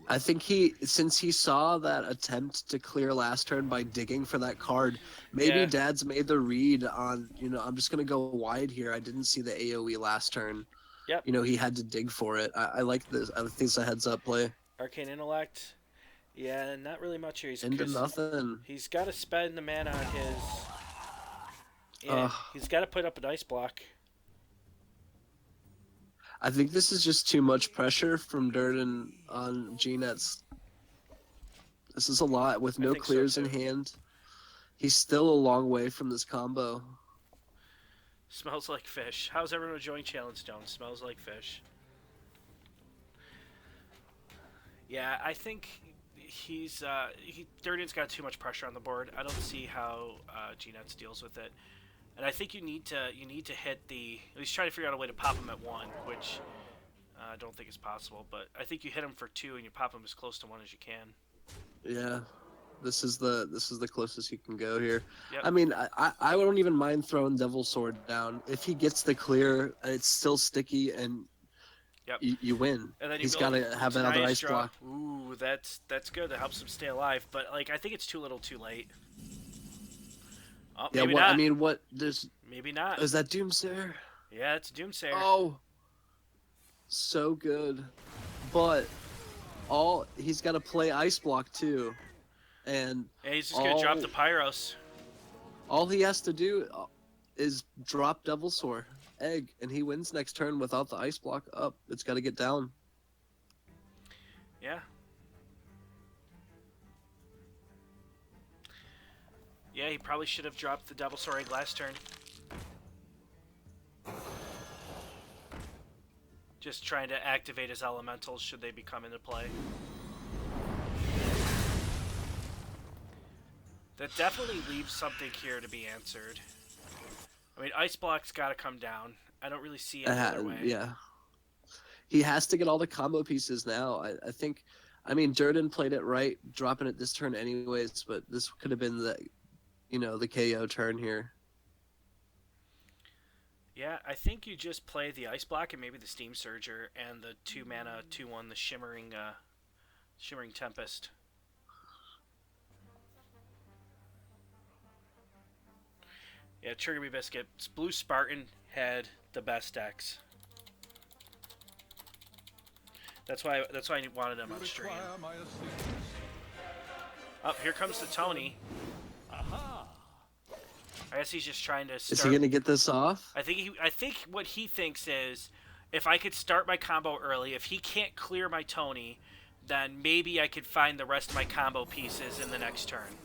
Speaker 2: I think since he saw that attempt to clear last turn by digging for that card, maybe
Speaker 1: Yeah.
Speaker 2: Dad's made the read on, I'm just going to go wide here. I didn't see the AoE last turn.
Speaker 1: Yep.
Speaker 2: He had to dig for it. I like this. I think it's a heads up play.
Speaker 1: Arcane Intellect. Yeah, not really much here.
Speaker 2: Into nothing.
Speaker 1: He's got to spend the mana on his... Yeah, he's got to put up an Ice Block.
Speaker 2: I think this is just too much pressure from Durden on G-Nets. This is a lot with no
Speaker 1: think so,
Speaker 2: clears in
Speaker 1: too.
Speaker 2: hand. He's still a long way from this combo.
Speaker 1: Smells like fish. How's everyone enjoying Challenge Stone? Smells like fish. Yeah, I think Durden's got too much pressure on the board. I don't see how G-Nets deals with it. And I think you need to hit at least try to figure out a way to pop him at 1, which I don't think is possible. But I think you hit him for 2 and you pop him as close to 1 as you can.
Speaker 2: Yeah, this is the closest you can go here.
Speaker 1: Yep.
Speaker 2: I mean, I don't even mind throwing Devil Sword down if he gets the clear. It's still sticky, and
Speaker 1: Yep.
Speaker 2: you win.
Speaker 1: And then you
Speaker 2: He's
Speaker 1: build
Speaker 2: got to have another
Speaker 1: Tenaya's
Speaker 2: ice
Speaker 1: draw.
Speaker 2: block.
Speaker 1: Ooh, that's good. That helps him stay alive. But like, I think it's too little, too late. Oh,
Speaker 2: Yeah,
Speaker 1: maybe
Speaker 2: what
Speaker 1: not.
Speaker 2: I mean, what there's
Speaker 1: Maybe not.
Speaker 2: is that Doomsayer?
Speaker 1: Yeah, it's Doomsayer.
Speaker 2: Oh, so good, but he's got to play ice block too, and
Speaker 1: And he's just gonna drop the Pyros.
Speaker 2: all he has to do is drop Devilsaur egg, and he wins next turn without the ice block up. It's got to get down.
Speaker 1: Yeah. Yeah, he probably should have dropped the Devilsaur egg last turn. Just trying to activate his elementals should they be coming into play. That definitely leaves something here to be answered. I mean, Ice Block's got to come down. I don't really see any other way.
Speaker 2: Yeah. He has to get all the combo pieces now. I think, I mean, Durden played it right, dropping it this turn anyways, but this could have been the KO turn here.
Speaker 1: Yeah, I think you just play the Ice Block and maybe the Steam Surger and the 2-mana 2/1, the Shimmering Tempest. Yeah, Trigger Me Biscuits. Blue Spartan had the best decks. That's why I wanted him on stream. Oh, here comes the Tony. I guess he's just trying to start.
Speaker 2: Is he gonna get this off?
Speaker 1: I think what he thinks is, if I could start my combo early, if he can't clear my Tony, then maybe I could find the rest of my combo pieces in the next turn.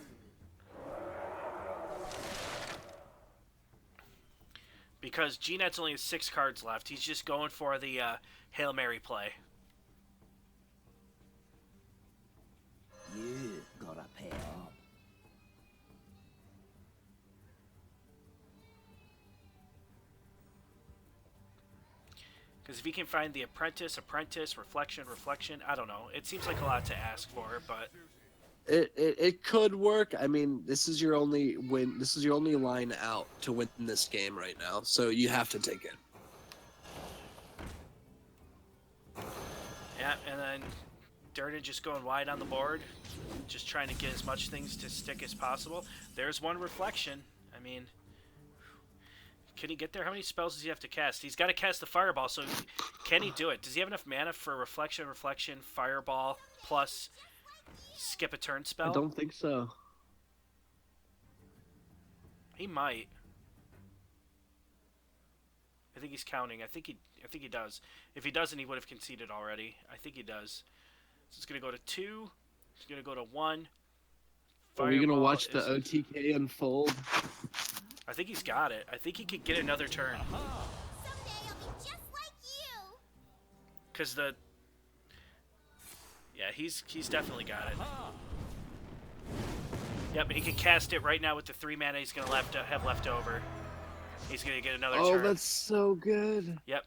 Speaker 1: Because G-Net's only has 6 cards left. He's just going for the Hail Mary play.
Speaker 6: You gotta pay up.
Speaker 1: Because if he can find the Apprentice, Reflection, I don't know. It seems like a lot to ask for, but
Speaker 2: It could work. I mean, this is your only win. This is your only line out to win this game right now. So you have to take it.
Speaker 1: yeah. And then Durden just going wide on the board, just trying to get as much things to stick as possible. There's one Reflection. I mean, can he get there? How many spells does he have to cast? He's got to cast the Fireball, so can he do it? Does he have enough mana for Reflection, Fireball, plus skip a turn spell?
Speaker 2: I don't think so.
Speaker 1: He might. I think he's counting. I think he does. If he doesn't, he would have conceded already. I think he does. So it's going to go to 2. It's going to go to 1.
Speaker 2: Are we gonna
Speaker 1: Fireball
Speaker 2: watch the
Speaker 1: is-
Speaker 2: OTK unfold?
Speaker 1: I think he's got it. I think he could get another turn.
Speaker 3: Someday I'll be just like you.
Speaker 1: Because the... Yeah, he's definitely got it. Yep, and he can cast it right now with the 3 mana he's going to have left over. He's going to get another
Speaker 2: Oh,
Speaker 1: turn.
Speaker 2: that's so good.
Speaker 1: Yep,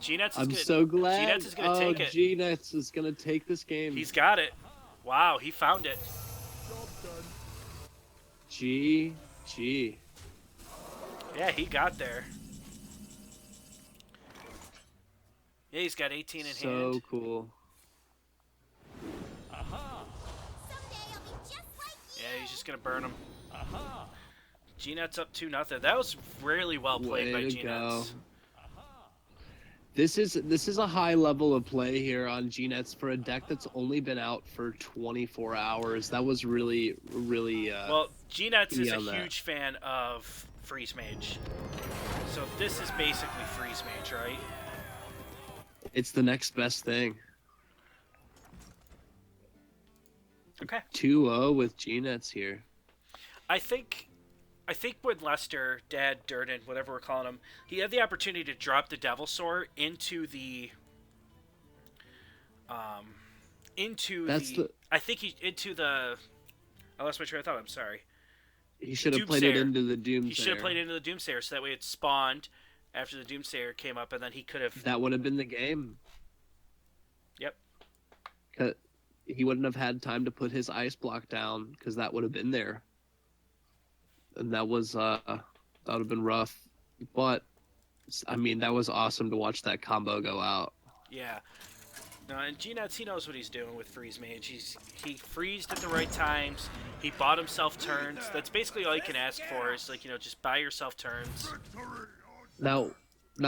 Speaker 1: G-Nets is
Speaker 2: I'm
Speaker 1: gonna,
Speaker 2: so glad.
Speaker 1: G-Nets is going to take it.
Speaker 2: G-Nets is gonna take this game.
Speaker 1: He's got it. Wow, he found it.
Speaker 2: G.
Speaker 1: Yeah, he got there. Yeah, he's got 18 in hand.
Speaker 2: So cool.
Speaker 3: Someday I'll be just like you.
Speaker 1: Yeah, he's just gonna burn him. G-Net's up 2-0. That was really well played by
Speaker 2: Way to
Speaker 1: G-Nets.
Speaker 2: go. This is a high level of play here on G-Nets for a deck that's only been out for 24 hours. That was really.
Speaker 1: Well, G-Nets is a
Speaker 2: on that.
Speaker 1: huge fan of Freeze Mage. So this is basically Freeze Mage, right?
Speaker 2: It's the next best thing.
Speaker 1: Okay.
Speaker 2: 2-0 with G-Nets here.
Speaker 1: I think with Lester, Dad, Durden, whatever we're calling him, he had the opportunity to drop the Devilsaur into the I lost my train of thought. I'm sorry.
Speaker 2: He should have played it
Speaker 1: Doomsayer.
Speaker 2: into the Doomsayer.
Speaker 1: He should have played into the Doomsayer, so that way it spawned after the Doomsayer came up, and then he could have.
Speaker 2: That would have been the game.
Speaker 1: Yep.
Speaker 2: 'Cause he wouldn't have had time to put his ice block down because that would have been there. And that would have been rough. But I mean, that was awesome to watch that combo go out.
Speaker 1: Yeah. No, and G-Nuts, he knows what he's doing with Freeze Mage. He freezed at the right times. He bought himself turns. That's basically all you can ask for is, like, just buy yourself turns.
Speaker 2: Now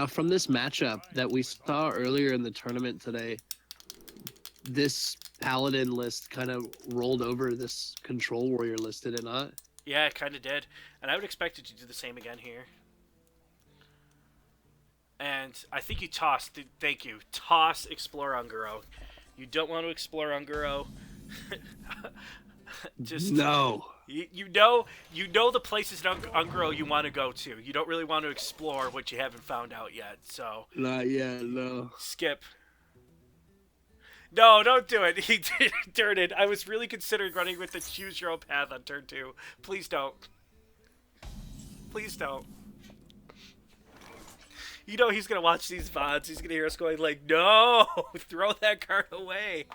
Speaker 2: from this matchup that we saw earlier in the tournament today, this Paladin list kind of rolled over this Control Warrior list, did it not?
Speaker 1: Yeah, it kind of did. And I would expect it to do the same again here. And I think you tossed. Thank you. Toss Explore Unguro. You don't want to explore Unguro. Just
Speaker 2: no.
Speaker 1: You know the places in Unguro you want to go to. You don't really want to explore what you haven't found out yet. So
Speaker 2: Not yet. No.
Speaker 1: skip. No, don't do it. He did turn it. I was really considering running with the choose your own path on turn 2. Please don't. Please don't. You know he's going to watch these VODs. He's going to hear us going like, no, throw that card away.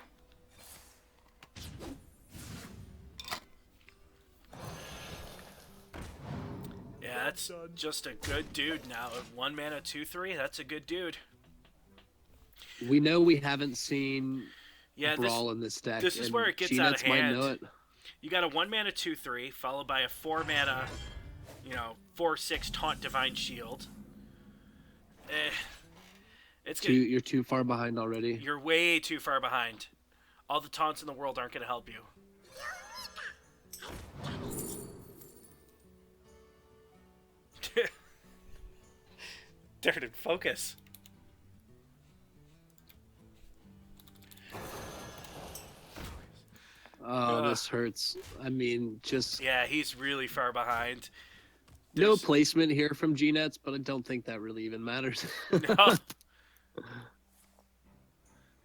Speaker 1: Yeah, that's just a good dude now. 1 mana, 2/3. That's a good dude.
Speaker 2: We know we haven't seen
Speaker 1: Yeah,
Speaker 2: Brawl in this deck.
Speaker 1: this is
Speaker 2: and
Speaker 1: where it gets out
Speaker 2: G-Nuts
Speaker 1: of
Speaker 2: might
Speaker 1: hand.
Speaker 2: know it.
Speaker 1: You got a 1 mana, 2/3, followed by a 4 mana, 4/6 Taunt Divine Shield. It's gonna,
Speaker 2: You're too far behind already.
Speaker 1: You're way too far behind. All the taunts in the world aren't going to help you. Darn it, focus.
Speaker 2: Oh, this hurts. I mean, just
Speaker 1: Yeah, he's really far behind.
Speaker 2: no
Speaker 1: There's-
Speaker 2: placement here from G-Nuts, but I don't think that really even matters.
Speaker 1: No.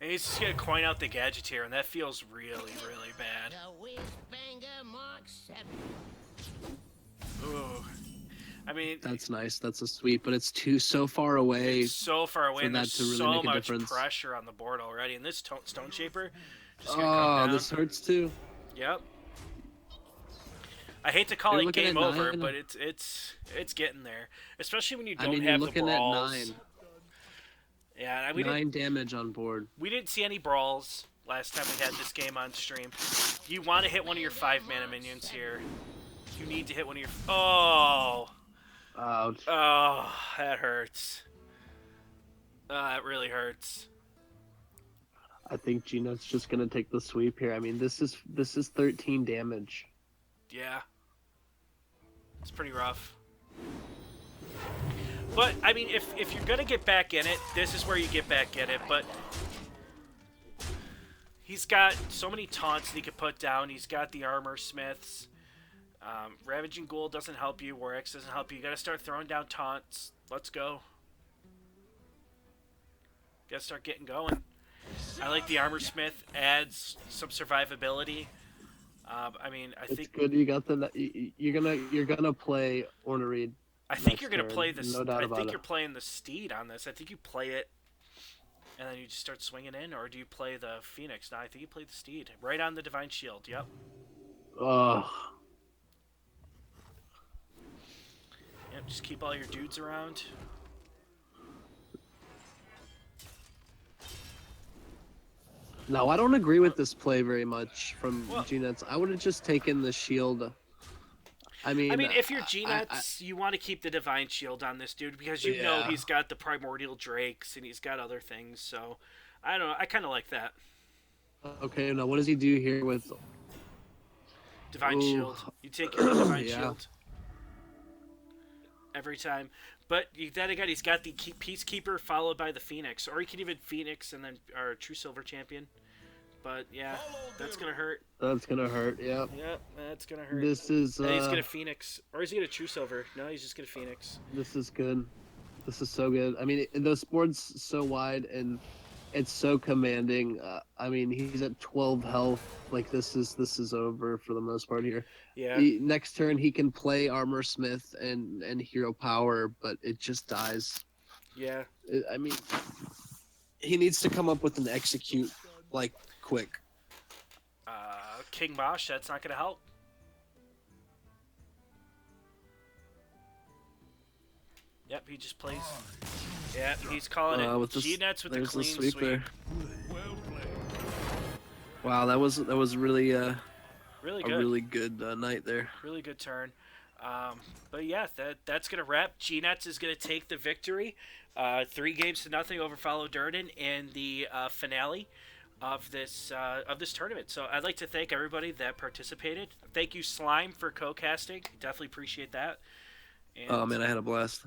Speaker 1: And he's just going to coin out the Gadgeteer, and that feels really, really bad.
Speaker 3: The Whiz-Banger Mark 7.
Speaker 1: Ooh. I mean,
Speaker 2: That's nice. That's a sweep, but it's so far away.
Speaker 1: it's so far away,
Speaker 2: for
Speaker 1: and
Speaker 2: that
Speaker 1: there's
Speaker 2: to really
Speaker 1: so
Speaker 2: make a
Speaker 1: much
Speaker 2: difference.
Speaker 1: pressure on the board already. And this Stone Shaper just going to come
Speaker 2: Oh,
Speaker 1: down.
Speaker 2: this hurts too.
Speaker 1: Yep. I hate to call
Speaker 2: You're
Speaker 1: it
Speaker 2: looking
Speaker 1: game
Speaker 2: at
Speaker 1: over,
Speaker 2: 9.
Speaker 1: but it's getting there. Especially when you
Speaker 2: I
Speaker 1: don't
Speaker 2: mean, you're
Speaker 1: have the
Speaker 2: looking at
Speaker 1: brawls.
Speaker 2: 9.
Speaker 1: Yeah,
Speaker 2: 9 damage on board.
Speaker 1: we didn't see any brawls last time we had this game on stream. You want to hit one of your 5 mana minions here. You need to hit one of your. Oh.
Speaker 2: Ouch.
Speaker 1: Oh, that hurts. That really hurts.
Speaker 2: I think G-Nuts just gonna take the sweep here. I mean, this is 13 damage.
Speaker 1: Yeah. It's pretty rough. But, I mean, if you're going to get back in it, this is where you get back in it. But he's got so many taunts that he could put down. He's got the Armor Smiths. Ravaging Ghoul doesn't help you. War X doesn't help you. You got to start throwing down taunts. Let's go. Got to start getting going. I like the Armor Smith. Adds some survivability. I mean, I
Speaker 2: It's
Speaker 1: think
Speaker 2: good you got the. You're gonna play Ornery.
Speaker 1: I think
Speaker 2: next
Speaker 1: you're gonna
Speaker 2: turn,
Speaker 1: play this.
Speaker 2: no doubt
Speaker 1: I
Speaker 2: about
Speaker 1: think
Speaker 2: it.
Speaker 1: you're playing the Steed on this. I think you play it, and then you just start swinging in, or do you play the Phoenix? No, I think you play the Steed right on the Divine Shield. Yep.
Speaker 2: Ugh.
Speaker 1: Yep. Just keep all your dudes around.
Speaker 2: No, I don't agree with this play very much from
Speaker 1: Well-
Speaker 2: G-Nuts. I would have just taken the shield. I mean,
Speaker 1: if you're G-Nuts, you want to keep the Divine Shield on this dude because you know
Speaker 2: Yeah.
Speaker 1: he's got the Primordial Drakes and he's got other things. So, I don't know. I kind of like that.
Speaker 2: Okay, now what does he do here with?
Speaker 1: Divine
Speaker 2: Ooh.
Speaker 1: Shield. You take your Divine
Speaker 2: Yeah.
Speaker 1: Shield every time. But then again, he's got the Peacekeeper followed by the Phoenix. Or he can even Phoenix and then our True Silver Champion. But yeah, that's going to hurt.
Speaker 2: That's gonna hurt. Yeah.
Speaker 1: Yeah, that's going to hurt.
Speaker 2: This is.
Speaker 1: And he's going to Phoenix. Or is he going to True Silver? No, he's just going to Phoenix.
Speaker 2: This is good. This is so good. I mean, those board's so wide and it's so commanding. I mean, he's at 12 health. Like this is over for the most part here.
Speaker 1: Yeah.
Speaker 2: Next turn he can play Armor Smith and Hero Power, but it just dies.
Speaker 1: Yeah.
Speaker 2: I mean, he needs to come up with an execute like quick.
Speaker 1: King Bosch, that's not going to help. Yep, he just plays. Yeah, he's calling it
Speaker 2: with this-
Speaker 1: G-Nets with the
Speaker 2: there's the
Speaker 1: clean
Speaker 2: sweep
Speaker 1: sweep.
Speaker 2: there.
Speaker 7: Well played.
Speaker 2: Wow, that was really
Speaker 1: Really
Speaker 2: a
Speaker 1: good.
Speaker 2: really good night there.
Speaker 1: Really good turn. But yeah, that's going to wrap. G-Nets is going to take the victory. 3-0 over Follow Durden in the finale of this tournament. So I'd like to thank everybody that participated. Thank you, Slime, for co-casting. Definitely appreciate that. And
Speaker 2: Oh man, I had a blast.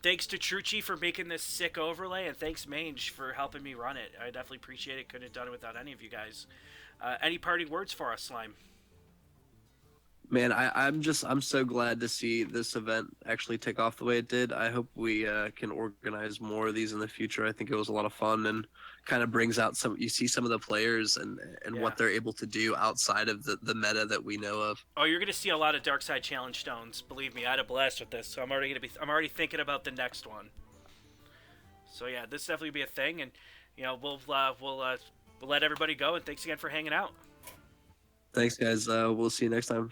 Speaker 1: thanks to Trucci for making this sick overlay, and thanks Mange for helping me run it. I definitely appreciate it. Couldn't have done it without any of you guys. Any parting words for us, Slime?
Speaker 2: Man, I'm so glad to see this event actually take off the way it did. I hope we can organize more of these in the future. I think it was a lot of fun and kind of brings out you see some of the players and
Speaker 1: Yeah.
Speaker 2: what they're able to do outside of the meta that we know of.
Speaker 1: Oh, you're gonna see a lot of Dark Side Challenge stones. Believe me, I had a blast with this. So I'm already thinking about the next one. So yeah, this definitely be a thing, and we'll let everybody go. And thanks again for hanging out.
Speaker 2: Thanks, guys. We'll see you next time.